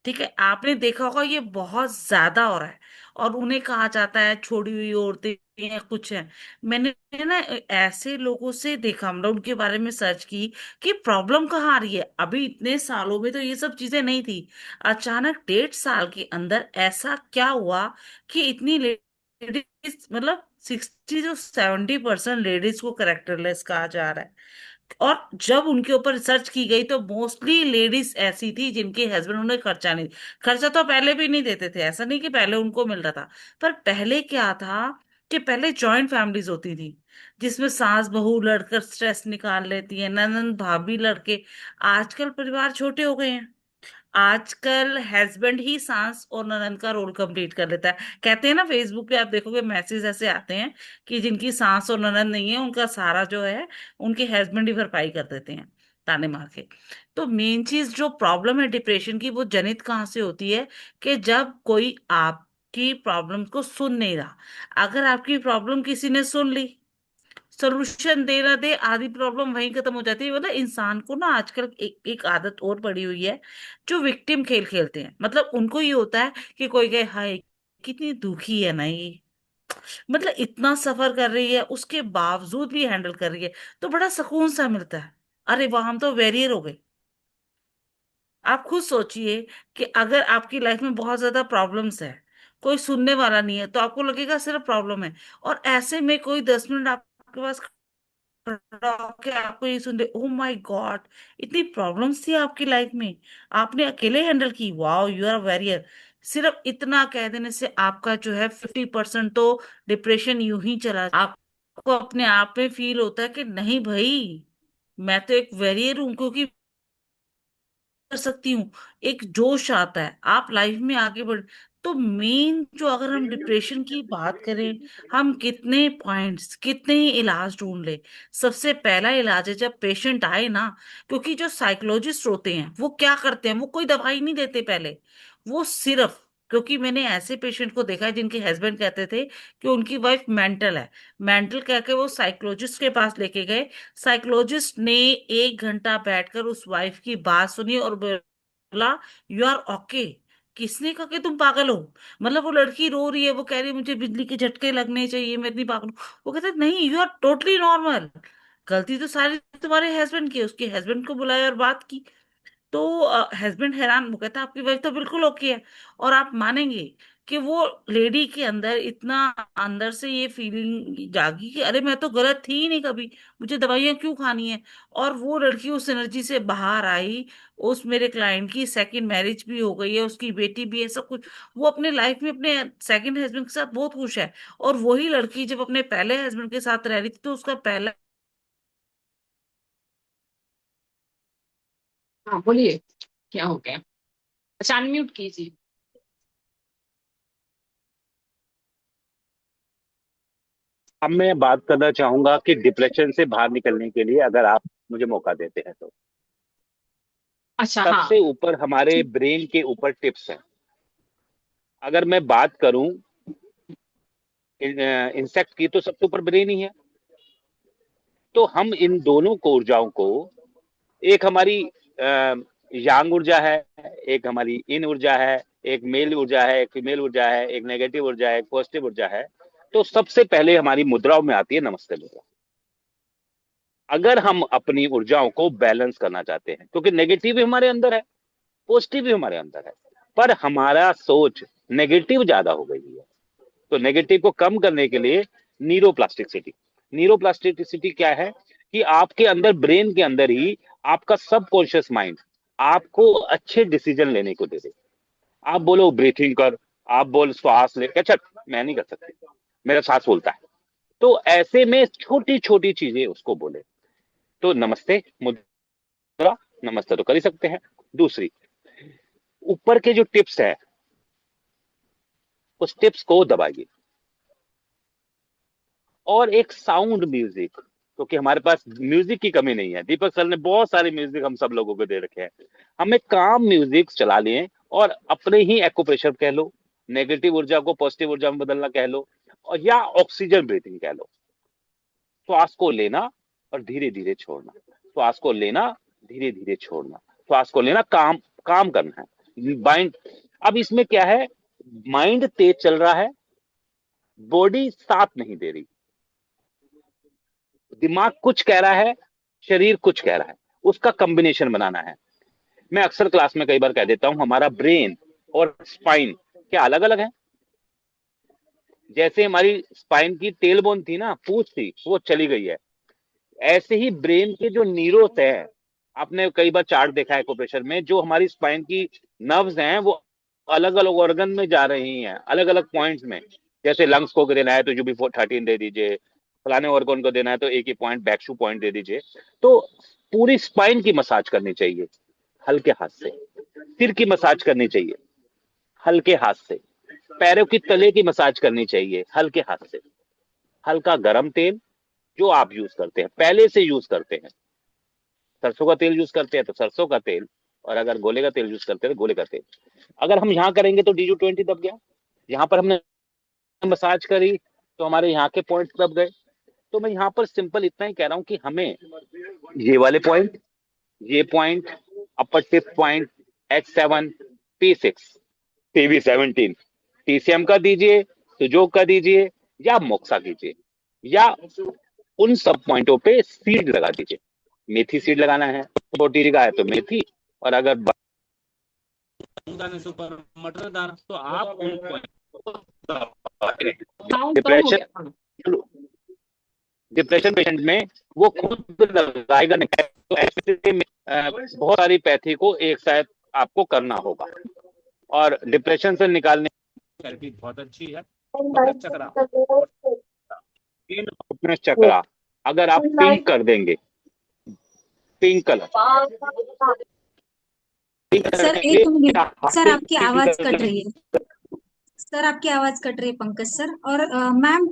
ठीक है, आपने देखा होगा ये बहुत ज्यादा हो रहा है, और उन्हें कहा जाता है छोड़ी हुई औरतें या कुछ है। मैंने ना ऐसे लोगों से देखा, मतलब उनके बारे में सर्च की कि प्रॉब्लम कहाँ आ रही है। अभी इतने सालों में तो ये सब चीजें नहीं थी, अचानक 1.5 साल के अंदर ऐसा क्या हुआ कि इतनी लेडीज, मतलब 60 to 70% लेडीज को करेक्टरलेस कहा जा रहा है। और जब उनके ऊपर रिसर्च की गई तो मोस्टली लेडीज ऐसी थी जिनके हस्बैंड उन्हें खर्चा नहीं, खर्चा तो पहले भी नहीं देते थे, ऐसा नहीं कि पहले उनको मिल रहा था, पर पहले क्या था कि पहले जॉइंट फैमिलीज होती थी, जिसमें सास बहू लड़कर स्ट्रेस निकाल लेती है, ननंद भाभी लड़के। आजकल परिवार छोटे हो गए हैं, आजकल हस्बैंड ही सास और ननद का रोल कंप्लीट कर लेता है। कहते हैं ना, फेसबुक पे आप देखोगे मैसेज ऐसे आते हैं कि जिनकी सास और ननद नहीं है, उनका सारा जो है उनके हस्बैंड ही भरपाई कर देते हैं, ताने मार के। तो मेन चीज जो प्रॉब्लम है डिप्रेशन की, वो जनित कहाँ से होती है? कि जब कोई आपकी प्रॉब्लम को सुन नहीं रहा। अगर आपकी प्रॉब्लम किसी ने सुन ली, सोल्यूशन दे ना दे, आधी प्रॉब्लम वहीं खत्म हो जाती है। मतलब इंसान को ना आजकल एक एक आदत और पड़ी हुई है, जो विक्टिम खेल खेलते हैं। मतलब उनको ये होता है कि कोई कहे हाय कितनी दुखी है ना ये, मतलब इतना सफर कर रही है उसके बावजूद भी हैंडल कर रही है, तो बड़ा सुकून सा मिलता है। अरे वाह, हम तो वेरियर हो गए। आप खुद सोचिए कि अगर आपकी लाइफ में बहुत ज्यादा प्रॉब्लम्स है, कोई सुनने वाला नहीं है, तो आपको लगेगा सिर्फ प्रॉब्लम है। और ऐसे में कोई 10 मिनट आपके पास खड़ा होके आपको ये सुन रहे, ओ माय गॉड, इतनी प्रॉब्लम्स थी आपकी लाइफ में, आपने अकेले हैंडल की, वाओ यू आर वेरियर। सिर्फ इतना कह देने से आपका जो है 50% तो डिप्रेशन यूं ही चला। आपको अपने आप में फील होता है कि नहीं भाई, मैं तो एक वेरियर हूँ, क्योंकि कर सकती हूँ। एक जोश आता है, आप लाइफ में आगे बढ़। तो मेन जो, अगर हम डिप्रेशन की बात करें, हम कितने पॉइंट्स, कितने ही इलाज ढूंढ ले, सबसे पहला इलाज है जब पेशेंट आए ना। क्योंकि जो साइकोलॉजिस्ट होते हैं वो क्या करते हैं, वो कोई दवाई नहीं देते पहले, वो सिर्फ क्योंकि मैंने ऐसे पेशेंट को देखा है जिनके हस्बैंड कहते थे कि उनकी वाइफ मेंटल है। मेंटल कह के वो साइकोलॉजिस्ट के पास लेके गए। साइकोलॉजिस्ट ने 1 घंटा बैठकर उस वाइफ की बात सुनी और बोला, यू आर ओके। किसने कहा कि तुम पागल हो? मतलब वो लड़की रो रही है, वो कह रही है मुझे बिजली के झटके लगने चाहिए, मैं इतनी पागल हूँ। वो कहते नहीं, यू आर टोटली नॉर्मल। गलती तो सारी तुम्हारे हस्बैंड की है। उसके हस्बैंड को बुलाया और बात की। तो हस्बैंड हैरान, वो कहता आपकी वाइफ तो बिल्कुल ओके है। और आप मानेंगे कि वो लेडी के अंदर इतना अंदर से ये फीलिंग जागी कि अरे मैं तो गलत थी ही नहीं कभी, मुझे दवाइयां क्यों खानी है। और वो लड़की उस एनर्जी से बाहर आई। उस मेरे क्लाइंट की सेकंड मैरिज भी हो गई है, उसकी बेटी भी है, सब कुछ। वो अपने लाइफ में अपने सेकंड हस्बैंड के साथ बहुत खुश है। और वही लड़की जब अपने पहले हस्बैंड के साथ रह रही थी तो उसका पहला। हाँ बोलिए, क्या हो गया? अच्छा, अनम्यूट कीजिए। अब मैं बात करना चाहूंगा कि डिप्रेशन से बाहर निकलने के लिए अगर आप मुझे मौका देते हैं तो अच्छा, हाँ। सबसे ऊपर हमारे ब्रेन के ऊपर टिप्स हैं। अगर मैं बात करूं इंसेक्ट की, तो सबसे ऊपर ब्रेन ही है। तो हम इन दोनों को ऊर्जाओं को, एक हमारी यांग ऊर्जा है, एक हमारी इन ऊर्जा है, एक मेल ऊर्जा है, एक फीमेल ऊर्जा है, एक नेगेटिव ऊर्जा है, एक पॉजिटिव ऊर्जा है। तो सबसे पहले हमारी मुद्राओं में आती है नमस्ते मुद्रा। अगर हम अपनी ऊर्जाओं को बैलेंस करना चाहते हैं, क्योंकि नेगेटिव भी हमारे अंदर है, पॉजिटिव भी हमारे अंदर है, पर हमारा सोच नेगेटिव ज्यादा हो गई है। तो नेगेटिव को कम करने के लिए न्यूरोप्लास्टिसिटी। न्यूरोप्लास्टिसिटी क्या है? कि आपके अंदर, ब्रेन के अंदर ही आपका सबकॉन्शियस माइंड आपको अच्छे डिसीजन लेने को दे दे। आप बोलो ब्रीथिंग कर, आप बोल श्वास ले, अच्छा मैं नहीं कर सकती, मेरा सांस बोलता है। तो ऐसे में छोटी छोटी चीजें उसको बोले। तो नमस्ते मुद्रा, नमस्ते तो कर ही सकते हैं। दूसरी, ऊपर के जो टिप्स है उस टिप्स को दबाइए। और एक साउंड म्यूजिक, क्योंकि हमारे पास म्यूजिक की कमी नहीं है। दीपक सर ने बहुत सारे म्यूजिक हम सब लोगों को दे रखे हैं। हमें काम म्यूजिक चला लिए और अपने ही एक्यूप्रेशर कह लो, नेगेटिव ऊर्जा को पॉजिटिव ऊर्जा में बदलना कह लो, और या ऑक्सीजन ब्रीथिंग कह लो। श्वास को लेना और धीरे धीरे छोड़ना, श्वास को लेना, धीरे धीरे छोड़ना, श्वास को लेना, काम काम करना है माइंड। अब इसमें क्या है, माइंड तेज चल रहा है, बॉडी साथ नहीं दे रही। दिमाग कुछ कह रहा है, शरीर कुछ कह रहा है, उसका कॉम्बिनेशन बनाना है। मैं अक्सर क्लास में कई बार कह देता हूं, हमारा ब्रेन और स्पाइन क्या अलग अलग है? जैसे हमारी स्पाइन की टेल बोन थी ना, पूंछ थी, वो चली गई है। ऐसे ही ब्रेन के जो न्यूरोस है, आपने कई बार चार्ट देखा है एक्यूप्रेशर में, जो हमारी स्पाइन की नर्व्स हैं वो अलग अलग ऑर्गन में जा रही हैं, अलग अलग पॉइंट्स में। जैसे लंग्स को देना है तो UB13 दे दीजिए, फलाने ऑर्गन को देना है तो एक ही पॉइंट बैकशू पॉइंट दे दीजिए। तो पूरी स्पाइन की मसाज करनी चाहिए हल्के हाथ से, सिर की मसाज करनी चाहिए हल्के हाथ से, पैरों की तले की मसाज करनी चाहिए हल्के हाथ से। हल्का गरम तेल जो आप यूज करते हैं, पहले से यूज करते हैं, सरसों का तेल यूज करते हैं तो सरसों का तेल, और अगर गोले का तेल यूज करते हैं तो गोले का तेल। अगर हम यहाँ करेंगे तो DU20 दब गया, यहाँ पर हमने मसाज करी तो हमारे यहाँ के पॉइंट दब गए। तो मैं यहाँ पर सिंपल इतना ही कह रहा हूँ कि हमें ये वाले पॉइंट, ये point, upper tip point, H7, P6, PV17, TCM का दीजिए, सुजोग का दीजिए, या मोक्सा कीजिए, या उन सब पॉइंटों पे सीड लगा दीजिए। मेथी सीड लगाना है, प्रोटीन का है तो मेथी, और अगर दाने से ऊपर मटर दाना, तो आप उन साउंड कम हो डिप्रेशन, गया था। डिप्रेशन पेशेंट में वो खुद लगाएगा नहीं। तो ऐसे स्थिति में बहुत सारी पैथी को एक साथ आपको करना होगा। और डिप्रेशन से निकालने की थेरेपी बहुत अच्छी है। फिटनेस चक्रा अगर आप पिंक कर देंगे, पिंक कलर, सर एक मिनट, सर आपकी आवाज कट रही है। सर आपकी आवाज कट रही है पंकज सर। और मैम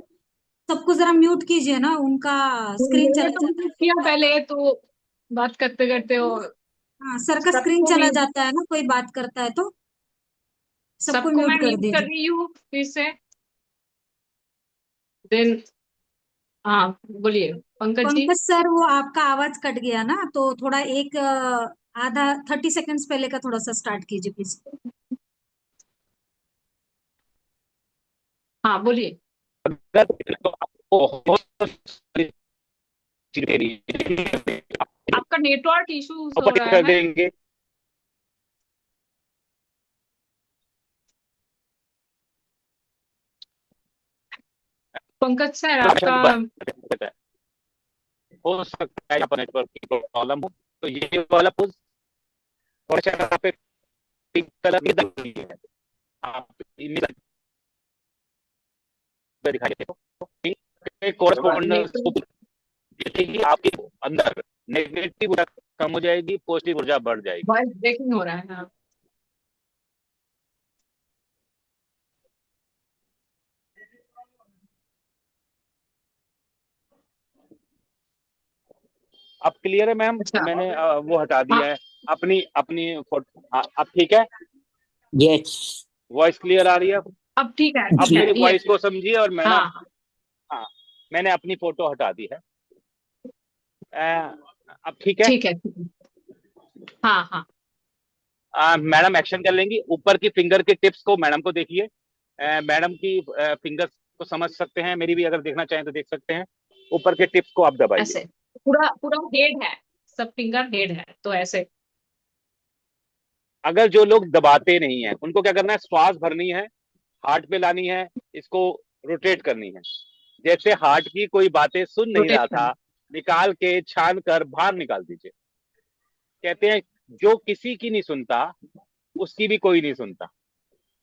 सबको जरा म्यूट कीजिए ना, उनका स्क्रीन चला जाता है। किया पहले तो बात करते करते, और हाँ सर का स्क्रीन सबको चला भी जाता है ना, कोई बात करता है तो। सबको सबको मैं म्यूट कर म्यूट कर दीजिए। रही हूँ फिर से। देन हाँ बोलिए पंकज जी। पंकज सर, वो आपका आवाज कट गया ना, तो थोड़ा एक आधा 30 सेकंड्स पहले का थोड़ा सा स्टार्ट कीजिए प्लीज। हाँ बोलिए। अगर तो आपको बहुत सारी चीजें आपका नेटवर्क इशू हो ऊपर रहा कर है। देंगे। पंकज सर आपका। हो सकता है यहाँ पर नेटवर्क की प्रॉब्लम हो, तो ये वाला पोज और यहाँ पे पिंक कलर की दबी है, आप इमेज पे दिखाई देते नेटवर्क कोरस्पोंडेंस देखिए, आपके अंदर नेगेटिव ऊर्जा कम हो जाएगी, पॉजिटिव ऊर्जा बढ़ जाएगी। वॉइस ब्रेकिंग हो रहा है। हाँ अब क्लियर है मैम? अच्छा। मैंने वो हटा हाँ दिया है अपनी अपनी फोटो। हाँ, अब ठीक है, Yes. वॉइस क्लियर आ रही है। अब ठीक है अब ठीक है मेरी ये। वॉइस को समझिए, और मैंने हाँ हाँ मैंने अपनी फोटो हटा दी है। अब ठीक है। ठीक है ठीक है। हाँ हाँ मैडम एक्शन कर लेंगी। ऊपर की फिंगर के टिप्स को मैडम को देखिए। मैडम की फिंगर्स को समझ सकते हैं, मेरी भी अगर देखना चाहें तो देख सकते हैं। ऊपर के टिप्स को आप दबाइए। ऐसे पूरा पूरा हेड है, सब फिंगर हेड है तो ऐसे। अगर जो लोग दबाते नहीं है उनको क्या करना है, श्वास भरनी है, हार्ट पे लानी है, इसको रोटेट करनी है। जैसे हार्ट की कोई बातें सुन नहीं रोटेट रहा करना। था, निकाल के छान कर बाहर निकाल दीजिए। कहते हैं जो किसी की नहीं सुनता उसकी भी कोई नहीं सुनता,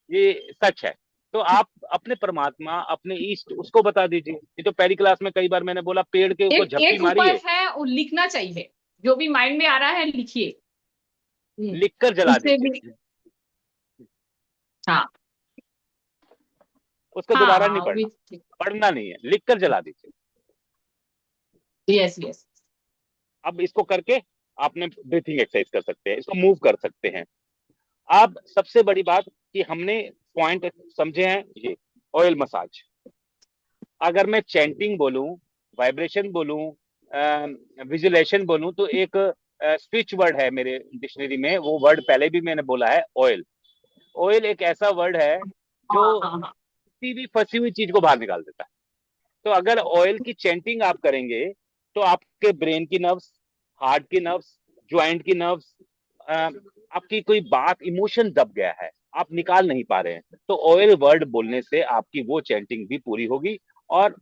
ये सच है। तो आप अपने परमात्मा, अपने ईस्ट, उसको बता दीजिए। ये तो पहली क्लास में कई बार मैंने बोला, पेड़ के ऊपर एक झप्पी एक मारी ऊपर है, है वो लिखना चाहिए, जो भी माइंड में आ रहा है लिखिए। लिख कर जला उससे भी। दीजिए, हाँ उसको हाँ दोबारा हाँ नहीं वो भी पढ़ना। ठीक। पढ़ना नहीं है, लिख कर जला दीजिए। Yes yes. अब इसको करके आपने ब्रीथिंग एक्सरसाइज कर सकते हैं, इसको मूव कर सकते हैं। अब सबसे बड़ी बात कि हमने पॉइंट समझे हैं, ये ऑयल मसाज। अगर मैं चैंटिंग बोलूं, वाइब्रेशन बोलूं, विजुलेशन बोलूं, तो एक स्विच वर्ड है मेरे डिक्शनरी में, वो वर्ड पहले भी मैंने बोला है, ऑयल। ऑयल एक ऐसा वर्ड है जो हाँ हाँ हाँ किसी भी फंसी हुई चीज को बाहर निकाल देता है। तो अगर ऑयल की चैंटिंग आप करेंगे तो आपके ब्रेन की नर्व्स, हार्ट की नर्व्स, ज्वाइंट की नर्व्स, आपकी कोई बात, इमोशन दब गया है, आप निकाल नहीं पा रहे हैं, तो ऑयल वर्ड बोलने से आपकी वो चैंटिंग भी पूरी होगी। और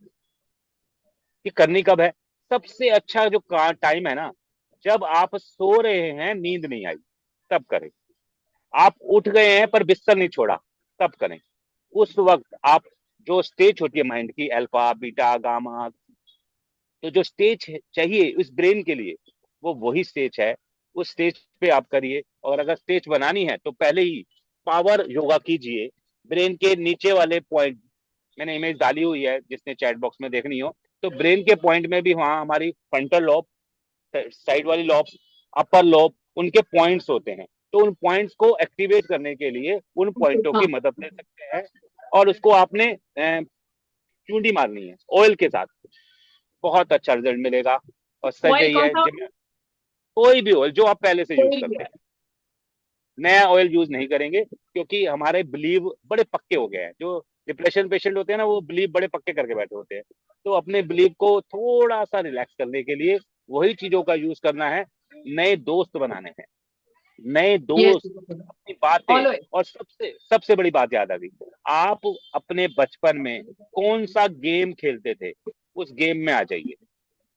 ये करनी कब है? सबसे अच्छा जो टाइम है ना, जब आप सो रहे हैं, नींद नहीं आई, तब करें। आप उठ गए हैं पर बिस्तर नहीं छोड़ा, तब करें। उस वक्त आप, जो स्टेज होती है माइंड की, अल्फा बीटा गामा, तो जो स्टेज चाहिए इस ब्रेन के लिए, वो वही स्टेज है। उस स्टेज पे आप करिए। और अगर स्टेज बनानी है तो पहले ही पावर योगा कीजिए। ब्रेन के नीचे वाले पॉइंट, मैंने इमेज डाली हुई है, जिसने चैट बॉक्स में देखनी हो, तो ब्रेन के पॉइंट में भी वहां हमारी फ्रंटल लॉब, साइड वाली लॉब, अपर लॉब, उनके पॉइंट्स होते हैं। तो उन पॉइंट्स को एक्टिवेट करने के लिए उन पॉइंटों की हाँ। मदद ले सकते हैं। और उसको आपने चूंडी मारनी है ऑयल के साथ, बहुत अच्छा रिजल्ट मिलेगा। और सच ऑयल यही कौन है, सा? कोई भी ऑयल जो आप पहले से यूज कोई भी करते है। हैं, नया ऑयल यूज नहीं करेंगे, क्योंकि हमारे बिलीव बड़े पक्के हो गए हैं। जो डिप्रेशन पेशेंट होते हैं ना, वो बिलीव बड़े पक्के करके बैठे होते हैं। तो अपने बिलीव को थोड़ा सा रिलैक्स करने के लिए वही चीजों का यूज करना है। नए दोस्त बनाने हैं, नए यस। दोस्त, अपनी बातें। ऑलवेज। और सबसे सबसे बड़ी बात याद आ गई, आप अपने बचपन में कौन सा गेम खेलते थे, उस गेम में आ जाइए।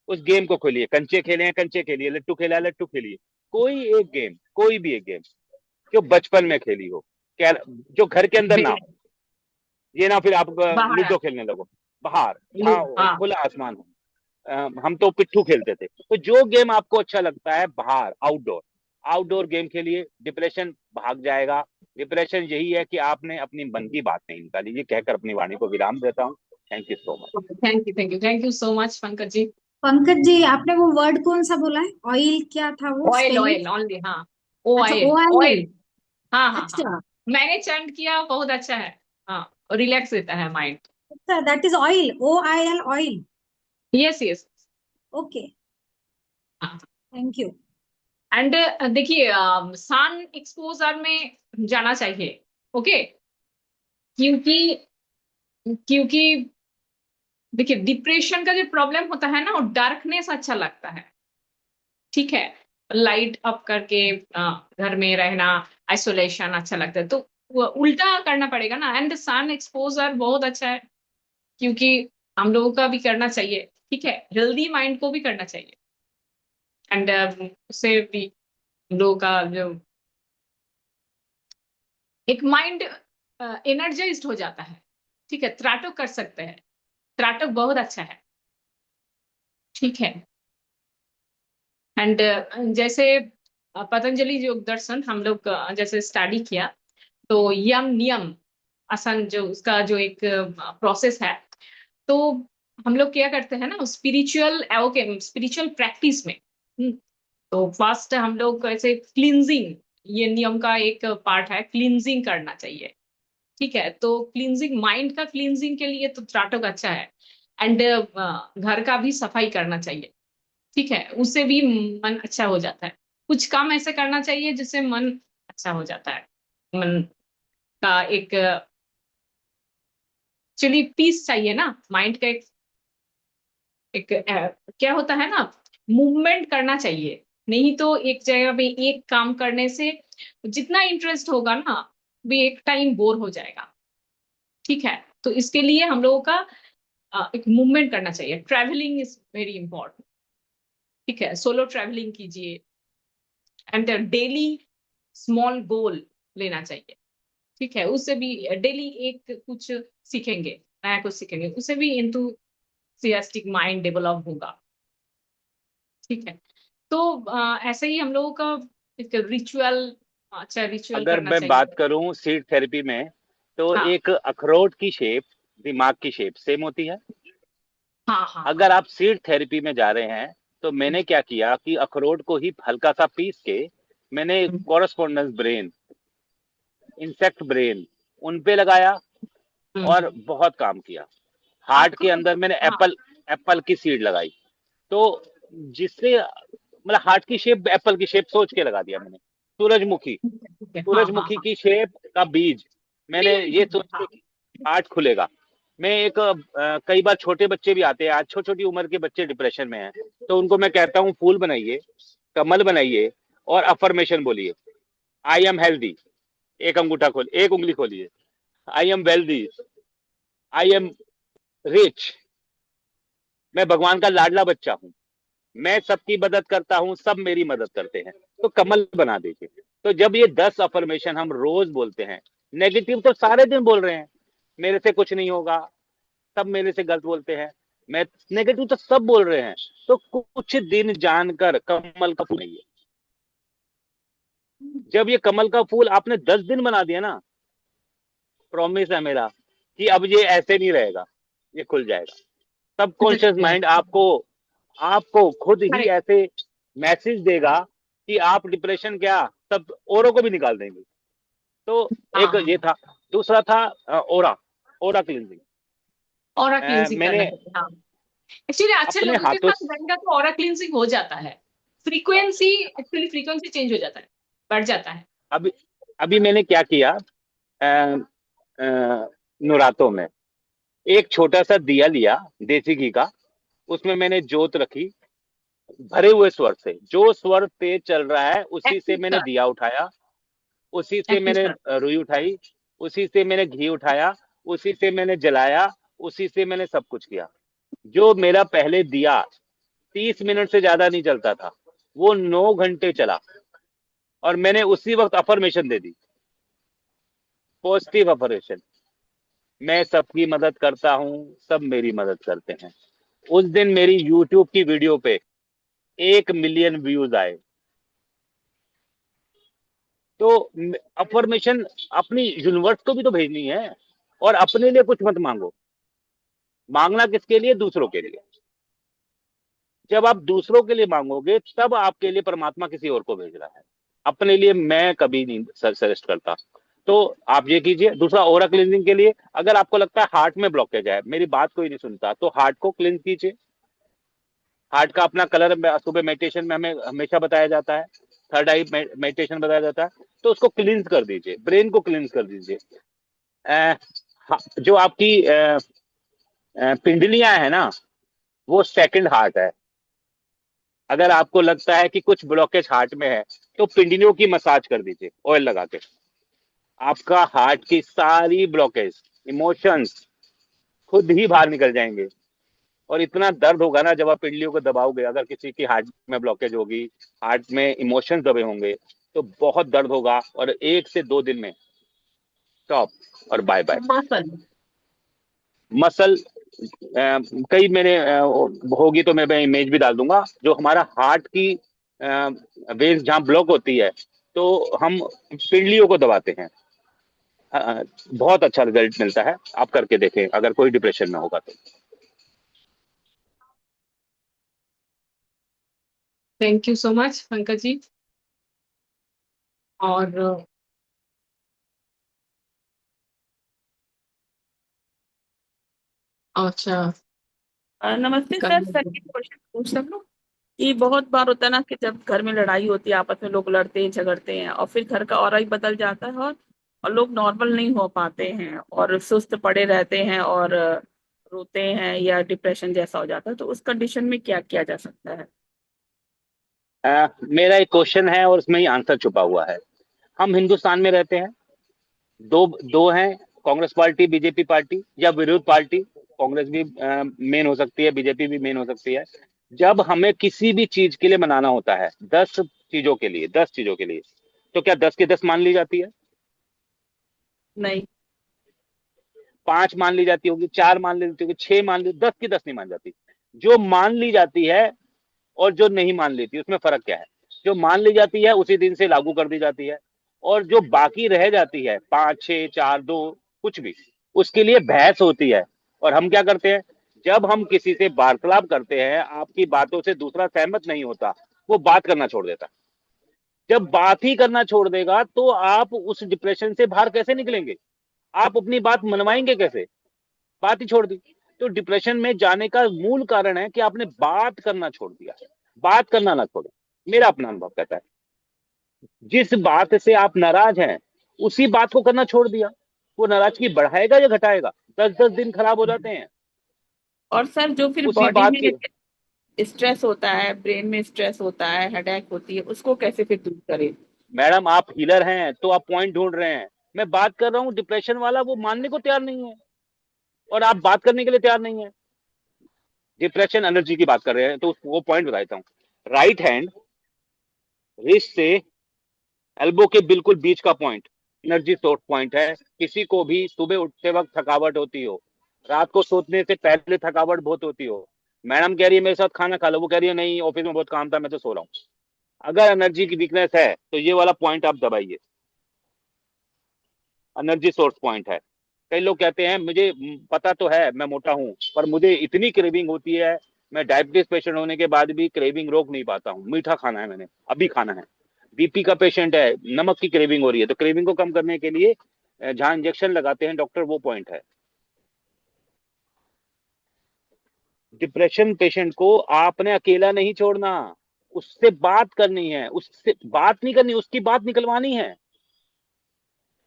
उस गेम को खोलिए, कंचे खेले हैं कंचे खेलिए, लट्टू खेला है लट्टू खेलिए। कोई एक गेम, कोई भी एक गेम जो बचपन में खेली हो, क्या, जो घर के अंदर ना हो। ये ना फिर आप बाहर आ। लूडो खेलने लगो बाहर, जहाँ हाँ खुला आसमान हो। हम तो पिट्ठू खेलते थे। तो जो गेम आपको अच्छा लगता है बाहर, आउटडोर, आउटडोर गेम खेलिए, डिप्रेशन भाग जाएगा। डिप्रेशन यही है कि आपने अपनी मन की बात नहीं निकाली। ये कहकर अपनी वाणी को विराम देता हूँ। Thank you so much. Thank you so much Pankaj ji. Pankaj ji, आपने वो वर्ड कौन सा बोला है? ऑयल क्या था वो ऑयल स्पेलिंग? Oil only. हाँ ओ अच्छा, ऑयल OIL। ऑयल। हाँ हाँ हाँ। अच्छा, मैंने चैंट किया, बहुत अच्छा है। हाँ, रिलैक्स देता है माइंड। अच्छा, that is oil, OIL, oil. Yes yes. Okay, thank you. And देखिए, सन एक्सपोजर में जाना चाहिए। ओके। क्योंकि क्योंकि देखिए, डिप्रेशन का जो प्रॉब्लम होता है ना, वो डार्कनेस अच्छा लगता है। ठीक है। लाइट अप करके घर में रहना, आइसोलेशन अच्छा लगता है, तो वो उल्टा करना पड़ेगा ना। एंड सन एक्सपोजर बहुत अच्छा है, क्योंकि हम लोगों का भी करना चाहिए। ठीक है, हेल्दी माइंड को भी करना चाहिए। एंड उससे भी हम लोगों का जो एक माइंड एनर्जाइज्ड हो जाता है। ठीक है, त्राटक कर सकते हैं। त्राटक बहुत अच्छा है। ठीक है। एंड जैसे पतंजलि योग दर्शन हम लोग जैसे स्टडी किया, तो यम नियम आसन, जो उसका जो एक प्रोसेस है, तो हम लोग क्या करते हैं ना, स्पिरिचुअल ओके, स्पिरिचुअल प्रैक्टिस में तो फर्स्ट हम लोग ऐसे क्लींजिंग, ये नियम का एक पार्ट है, क्लींजिंग करना चाहिए। ठीक है, तो क्लींजिंग, माइंड का क्लींजिंग के लिए तो त्राटक अच्छा है। एंड घर का भी सफाई करना चाहिए। ठीक है, उससे भी मन अच्छा हो जाता है। कुछ काम ऐसे करना चाहिए जिससे मन अच्छा हो जाता है। मन का एक एक्चुअली पीस चाहिए ना, माइंड का एक क्या होता है ना, मूवमेंट करना चाहिए। नहीं तो एक जगह पे एक काम करने से जितना इंटरेस्ट होगा ना, भी एक टाइम बोर हो जाएगा। ठीक है, तो इसके लिए हम लोगों का एक मूवमेंट करना चाहिए। Travelling is very important. ठीक है, सोलो ट्रैवलिंग कीजिए। एंड डेली स्मॉल गोल लेना चाहिए। ठीक है, उससे भी डेली एक कुछ सीखेंगे, नया कुछ सीखेंगे, उससे भी इंथुसियास्टिक माइंड डेवलप होगा। ठीक है, तो ऐसे ही हम लोगों का एक रिचुअल, अच्छा रिचुअल अगर करना मैं बात चाहिए। करूं सीड थेरेपी में, तो हाँ एक अखरोट की शेप दिमाग की शेप सेम होती है। हाँ हाँ हाँ। अगर आप सीड थेरेपी में जा रहे हैं, तो मैंने क्या किया कि अखरोट को ही हल्का सा पीस के मैंने कॉरस्पॉन्डेंस ब्रेन, इंसेक्ट ब्रेन, उन पे लगाया और बहुत काम किया। हार्ट के अखरोट। अंदर मैंने हाँ। एप्पल एप्पल की सीड लगाई, तो जिससे मतलब हार्ट की शेप एप्पल की शेप सोच के लगा दिया मैंने। सूरजमुखी, ठीक है, हाँ हाँ सूरजमुखी हाँ। की शेप का बीज मैंने ठीक ये सोच है, के हाँ। कि हार्ट खुलेगा। मैं एक कई बार छोटे बच्चे भी आते हैं, आज छोटी छोटी उम्र के बच्चे डिप्रेशन में हैं, तो उनको मैं कहता हूँ फूल बनाइए, कमल बनाइए और अफर्मेशन बोलिए। आई एम हेल्दी, एक अंगूठा खोल, एक उंगली खोलिए। I am wealthy, I am rich, मैं भगवान का लाडला बच्चा हूँ, मैं सबकी मदद करता हूँ, सब मेरी मदद करते हैं। तो कमल बना दीजिए। तो जब ये 10 अफर्मेशन हम रोज बोलते हैं, नेगेटिव तो सारे दिन बोल रहे हैं, मेरे से कुछ नहीं होगा, सब मेरे से गलत बोलते हैं, मैं नेगेटिव तो सब बोल रहे हैं, तो कुछ दिन जानकर कमल का फूल नहीं है। जब ये कमल का फूल आपने 10 दिन बना दिया ना, प्रॉमिस है मेरा कि अब ये ऐसे नहीं रहेगा, ये खुल जाएगा। सबकॉन्शियस माइंड आपको आपको खुद ही करेक्ट। ऐसे मैसेज देगा कि आप डिप्रेशन क्या, सब औरों को भी निकाल देंगे। तो हाँ एक हाँ। ये था। दूसरा था ओरा, ओरा क्लींजिंग। ऑरा क्लींसिंग करना मैंने चाहिए, हाँ। एक्चुअली अच्छे अपने लोगों के हाथों साथ रहेगा तो ऑरा क्लींसिंग हो जाता है। फ्रीक्वेंसी, एक्चुअली फ्रीक्वेंसी चेंज हो जाता है, बढ़ जाता है। अभी अभी मैंने क्या किया, अ, नवरातों में एक छोटा सा दिया लिया देसी घी का, उसमें मैंने जोत रखी, भरे हुए स्वर से, जो स्वर तेज चल रहा है उसी से एक्टिव मैंने कर, दिया उठाया, उसी से एक्टिव मैंने कर। रुई उठाई, उसी से मैंने घी उठाया, उसी से मैंने जलाया, उसी से मैंने सब कुछ किया। जो मेरा पहले दिया 30 मिनट से ज्यादा नहीं चलता था, वो 9 घंटे चला। और मैंने उसी वक्त अफर्मेशन दे दी, पॉजिटिव अफर्मेशन, मैं सबकी मदद करता हूँ, सब मेरी मदद करते हैं। उस दिन मेरी यूट्यूब की वीडियो पे 1 मिलियन व्यूज आए। तो अफर्मेशन अपनी यूनिवर्स को भी तो भेजनी है, और अपने लिए कुछ मत मांगो। मांगना किसके लिए? दूसरों के लिए। जब आप दूसरों के लिए मांगोगे, तब आपके लिए परमात्मा किसी और को भेज रहा है। अपने लिए मैं कभी नहीं सजेस्ट करता। तो आप ये कीजिए। दूसरा, ओरा क्लींजिंग के लिए अगर आपको लगता है हार्ट में ब्लॉकेज है, मेरी बात कोई नहीं सुनता, तो हार्ट को क्लींज कीजिए। हार्ट का अपना कलर सुबह मेडिटेशन में हमें हमेशा बताया जाता है, थर्ड आई मेडिटेशन बताया जाता है, तो उसको क्लींज कर दीजिए, ब्रेन को क्लींज कर दीजिए। जो आपकी पिंडलियां है ना, वो सेकंड हार्ट है। अगर आपको लगता है कि कुछ ब्लॉकेज हार्ट में है, तो पिंडलियों की मसाज कर दीजिए ऑयल लगा के। आपका हार्ट की सारी ब्लॉकेज, इमोशंस खुद ही बाहर निकल जाएंगे। और इतना दर्द होगा ना जब आप पिंडलियों को दबाओगे। अगर किसी की हार्ट में ब्लॉकेज होगी, हार्ट में इमोशंस दबे होंगे, तो बहुत दर्द होगा, और 1 से 2 दिन में स्टॉप और बाय बाय। मसल मसल कई मैंने होगी तो मैं इमेज भी डाल दूंगा। जो हमारा हार्ट की वेन्स जहाँ ब्लॉक होती है, तो हम पिंडलियों को दबाते हैं। बहुत अच्छा रिजल्ट मिलता है, आप करके देखें अगर कोई डिप्रेशन में होगा तो। Thank you so much Pankaj ji. और अच्छा, नमस्ते सर, सर एक क्वेश्चन पूछ सकूं? कि बहुत बार होता है ना कि जब घर में लड़ाई होती है, आपस में लोग लड़ते हैं झगड़ते हैं, और फिर घर का ऑरा ही बदल जाता है, और लोग नॉर्मल नहीं हो पाते हैं और सुस्त पड़े रहते हैं और रोते हैं या डिप्रेशन जैसा हो जाता है, तो उस कंडीशन में क्या किया जा सकता है? मेरा एक क्वेश्चन है और उसमें ही आंसर छुपा हुआ है। हम हिंदुस्तान में रहते हैं, दो दो हैं, कांग्रेस पार्टी, बीजेपी पार्टी, या विरोध पार्टी। कांग्रेस भी मेन हो सकती है, बीजेपी भी मेन हो सकती है। जब हमें किसी भी चीज के लिए मनाना होता है, 10 चीजों के लिए, 10 चीजों के लिए, तो क्या 10 की 10 मान ली जाती है? नहीं। 5 मान ली जाती होगी, 4 मान ली जाती होगी, 6 मान ली, 10 की 10 नहीं मान जाती। जो मान ली जाती है और जो नहीं मान लेती, उसमें फर्क क्या है? जो मान ली जाती है उसी दिन से लागू कर दी जाती है, और जो बाकी रह जाती है, 5, 6, 4, 2, कुछ भी, उसके लिए बहस होती है। और हम क्या करते हैं, जब हम किसी से वार्तालाप करते हैं, आपकी बातों से दूसरा सहमत नहीं होता, वो बात करना छोड़ देता। जब बात ही करना छोड़ देगा, तो आप उस डिप्रेशन से बाहर कैसे निकलेंगे? आप अपनी बात मनवाएंगे कैसे? बात ही छोड़ दी। तो डिप्रेशन में जाने का मूल कारण है कि आपने बात करना छोड़ दिया है। बात करना ना छोड़े, मेरा अपना अनुभव कहता है। जिस बात से आप नाराज हैं, उसी बात को करना छोड़ दिया, वो नाराजगी बढ़ाएगा या घटाएगा? 10-10 दिन खराब हो जाते हैं और सर जो फिर उसी बॉडी बात में के। स्ट्रेस होता है, ब्रेन में स्ट्रेस होता है, हेडेक होती है, उसको कैसे फिर दूर करें? मैडम, आप हीलर हैं तो आप पॉइंट ढूंढ रहे हैं। मैं बात कर रहा हूँ, डिप्रेशन वाला वो मानने को तैयार नहीं है, और आप बात करने के लिए तैयार नहीं है। डिप्रेशन एनर्जी की बात कर रहे हैं, तो वो पॉइंट बताता हूँ। राइट हैंड रिस्ट से एल्बो के बिल्कुल बीच का पॉइंट एनर्जी सोर्स पॉइंट है। किसी को भी सुबह उठते वक्त थकावट होती हो, रात को सोने से पहले थकावट बहुत होती हो, मैडम कह रही है मेरे साथ खाना खा लो, वो कह रही है नहीं ऑफिस में बहुत काम था, मैं तो सो रहा हूँ। अगर एनर्जी की वीकनेस है, तो ये वाला पॉइंट आप दबाइए, एनर्जी सोर्स पॉइंट है। कई लोग कहते हैं मुझे पता तो है मैं मोटा हूं, पर मुझे इतनी क्रेविंग होती है, मैं डायबिटीज पेशेंट होने के बाद भी क्रेविंग रोक नहीं पाता हूँ, मीठा खाना है मैंने, अभी खाना है। बीपी का पेशेंट है, नमक की क्रेविंग हो रही है, तो क्रेविंग को कम करने के लिए जहां इंजेक्शन लगाते हैं डॉक्टर, वो पॉइंट है। डिप्रेशन पेशेंट को आपने अकेला नहीं छोड़ना, उससे बात करनी है, उससे बात नहीं करनी, उसकी बात निकलवानी है।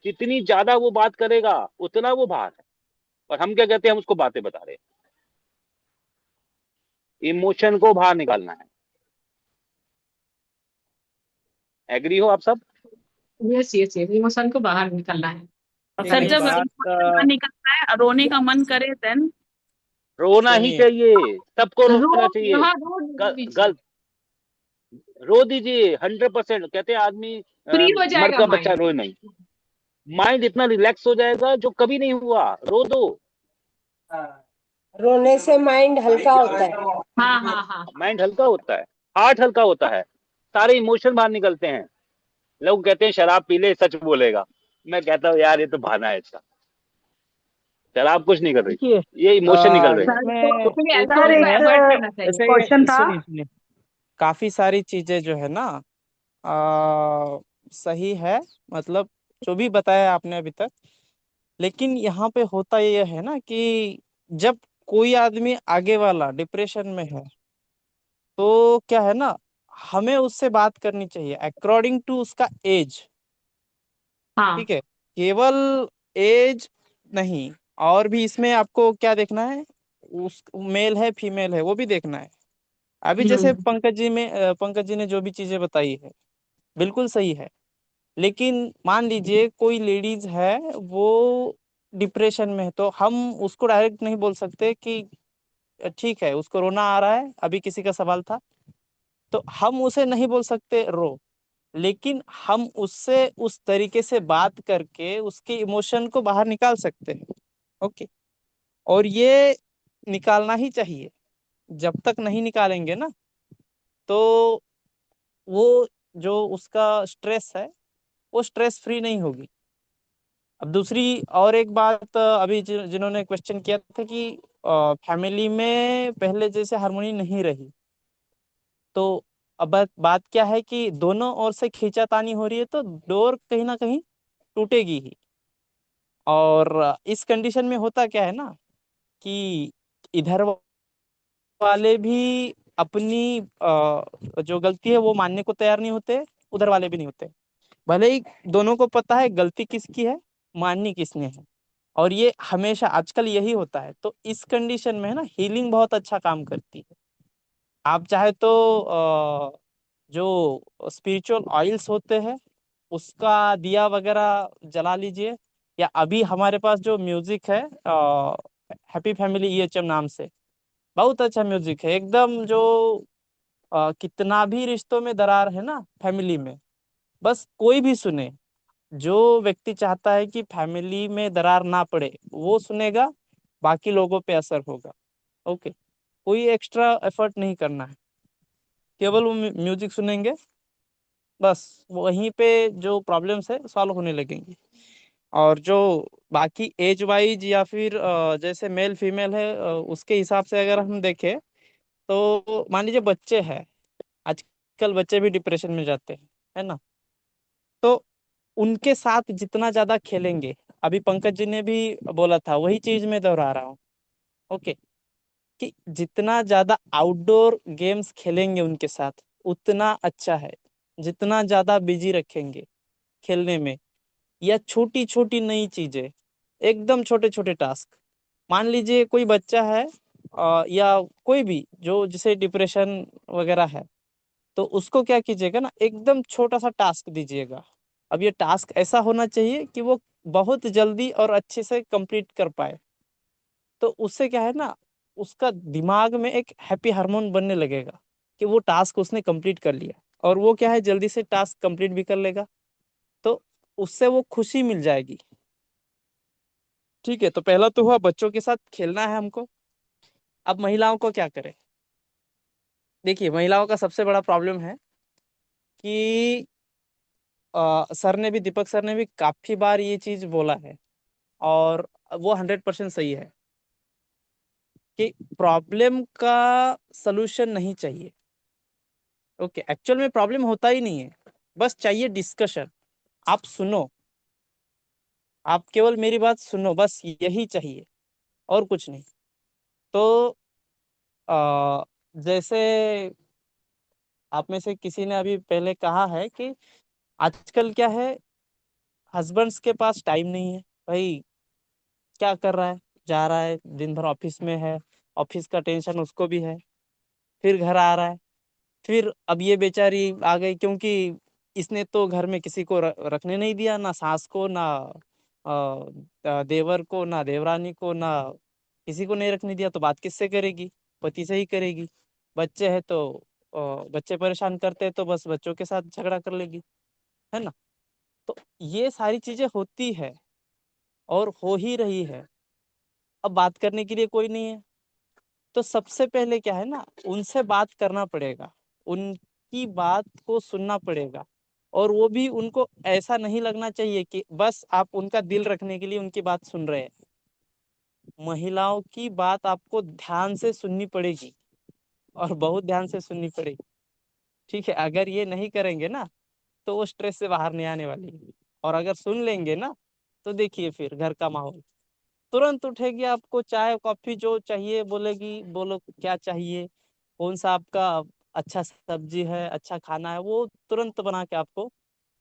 जितनी ज्यादा वो बात करेगा, उतना वो बाहर है। और हम क्या कहते हैं, हम उसको बातें बता रहे हैं। इमोशन को बाहर निकालना है। एग्री हो आप सब? यस यस यस, इमोशन को बाहर निकलना है। और सर ये जब बात इमोशन बाहर निकलता है, रोने का मन करे, देन? रोना ही सुनिए, चाहिए, सबको रोना रोड चाहिए। हाँ रोड दीजिए, गलत, रो दीजिए 100%। कहते हैं आदमी फ्री हो मर्द जाएगा का बच्चा माइंड। रोए नहीं। माइंड इतना रिलैक्स हो जाएगा जो कभी नहीं हुआ, रो दो। रोने से माइंड हल्का होता है। हाँ हाँ हाँ, माइंड हल्का होता है, हार्ट हल्का होता है, सारे इमोशन बाहर निकलते हैं। लोग कहते हैं शराब पी ले सच बोलेगा, मैं कहता हूँ यार ये तो बहाना है इसका। शराब कुछ नहीं कर रही, देखिए, ये इमोशन निकल रहे हैं। इसमें इसलिए एक अल्कोहल सर को चीज एक है, अवॉइड करना चाहिए। जैसे क्वेश्चन था। सुनिए सुनिए, काफी सारी चीजें जो है ना, आ, सही है, मतलब जो भी बताया आपने अभी तक। लेकिन यहाँ पे होता ये है ना कि जब कोई आदमी आगे वाला डिप्रेशन में है, तो क्या है ना, हमें उससे बात करनी चाहिए अकॉर्डिंग टू उसका एज। हाँ। ठीक है, केवल एज नहीं, और भी इसमें आपको क्या देखना है, उस मेल है फीमेल है वो भी देखना है। अभी जैसे हम्म। पंकज जी ने जो भी चीजें बताई है बिल्कुल सही है। लेकिन मान लीजिए कोई लेडीज है, वो डिप्रेशन में है, तो हम उसको डायरेक्ट नहीं बोल सकते कि ठीक है उसको रोना आ रहा है, अभी किसी का सवाल था, तो हम उसे नहीं बोल सकते रो। लेकिन हम उससे उस तरीके से बात करके उसके इमोशन को बाहर निकाल सकते हैं। ओके, और ये निकालना ही चाहिए। जब तक नहीं निकालेंगे ना, तो वो जो उसका स्ट्रेस है वो स्ट्रेस फ्री नहीं होगी। अब दूसरी और एक बात, अभी जिन्होंने क्वेश्चन किया था कि फैमिली में पहले जैसे हारमोनी नहीं रही, तो अब बात क्या है कि दोनों ओर से खींचातानी हो रही है, तो डोर कहीं ना कहीं टूटेगी ही। और इस कंडीशन में होता क्या है ना कि इधर वाले भी अपनी जो गलती है वो मानने को तैयार नहीं होते, उधर वाले भी नहीं होते। भले ही दोनों को पता है गलती किसकी है, माननी किसने है। और ये हमेशा आजकल यही होता है। तो इस कंडीशन में है ना, हीलिंग बहुत अच्छा काम करती है। आप चाहे तो जो स्पिरिचुअल ऑयल्स होते हैं उसका दिया वगैरह जला लीजिए, या अभी हमारे पास जो म्यूजिक है हैप्पी फैमिली ईएचएम नाम से, बहुत अच्छा म्यूजिक है एकदम। जो कितना भी रिश्तों में दरार है ना फैमिली में, बस कोई भी सुने, जो व्यक्ति चाहता है कि फैमिली में दरार ना पड़े वो सुनेगा, बाकी लोगों पे असर होगा। ओके, कोई एक्स्ट्रा एफर्ट नहीं करना है, केवल वो म्यूजिक सुनेंगे, बस वहीं पे जो प्रॉब्लम्स है सॉल्व होने लगेंगी। और जो बाकी एज वाइज या फिर जैसे मेल फीमेल है, उसके हिसाब से अगर हम देखें, तो मान लीजिए बच्चे हैं, आजकल बच्चे भी डिप्रेशन में जाते हैं, है ना। तो उनके साथ जितना ज्यादा खेलेंगे, अभी पंकज जी ने भी बोला था, वही चीज मैं दोहरा रहा हूँ। ओके, कि जितना ज्यादा आउटडोर गेम्स खेलेंगे उनके साथ उतना अच्छा है। जितना ज्यादा बिजी रखेंगे खेलने में, या छोटी छोटी नई चीजें, एकदम छोटे छोटे टास्क। मान लीजिए कोई बच्चा है या कोई भी जो जिसे डिप्रेशन वगैरह है, तो उसको क्या कीजिएगा ना, एकदम छोटा सा टास्क दीजिएगा। अब ये टास्क ऐसा होना चाहिए कि वो बहुत जल्दी और अच्छे से कंप्लीट कर पाए। तो उससे क्या है ना, उसका दिमाग में एक हैप्पी हार्मोन बनने लगेगा कि वो टास्क उसने कंप्लीट कर लिया, और वो क्या है जल्दी से टास्क कंप्लीट भी कर लेगा। तो उससे वो खुशी मिल जाएगी। ठीक है, तो पहला तो हुआ बच्चों के साथ खेलना है हमको। अब महिलाओं को क्या करें। देखिए, महिलाओं का सबसे बड़ा प्रॉब्लम है कि सर ने भी, दीपक सर ने भी काफी बार ये चीज बोला है, और वो 100% सही है कि प्रॉब्लम का सलूशन नहीं चाहिए। ओके, एक्चुअल में प्रॉब्लम होता ही नहीं है, बस चाहिए डिस्कशन। आप सुनो, आप केवल मेरी बात सुनो, बस यही चाहिए, और कुछ नहीं। तो जैसे आप में से किसी ने अभी पहले कहा है कि आजकल क्या है, हस्बैंड्स के पास टाइम नहीं है। भाई क्या कर रहा है, जा रहा है दिन भर ऑफिस में है, ऑफिस का टेंशन उसको भी है, फिर घर आ रहा है, फिर अब ये बेचारी आ गई क्योंकि इसने तो घर में किसी को रखने नहीं दिया, ना सास को, ना देवर को, ना देवरानी को, ना किसी को नहीं रखने दिया, तो बात किससे करेगी, पति से ही करेगी। बच्चे हैं तो बच्चे परेशान करते हैं, तो बस बच्चों के साथ झगड़ा कर लेगी, है ना। तो ये सारी चीजें होती है और हो ही रही है। अब बात करने के लिए कोई नहीं है, तो सबसे पहले क्या है ना, उनसे बात करना पड़ेगा, उनकी बात को सुनना पड़ेगा। और वो भी उनको ऐसा नहीं लगना चाहिए कि बस आप उनका दिल रखने के लिए उनकी बात सुन रहे हैं। महिलाओं की बात आपको ध्यान से सुननी पड़ेगी, और बहुत ध्यान से सुननी पड़ेगी। ठीक है, अगर ये नहीं करेंगे ना, तो वो स्ट्रेस से बाहर नहीं आने वाली है। और अगर सुन लेंगे ना तो देखिए फिर घर का माहौल तुरंत उठेगी, आपको चाय कॉफी जो चाहिए बोलेगी, बोलो क्या चाहिए, कौन सा आपका अच्छा सब्जी है, अच्छा खाना है, वो तुरंत बना के आपको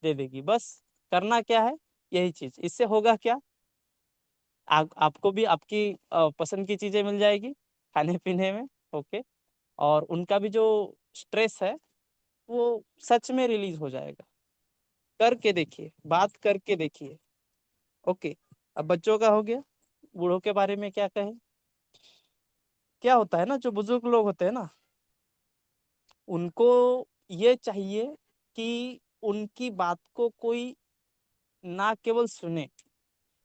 दे देगी। बस करना क्या है, यही चीज। इससे होगा क्या, आपको भी आपकी पसंद की चीजें मिल जाएगी खाने पीने में। ओके। और उनका भी जो स्ट्रेस है वो सच में रिलीज हो जाएगा। करके देखिए, बात करके देखिए। ओके। अब बच्चों का हो गया, बूढ़ों के बारे में क्या कहें। क्या होता है ना, जो बुजुर्ग लोग होते हैं ना, उनको ये चाहिए कि उनकी बात को कोई ना केवल सुने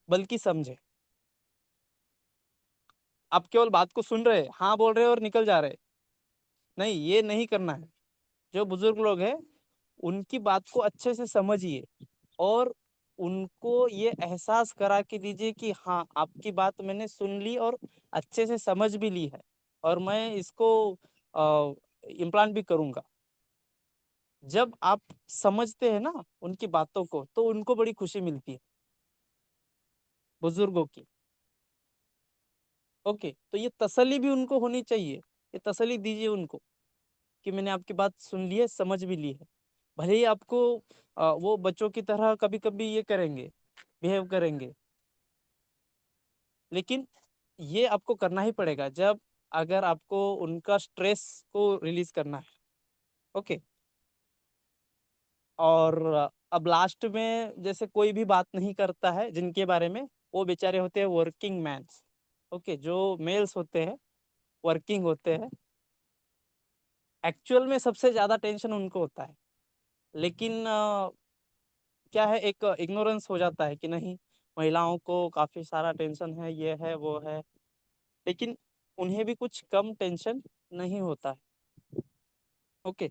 बल्कि समझे। आप केवल बात को सुन रहे, हाँ बोल रहे और निकल जा रहे, नहीं, ये नहीं करना है। जो बुजुर्ग लोग हैं उनकी बात को अच्छे से समझिए और उनको ये एहसास करा के दीजिए कि हाँ, आपकी बात मैंने सुन ली और अच्छे से समझ भी ली है और मैं इसको इम्प्लांट भी करूंगा। जब आप समझते हैं ना उनकी बातों को तो उनको बड़ी खुशी मिलती है, बुजुर्गों की। ओके। तो ये तसल्ली भी उनको होनी चाहिए, ये तसल्ली दीजिए उनको कि मैंने आपकी बात सुन ली है, समझ भी ली है। भले ही आपको वो बच्चों की तरह कभी कभी ये करेंगे, बिहेव करेंगे, लेकिन ये आपको करना ही पड़ेगा जब अगर आपको उनका स्ट्रेस को रिलीज करना है। ओके। और अब लास्ट में जैसे कोई भी बात नहीं करता है जिनके बारे में, वो बेचारे होते हैं वर्किंग मैन्स। ओके। जो मेल्स होते हैं, वर्किंग होते हैं, एक्चुअल में सबसे ज्यादा टेंशन उनको होता है। लेकिन क्या है, एक इग्नोरेंस हो जाता है कि नहीं, महिलाओं को काफी सारा टेंशन है, ये है वो है, लेकिन उन्हें भी कुछ कम टेंशन नहीं होता है। ओके।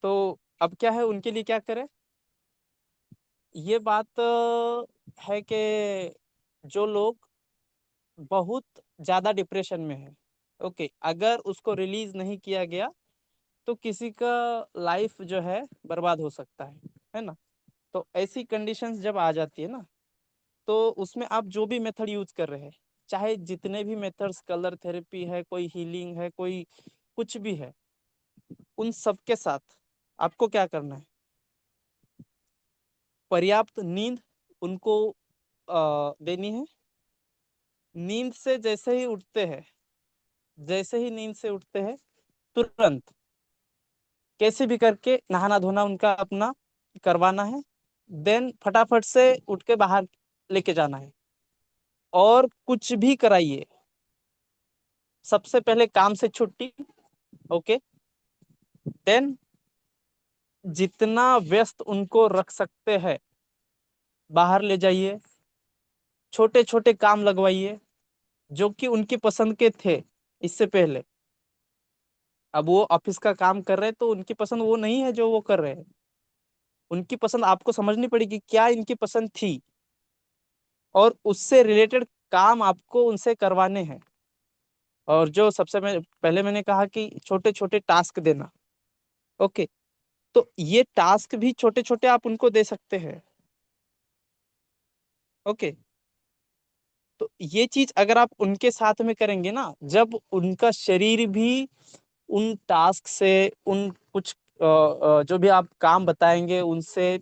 तो अब क्या है, उनके लिए क्या करें। ये बात है कि जो लोग बहुत ज्यादा डिप्रेशन में है, ओके, अगर उसको रिलीज नहीं किया गया तो किसी का लाइफ जो है बर्बाद हो सकता है ना। तो ऐसी कंडीशंस जब आ जाती है ना, तो उसमें आप जो भी मेथड यूज कर रहे हैं, चाहे जितने भी मेथड्स, कलर थेरेपी है, कोई हीलिंग है, कोई कुछ भी है, उन सब के साथ आपको क्या करना है, पर्याप्त नींद उनको देनी है। नींद से जैसे ही उठते हैं, जैसे ही नींद से उठते हैं, तुरंत कैसे भी करके नहाना धोना उनका अपना करवाना है। देन फटाफट से उठ के बाहर लेके जाना है और कुछ भी कराइए, सबसे पहले काम से छुट्टी। ओके। देन जितना व्यस्त उनको रख सकते हैं बाहर ले जाइए, छोटे छोटे काम लगवाइए जो कि उनकी पसंद के थे इससे पहले। अब वो ऑफिस का काम कर रहे हैं तो उनकी पसंद वो नहीं है जो वो कर रहे हैं, उनकी पसंद आपको समझनी पड़ेगी क्या इनकी पसंद थी, और उससे रिलेटेड काम आपको उनसे करवाने हैं। और जो सबसे पहले मैंने कहा कि छोटे छोटे टास्क देना। ओके। तो ये टास्क भी छोटे छोटे आप उनको दे सकते हैं। ओके। तो ये चीज अगर आप उनके साथ में करेंगे ना, जब उनका शरीर भी उन टास्क से, उन कुछ जो भी आप काम बताएंगे उनसे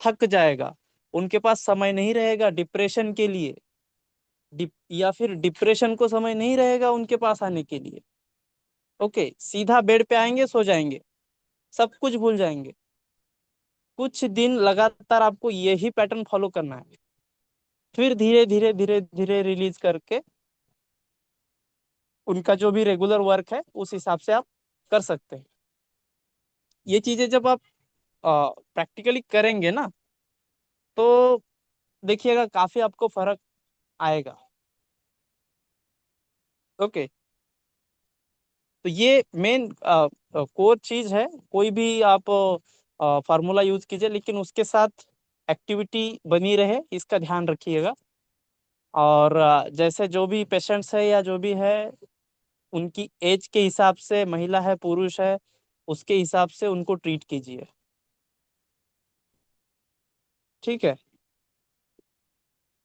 थक जाएगा, उनके पास समय नहीं रहेगा डिप्रेशन के लिए, या फिर डिप्रेशन को समय नहीं रहेगा उनके पास आने के लिए। ओके। सीधा बेड पे आएंगे, सो जाएंगे, सब कुछ भूल जाएंगे। कुछ दिन लगातार आपको यही पैटर्न फॉलो करना है, फिर धीरे धीरे धीरे धीरे रिलीज करके उनका जो भी रेगुलर वर्क है उस हिसाब से आप कर सकते हैं। ये चीजें जब आप प्रैक्टिकली करेंगे ना, तो देखिएगा काफी आपको फर्क आएगा। ओके। तो ये मेन कोर चीज है। कोई भी आप फार्मूला यूज कीजिए लेकिन उसके साथ एक्टिविटी बनी रहे, इसका ध्यान रखिएगा। और जैसे जो भी पेशेंट्स है या जो भी है, उनकी एज के हिसाब से, महिला है पुरुष है, उसके हिसाब से उनको ट्रीट कीजिए। ठीक है।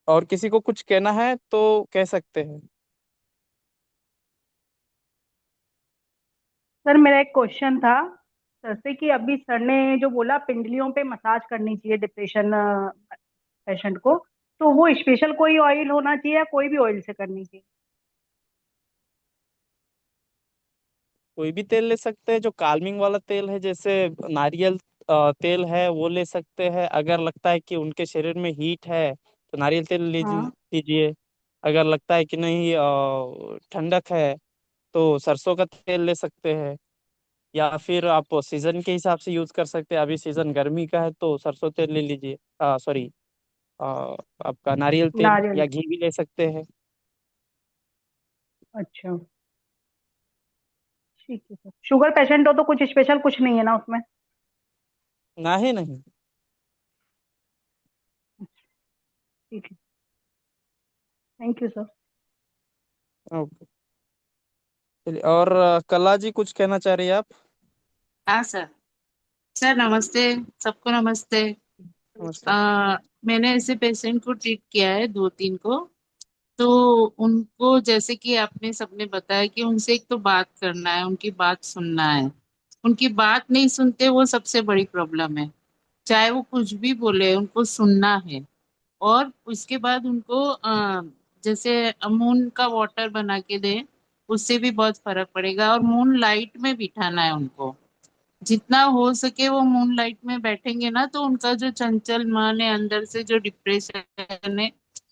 और किसी को कुछ कहना है तो कह सकते हैं। सर मेरा एक क्वेश्चन था सर से कि अभी सर ने जो बोला पिंडलियों पे मसाज करनी चाहिए डिप्रेशन पेशेंट को, तो वो स्पेशल कोई ऑयल होना चाहिए या कोई भी ऑयल से करनी चाहिए? कोई भी तेल ले सकते हैं, जो काल्मिंग वाला तेल है, जैसे नारियल तेल है वो ले सकते हैं। अगर लगता है कि उनके शरीर में हीट है तो नारियल तेल हाँ। लीजिए। अगर लगता है कि नहीं ठंडक है तो सरसों का तेल ले सकते हैं। या फिर आप सीजन के हिसाब से यूज कर सकते हैं। अभी सीजन गर्मी का है तो सरसों तेल ले लीजिए, सॉरी, आपका नारियल तेल नारियल। या घी भी ले सकते हैं। अच्छा, ठीक है सर। शुगर पेशेंट हो तो कुछ स्पेशल कुछ नहीं है ना उसमें? नहीं नहीं। ठीक है, थैंक यू सर। ओके, चलिए। और कला जी कुछ कहना चाह रही है आप? हाँ सर। सर नमस्ते। सबको नमस्ते। नमस्ते। आ, मैंने ऐसे पेशेंट को ट्रीट किया है दो तीन को। तो उनको जैसे कि आपने सबने बताया कि उनसे एक तो बात करना है, उनकी बात सुनना है। उनकी बात नहीं सुनते, वो सबसे बड़ी प्रॉब्लम है। चाहे वो कुछ भी बोले, उनको सुनना है। और उसके बाद उनको जैसे मून का वाटर बना के दें, उससे भी बहुत फर्क पड़ेगा। और मून लाइट में बिठाना है उनको। जितना हो सके वो मून लाइट में बैठेंगे ना, तो उनका जो चंचल मन है, अंदर से जो डिप्रेशन है,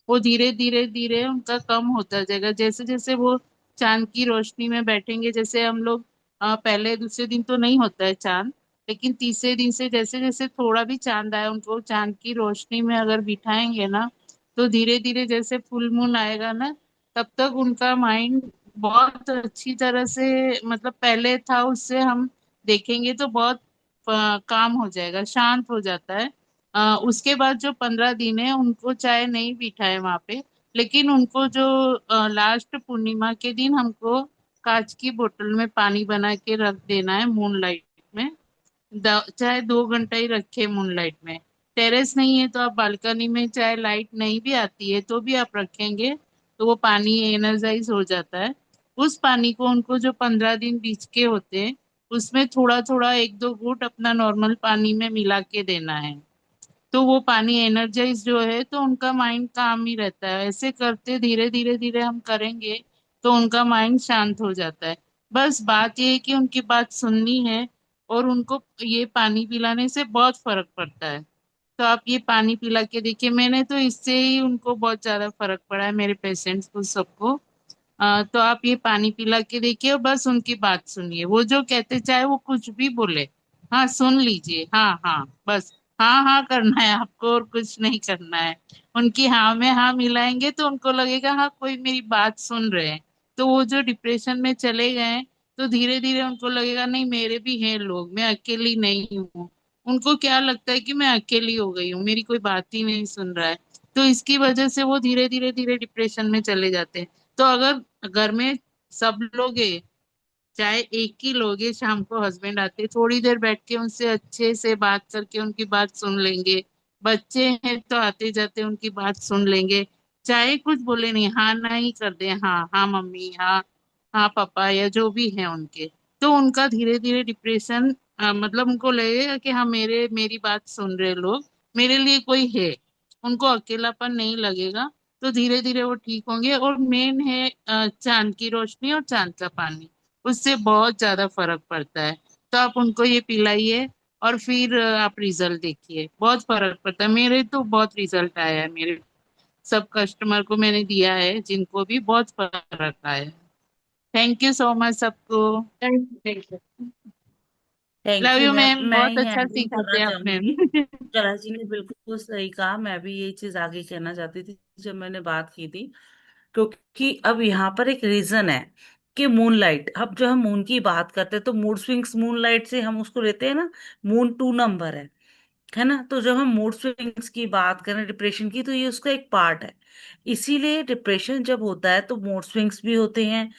वो धीरे धीरे धीरे उनका कम होता जाएगा। जैसे जैसे वो चांद की रोशनी में बैठेंगे, जैसे हम लोग पहले दूसरे दिन तो नहीं होता है चांद, लेकिन तीसरे दिन से जैसे जैसे थोड़ा भी चांद आए, उनको चांद की रोशनी में अगर बिठाएंगे ना, तो धीरे धीरे जैसे फुल मून आएगा ना, तब तक उनका माइंड बहुत अच्छी तरह से, मतलब पहले था उससे हम देखेंगे तो बहुत काम हो जाएगा, शांत हो जाता है। उसके बाद जो 15 दिन है, उनको चाहे नहीं बिठाए वहां पे, लेकिन उनको जो लास्ट पूर्णिमा के दिन हमको कांच की बोतल में पानी बना के रख देना है मून लाइट में। चाहे 2 घंटा ही रखे मूनलाइट में। टेरेस नहीं है तो आप बालकनी में, चाहे लाइट नहीं भी आती है तो भी आप रखेंगे, तो वो पानी एनर्जाइज हो जाता है। उस पानी को उनको जो 15 दिन बीच के होते हैं, उसमें थोड़ा थोड़ा एक दो घूंट अपना नॉर्मल पानी में मिला के देना है। तो वो पानी एनर्जाइज जो है, तो उनका माइंड काम ही रहता है। ऐसे करते धीरे धीरे धीरे हम करेंगे तो उनका माइंड शांत हो जाता है। बस बात ये है कि उनकी बात सुननी है। और उनको ये पानी पिलाने से बहुत फर्क पड़ता है। तो आप ये पानी पिला के देखिए। मैंने तो इससे ही उनको बहुत ज्यादा फर्क पड़ा है, मेरे पेशेंट्स को सबको। तो आप ये पानी पिला के देखिए और बस उनकी बात सुनिए। वो जो कहते, चाहे वो कुछ भी बोले, हाँ सुन लीजिए, हाँ हाँ बस। हाँ हाँ करना है आपको, और कुछ नहीं करना है। उनकी हाँ में हाँ मिलाएंगे तो उनको लगेगा हाँ कोई मेरी बात सुन रहे हैं। तो वो जो डिप्रेशन में चले गए हैं, तो धीरे धीरे उनको लगेगा नहीं मेरे भी हैं लोग, मैं अकेली नहीं हूँ। उनको क्या लगता है कि मैं अकेली हो गई हूँ, मेरी कोई बात ही नहीं सुन रहा है। तो इसकी वजह से वो धीरे धीरे धीरे डिप्रेशन में चले जाते हैं। तो अगर घर में सब लोग हैं, चाहे एक ही लोग हैं, शाम को हस्बैंड आते, थोड़ी देर बैठ के उनसे अच्छे से बात करके उनकी बात सुन लेंगे। बच्चे हैं तो आते जाते उनकी बात सुन लेंगे। चाहे कुछ बोले नहीं, हाँ ना ही कर दे, हाँ हाँ मम्मी, हाँ हाँ पापा, या जो भी है उनके, तो उनका धीरे धीरे डिप्रेशन, मतलब उनको लगेगा कि हाँ मेरी बात सुन रहे लोग, मेरे लिए कोई है। उनको अकेलापन नहीं लगेगा। तो धीरे धीरे वो ठीक होंगे। और मेन है चांद की रोशनी और चांद का पानी, उससे बहुत ज्यादा फर्क पड़ता है। तो आप उनको ये पिलाइए और फिर आप रिजल्ट देखिए, बहुत फर्क पड़ता है। मेरे तो बहुत रिजल्ट आया है, मेरे सब कस्टमर को मैंने दिया है जिनको भी, बहुत फर्क आया है। थैंक यू सो मच सबको। Thank you. Thank love you you ma'am. Ma'am, मैं बहुत ये अच्छा एडिंग करना सिखाते हैं आप चाहूंगी। मैम। कला जी ने बिल्कुल सही कहा, मैं भी यही चीज आगे कहना चाहती थी जब मैंने बात की थी। क्योंकि अब यहाँ पर एक रीजन है कि मून लाइट, अब जब हम मून की बात करते हैं तो मूड स्विंग्स मून लाइट से हम उसको लेते हैं ना। मून 2 नंबर है ना। तो जब हम मूड स्विंग्स की बात करें डिप्रेशन की, तो ये उसका एक पार्ट है। इसीलिए डिप्रेशन जब होता है तो मूड स्विंग्स भी होते हैं।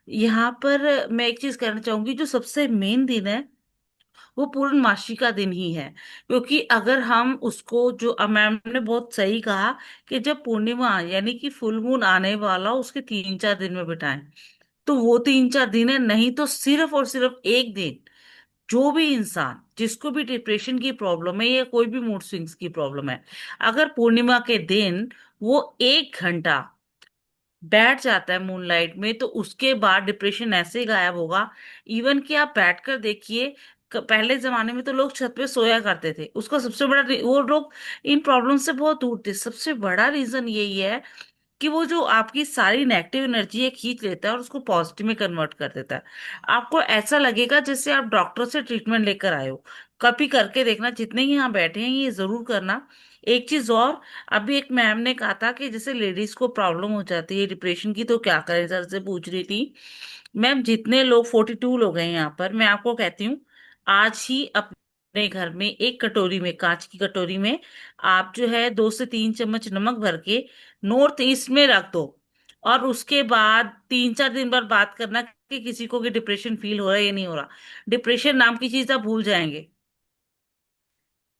यहाँ पर मैं एक चीज कहना चाहूंगी, जो सबसे मेन दिन है वो पूर्णमासी का दिन ही है। क्योंकि अगर हम उसको, जो मैम ने बहुत सही कहा, कि जब पूर्णिमा यानी कि फुल मून आने वाला हो, उसके 3-4 दिन में बिताएं। तो वो 3-4 दिन है, नहीं तो सिर्फ और सिर्फ एक दिन। जो भी इंसान, जिसको भी डिप्रेशन की प्रॉब्लम है या कोई भी मूड स्विंग्स की प्रॉब्लम है, अगर पूर्णिमा के दिन वो 1 घंटा बैठ जाता है मूनलाइट में, तो उसके बाद डिप्रेशन ऐसे ही गायब होगा। इवन कि आप बैठकर देखिए, पहले जमाने में तो लोग छत पे सोया करते थे, उसका सबसे बड़ा वो लोग इन प्रॉब्लम से बहुत दूर थे। सबसे बड़ा रीजन यही है कि वो जो आपकी सारी नेगेटिव एनर्जी है खींच लेता है और उसको पॉजिटिव में कन्वर्ट कर देता है। आपको ऐसा लगेगा जैसे आप डॉक्टर से ट्रीटमेंट लेकर आए हो। कभी करके देखना, जितने ही यहाँ बैठे हैं ये जरूर करना। एक चीज और, अभी एक मैम ने कहा था कि जैसे लेडीज को प्रॉब्लम हो जाती है डिप्रेशन की, तो क्या करें, सर से पूछ रही थी। मैम, जितने लोग 42 लोग हैं यहाँ पर, मैं आपको कहती हूँ, आज ही अपने घर में एक कटोरी में, कांच की कटोरी में, आप जो है 2 से 3 चम्मच नमक भर के नॉर्थ ईस्ट में रख दो। और उसके बाद 3-4 दिन बाद बात करना कि किसी को भी डिप्रेशन फील हो रहा है या नहीं हो रहा। डिप्रेशन नाम की चीज आप भूल जाएंगे।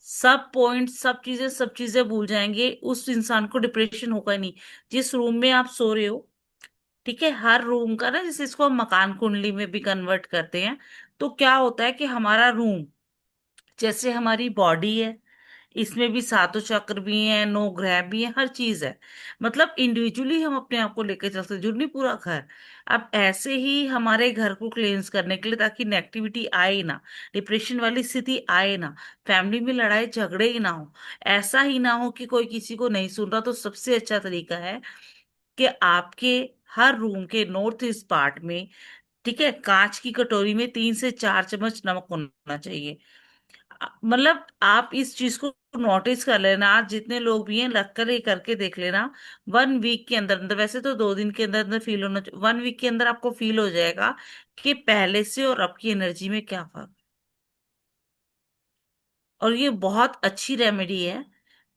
सब पॉइंट, सब चीजें भूल जाएंगे। उस इंसान को डिप्रेशन होगा ही नहीं। जिस रूम में आप सो रहे हो, ठीक है, हर रूम का ना, जैसे इसको हम मकान कुंडली में भी कन्वर्ट करते हैं, तो क्या होता है कि हमारा रूम, जैसे हमारी बॉडी है, इसमें भी सातों चक्र भी हैं, 9 ग्रह भी हैं, हर चीज है। मतलब इंडिविजुअली हम अपने आप को लेकर चल सकते, जरूरी नहीं पूरा घर। अब ऐसे ही हमारे घर को क्लेंस करने के लिए, ताकि नेगेटिविटी आए ही ना, डिप्रेशन वाली स्थिति आए ना, फैमिली में लड़ाई झगड़े ही ना हो, ऐसा ही ना हो कि कोई किसी को नहीं सुन रहा, तो सबसे अच्छा तरीका है कि आपके हर रूम के नॉर्थ ईस्ट पार्ट में, ठीक है, कांच की कटोरी में 3 से 4 चम्मच नमक होना चाहिए। मतलब आप इस चीज को नोटिस कर लेना, आज जितने लोग भी हैं रख कर ये करके देख लेना। 1 वीक के अंदर अंदर, वैसे तो 2 दिन के अंदर अंदर फील होना चाहिए, 1 वीक के अंदर आपको फील हो जाएगा कि पहले से और अब की एनर्जी में क्या फर्क है। और ये बहुत अच्छी रेमेडी है।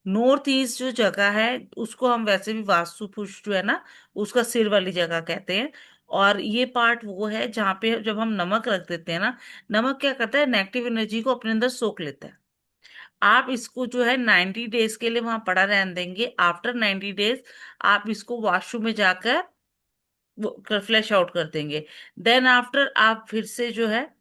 नॉर्थ ईस्ट जो जगह है, उसको हम वैसे भी वास्तु पुरुष जो है ना, उसका सिर वाली जगह कहते हैं। और ये पार्ट वो है जहाँ पे जब हम नमक रख देते हैं ना, नमक क्या करता है, नेगेटिव एनर्जी को अपने अंदर सोख लेता है। आप इसको जो है 90 डेज के लिए वहां पड़ा रहने देंगे। आफ्टर 90 डेज आप इसको वॉशरूम में जाकर फ्लैश आउट कर देंगे। देन आफ्टर आप फिर से जो है,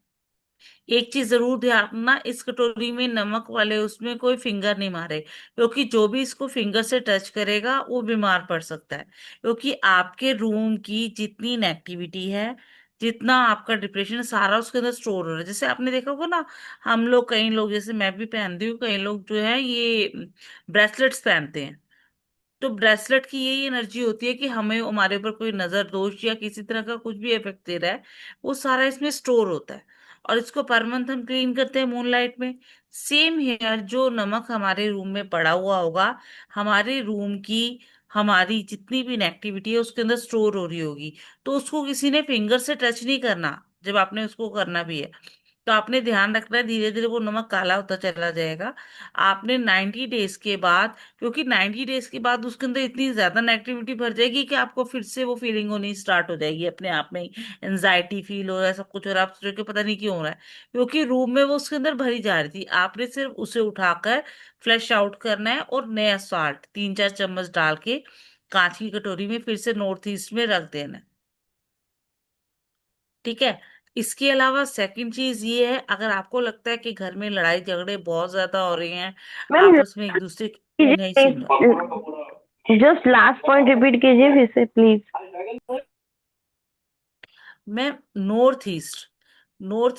एक चीज जरूर ध्यान रखना, इस कटोरी में नमक वाले उसमें कोई फिंगर नहीं मारे, क्योंकि जो भी इसको फिंगर से टच करेगा वो बीमार पड़ सकता है। क्योंकि आपके रूम की जितनी नेगेटिविटी है, जितना आपका डिप्रेशन है, सारा उसके अंदर स्टोर हो रहा है। जैसे आपने देखा होगा ना, हम लोग, कई लोग, जैसे मैं भी पहनती हूँ, कई लोग जो है ये ब्रेसलेट्स पहनते हैं। तो ब्रेसलेट की यही एनर्जी होती है कि हमें, हमारे ऊपर कोई नजर दोष या किसी तरह का कुछ भी इफेक्ट दे रहा है, वो सारा इसमें स्टोर होता है। और इसको पर मंथ हम क्लीन करते हैं मूनलाइट में। सेम हेयर, जो नमक हमारे रूम में पड़ा हुआ होगा, हमारे रूम की, हमारी जितनी भी नेगेटिविटी है उसके अंदर स्टोर हो रही होगी। तो उसको किसी ने फिंगर से टच नहीं करना, जब आपने उसको करना भी है। तो आपने ध्यान रखना है, धीरे धीरे वो नमक काला होता चला जाएगा। आपने 90 डेज के बाद, क्योंकि 90 डेज के बाद उसके अंदर इतनी ज्यादा नेगेटिविटी भर जाएगी कि आपको फिर से वो फीलिंग होनी स्टार्ट हो जाएगी अपने आप में, एनजाइटी फील हो रहा है, सब कुछ हो रहा है, आप सोचोगे पता नहीं क्यों हो रहा है। क्योंकि रूम में वो उसके अंदर भरी जा रही थी, आपने सिर्फ उसे उठाकर फ्लैश आउट करना है, और नया साल्ट 3-4 चम्मच डाल के कांच की कटोरी में फिर से नॉर्थ ईस्ट में रख देना है। ठीक है। इसके अलावा सेकंड चीज ये है, अगर आपको लगता है कि घर में लड़ाई झगड़े बहुत ज्यादा हो रहे हैं, मैम आपस में एक दूसरे की नहीं सुन रहे, जस्ट लास्ट पॉइंट रिपीट कीजिए फिर से प्लीज। मैं नॉर्थ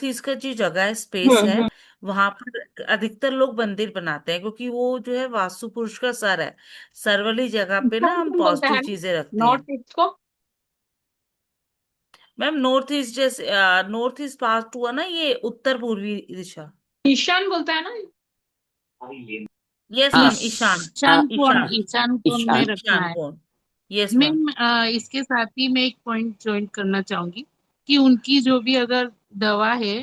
ईस्ट का जो जगह है, स्पेस है, वहां पर अधिकतर लोग मंदिर बनाते हैं, क्योंकि वो जो है वास्तु पुरुष का सर है। सर वाली जगह पे ना ईशान हम कौन बोलता पॉजिटिव है चीजें रखते नॉर्थ हैं। ईस्ट को? मैम, नॉर्थ ईस्ट जैसे, नॉर्थ ईस्ट पार्ट हुआ ना, ये उत्तर पूर्वी दिशा। ईशान बोलता है ना? यस हाँ मैम, ईशान। ईशान। ईशान कोण में ईशान। रखना ईशान है। कौन। Yes ma'am. मैम, इसके साथ ही मैं एक पॉइंट ज्वाइन करना चाहूंगी कि उनकी जो भी अगर दवा है,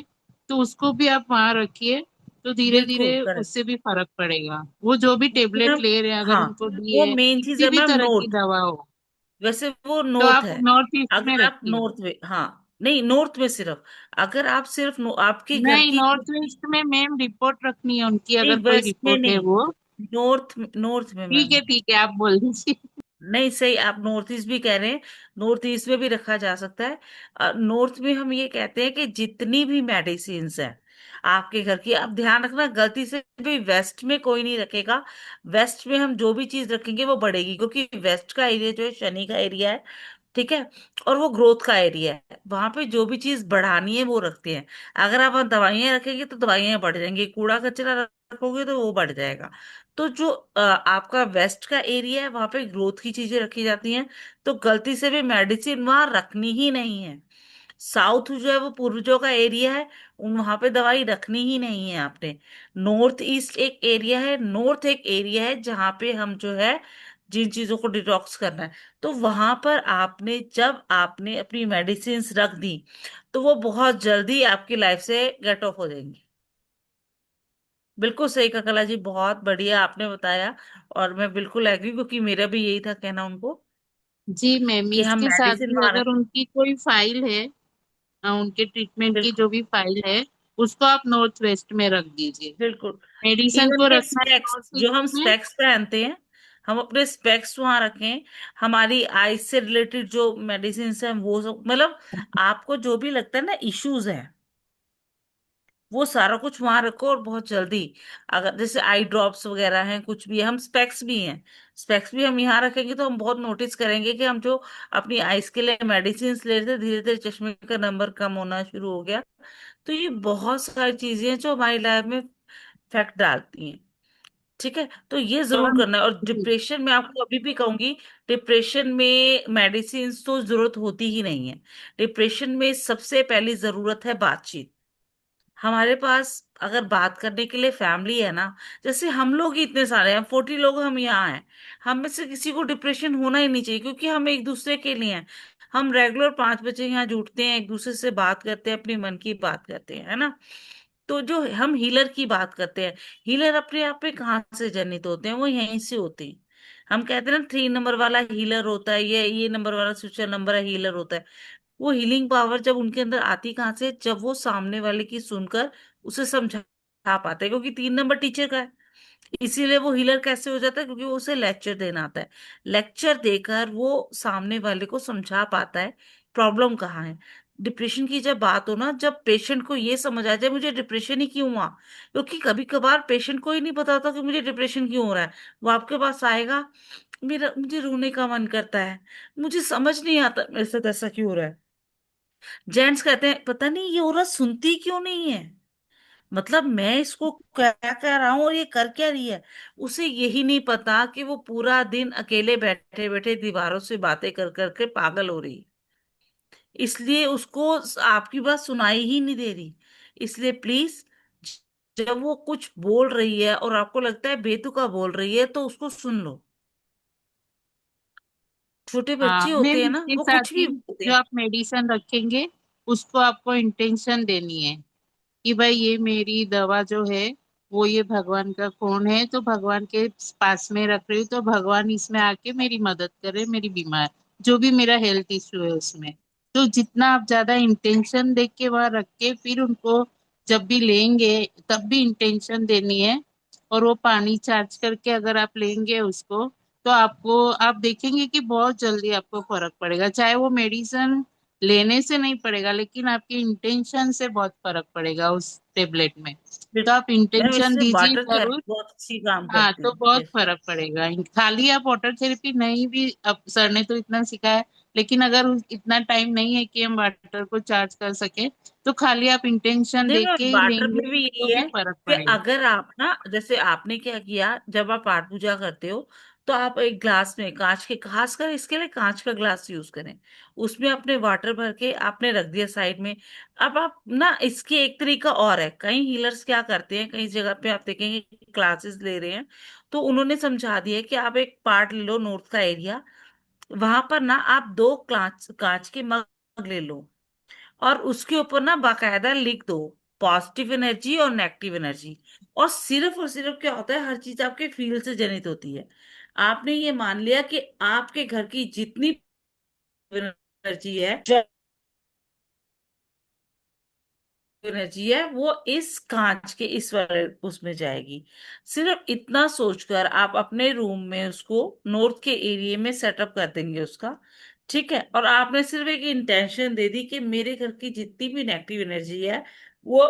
तो उसको भी आप वहां रखिए, तो धीरे बिल्कुल धीरे करेक्ट उससे भी फर्क पड़ेगा। वो जो भी टेबलेट मैम। ले रहे हैं, अगर हाँ, उनको दी वो है मेन चीज किसी है भी मैम, तरह की नॉर्थ। दवा हो, वैसे वो तो नॉर्थ आप है। नॉर्थ ईस्ट में अगर आप रखिए। नॉर्थ में, हाँ, नहीं, नॉर्थ में सिर्फ, अगर आप सिर्फ आपके घर नहीं, की, नॉर्थ वेस्ट में मैम रिपोर्ट रखनी है उनकी, नहीं अगर कोई वेस्ट में रिपोर्ट है नहीं, वो। नॉर्थ, नॉर्थ में मैम। ठीक है, आप बोल दीजिए। नहीं सही, आप नॉर्थ ईस्ट भी कह रहे हैं, नॉर्थ ईस्ट में भी रखा जा सकता है। नॉर्थ में हम ये कहते हैं कि जितनी भी मेडिसिन हैं आपके घर की, आप ध्यान रखना गलती से भी वेस्ट में कोई नहीं रखेगा। वेस्ट में हम जो भी चीज रखेंगे वो बढ़ेगी, क्योंकि वेस्ट का एरिया जो है शनि का एरिया है, ठीक है, और वो ग्रोथ का एरिया है। वहां पे जो भी चीज बढ़ानी है वो रखते हैं। अगर आप वहाँ दवाइयां रखेंगे तो दवाइयां बढ़ जाएंगी, कूड़ा कचरा रखोगे तो वो बढ़ जाएगा। तो जो आपका वेस्ट का एरिया है वहां पे ग्रोथ की चीजें रखी जाती हैं, तो गलती से भी मेडिसिन वहां रखनी ही नहीं है। साउथ जो है वो पूर्वजों का एरिया है, उन वहां पे दवाई रखनी ही नहीं है आपने। नॉर्थ ईस्ट एक एरिया है, नॉर्थ एक एरिया है जहाँ पे हम जो है जिन चीजों को डिटॉक्स करना है, तो वहां पर आपने जब आपने अपनी मेडिसिन रख दी तो वो बहुत जल्दी आपकी लाइफ से गेट ऑफ हो जाएंगी। बिल्कुल सही कहा कला जी, बहुत बढ़िया आपने बताया। और मैं बिल्कुल एग्री, क्योंकि मेरा भी यही था कहना उनको जी मैम, कि हम इसके साथ मेडिसिन भी वहां अगर रखें। उनकी कोई फाइल है, उनके ट्रीटमेंट की बिल्कुल जो भी फाइल है, उसको आप नॉर्थ वेस्ट में रख दीजिए। बिल्कुल। मेडिसिन इवन को के रखना है स्पेक्स, नॉर्थ जो ईस्ट हम में। स्पेक्स पहनते हैं, हम अपने स्पेक्स वहां रखें। हमारी आईज से रिलेटेड जो मेडिसिन है वो सब, मतलब आपको जो भी लगता है ना इश्यूज है, वो सारा कुछ वहां रखो। और बहुत जल्दी, अगर जैसे आई ड्रॉप्स वगैरह हैं, कुछ भी है, हम स्पेक्स भी हैं, स्पेक्स भी हम यहाँ रखेंगे तो हम बहुत नोटिस करेंगे कि हम जो अपनी आइज के लिए मेडिसिन ले रहे थे, धीरे धीरे चश्मे का नंबर कम होना शुरू हो गया। तो ये बहुत सारी चीजें हैं जो हमारी लाइफ में इफेक्ट डालती हैं। ठीक है, तो ये जरूर करना है। और जी। डिप्रेशन में आपको अभी भी कहूंगी, डिप्रेशन में मेडिसिन तो जरूरत होती ही नहीं है। डिप्रेशन में सबसे पहली जरूरत है बातचीत। हमारे पास अगर बात करने के लिए फैमिली है ना, जैसे हम लोग ही इतने सारे हैं, 40 लोग हम यहाँ हैं, हम में से किसी को डिप्रेशन होना ही नहीं चाहिए, क्योंकि हम एक दूसरे के लिए हैं। हम रेगुलर 5 बजे यहाँ जुटते हैं, एक दूसरे से बात करते हैं, अपनी मन की बात करते हैं, है ना। तो जो हम हीलर की बात करते हैं, हीलर अपने आप में कहाँ से जनित होते हैं, वो यहीं से होते हैं। हम कहते हैं ना 3 नंबर वाला हीलर होता है, ये नंबर वाला स्विचर नंबर है हीलर होता है। वो हीलिंग पावर जब उनके अंदर आती कहाँ से, जब वो सामने वाले की सुनकर उसे समझा पाते हैं, क्योंकि 3 नंबर टीचर का है। इसीलिए वो हीलर कैसे हो जाता है, क्योंकि वो उसे लेक्चर देना आता है। लेक्चर देकर वो सामने वाले को समझा पाता है प्रॉब्लम कहाँ है। डिप्रेशन की जब बात हो ना, जब पेशेंट को ये समझ आ जाए मुझे डिप्रेशन ही क्यों हुआ, क्योंकि कभी कभार पेशेंट को ही नहीं पता होता कि मुझे डिप्रेशन क्यों हो रहा है। वो आपके पास आएगा, मेरा मुझे रोने का मन करता है, मुझे समझ नहीं आता मेरे साथ ऐसा क्यों हो रहा है। जेंट्स कहते हैं पता नहीं ये औरत सुनती क्यों नहीं है, मतलब मैं इसको क्या कह रहा हूं और ये कर क्या रही है। उसे यही नहीं पता कि वो पूरा दिन अकेले बैठे बैठे दीवारों से बातें कर करके पागल हो रही, इसलिए उसको आपकी बात सुनाई ही नहीं दे रही। इसलिए प्लीज, जब वो कुछ बोल रही है और आपको लगता है बेतुका बोल रही है, तो उसको सुन लो। छोटे हाँ बच्चे होते मैम, हैं ना, इसके वो साथ कुछ ही भी बोलते जो हैं। आप मेडिसिन रखेंगे, उसको आपको इंटेंशन देनी है कि भाई ये मेरी दवा जो है वो ये भगवान का खून है, तो भगवान के पास में रख रही हूँ, तो भगवान इसमें आके मेरी मदद करे, मेरी बीमार जो भी मेरा हेल्थ इश्यू है उसमें। तो जितना आप ज्यादा इंटेंशन देख के वहां रख के फिर उनको जब भी लेंगे तब भी इंटेंशन देनी है। और वो पानी चार्ज करके अगर आप लेंगे उसको, तो आपको आप देखेंगे कि बहुत जल्दी आपको फर्क पड़ेगा। चाहे वो मेडिसिन लेने से नहीं पड़ेगा, लेकिन आपके इंटेंशन से बहुत फर्क पड़ेगा उस टेबलेट में। तो आप मैम इंटेंशन इससे दीजिए वाटर थेरेपी जरूर। बहुत अच्छी काम हाँ, करती तो बहुत है। फर्क पड़ेगा। खाली आप वाटर थेरेपी नहीं भी, अब सर ने तो इतना सिखाया, लेकिन अगर इतना टाइम नहीं है कि हम वाटर को चार्ज कर सके, तो खाली आप इंटेंशन नहीं दे मैम, के ही वाटर लेंगे में भी तो यही भी है फर्क कि पड़ेगा। अगर आप ना, जैसे आपने क्या किया, जब आप पाठ पूजा करते हो तो आप एक ग्लास में, कांच के, खासकर इसके लिए कांच का ग्लास यूज करें, उसमें आपने वाटर भर के आपने रख दिया साइड में। अब आप ना, इसके एक तरीका और है, कई हीलर्स क्या करते हैं, कई जगह पे आप देखेंगे क्लासेस ले रहे हैं, तो उन्होंने समझा दिया है कि आप एक पार्ट ले लो नॉर्थ का एरिया, वहां पर ना आप 2 कांच कांच के मग ले लो, और उसके ऊपर ना बाकायदा लिख दो पॉजिटिव एनर्जी और नेगेटिव एनर्जी। और सिर्फ क्या होता है, हर चीज आपके फील से जनित होती है। आपने ये मान लिया कि आपके घर की जितनी एनर्जी है, एनर्जी है वो इस कांच के इस वाले उसमें जाएगी। सिर्फ इतना सोचकर आप अपने रूम में उसको नॉर्थ के एरिया में सेटअप कर देंगे उसका। ठीक है, और आपने सिर्फ एक इंटेंशन दे दी कि मेरे घर की जितनी भी नेगेटिव एनर्जी है वो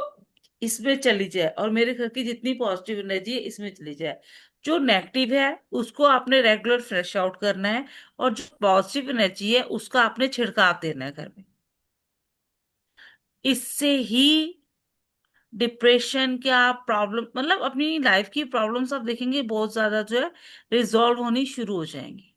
इसमें चली जाए और मेरे घर की जितनी पॉजिटिव एनर्जी है इसमें चली जाए। जो नेगेटिव है उसको आपने रेगुलर फ्लैश आउट करना है और जो पॉजिटिव एनर्जी है उसका आपने छिड़काव देना है घर में। इससे ही डिप्रेशन क्या प्रॉब्लम, मतलब अपनी लाइफ की प्रॉब्लम्स आप देखेंगे बहुत ज्यादा जो है रिजॉल्व होनी शुरू हो जाएंगी।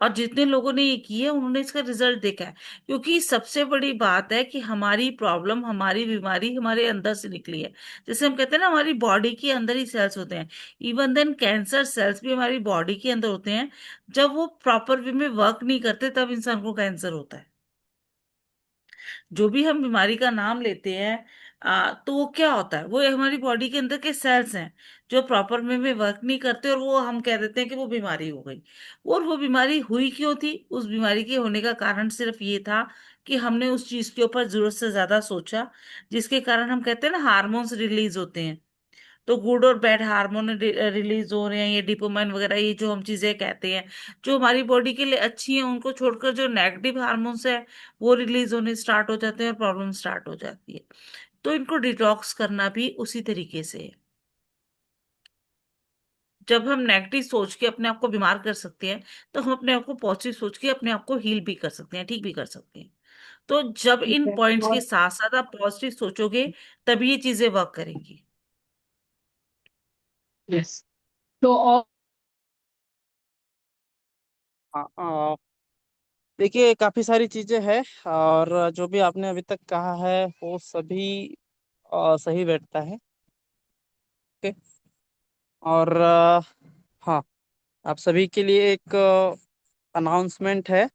और जितने लोगों ने ये किया है उन्होंने इसका रिजल्ट देखा है। क्योंकि सबसे बड़ी बात है कि हमारी प्रॉब्लम, हमारी बीमारी हमारे अंदर से निकली है। जैसे हम कहते हैं ना हमारी बॉडी के अंदर ही सेल्स होते हैं, इवन देन कैंसर सेल्स भी हमारी बॉडी के अंदर होते हैं। जब वो प्रॉपर वे में वर्क नहीं करते तब इंसान को कैंसर होता है। जो भी हम बीमारी का नाम लेते हैं तो वो क्या होता है, वो हमारी बॉडी के अंदर के सेल्स हैं जो प्रॉपर वे में वर्क नहीं करते और वो हम कह देते हैं कि वो बीमारी हो गई। और वो बीमारी हुई क्यों थी? उस बीमारी के होने का कारण सिर्फ ये था कि हमने उस चीज के ऊपर जरूरत से ज्यादा सोचा, जिसके कारण हम कहते हैं ना हार्मोन्स रिलीज होते हैं। तो गुड और बैड हार्मोन रिलीज हो रहे हैं, ये डिपोमाइन वगैरह, ये जो हम चीजें कहते हैं जो हमारी बॉडी के लिए अच्छी हैं, उनको छोड़कर जो नेगेटिव हार्मोन्स है वो रिलीज होने स्टार्ट हो जाते हैं और प्रॉब्लम स्टार्ट हो जाती है। तो इनको डिटॉक्स करना भी उसी तरीके से है। जब हम नेगेटिव सोच के अपने आप को बीमार कर सकते हैं तो हम अपने आप को पॉजिटिव सोच के अपने आप को हील भी कर सकते हैं, ठीक भी कर सकते हैं। तो जब ठीक इन है। पॉइंट्स के और साथ साथ आप पॉजिटिव सोचोगे तभी ये चीजें वर्क करेंगी। यस, तो और हाँ, देखिए काफी सारी चीजें हैं और जो भी आपने अभी तक कहा है वो सभी सही बैठता है। ओके। और हाँ, आप सभी के लिए एक अनाउंसमेंट है।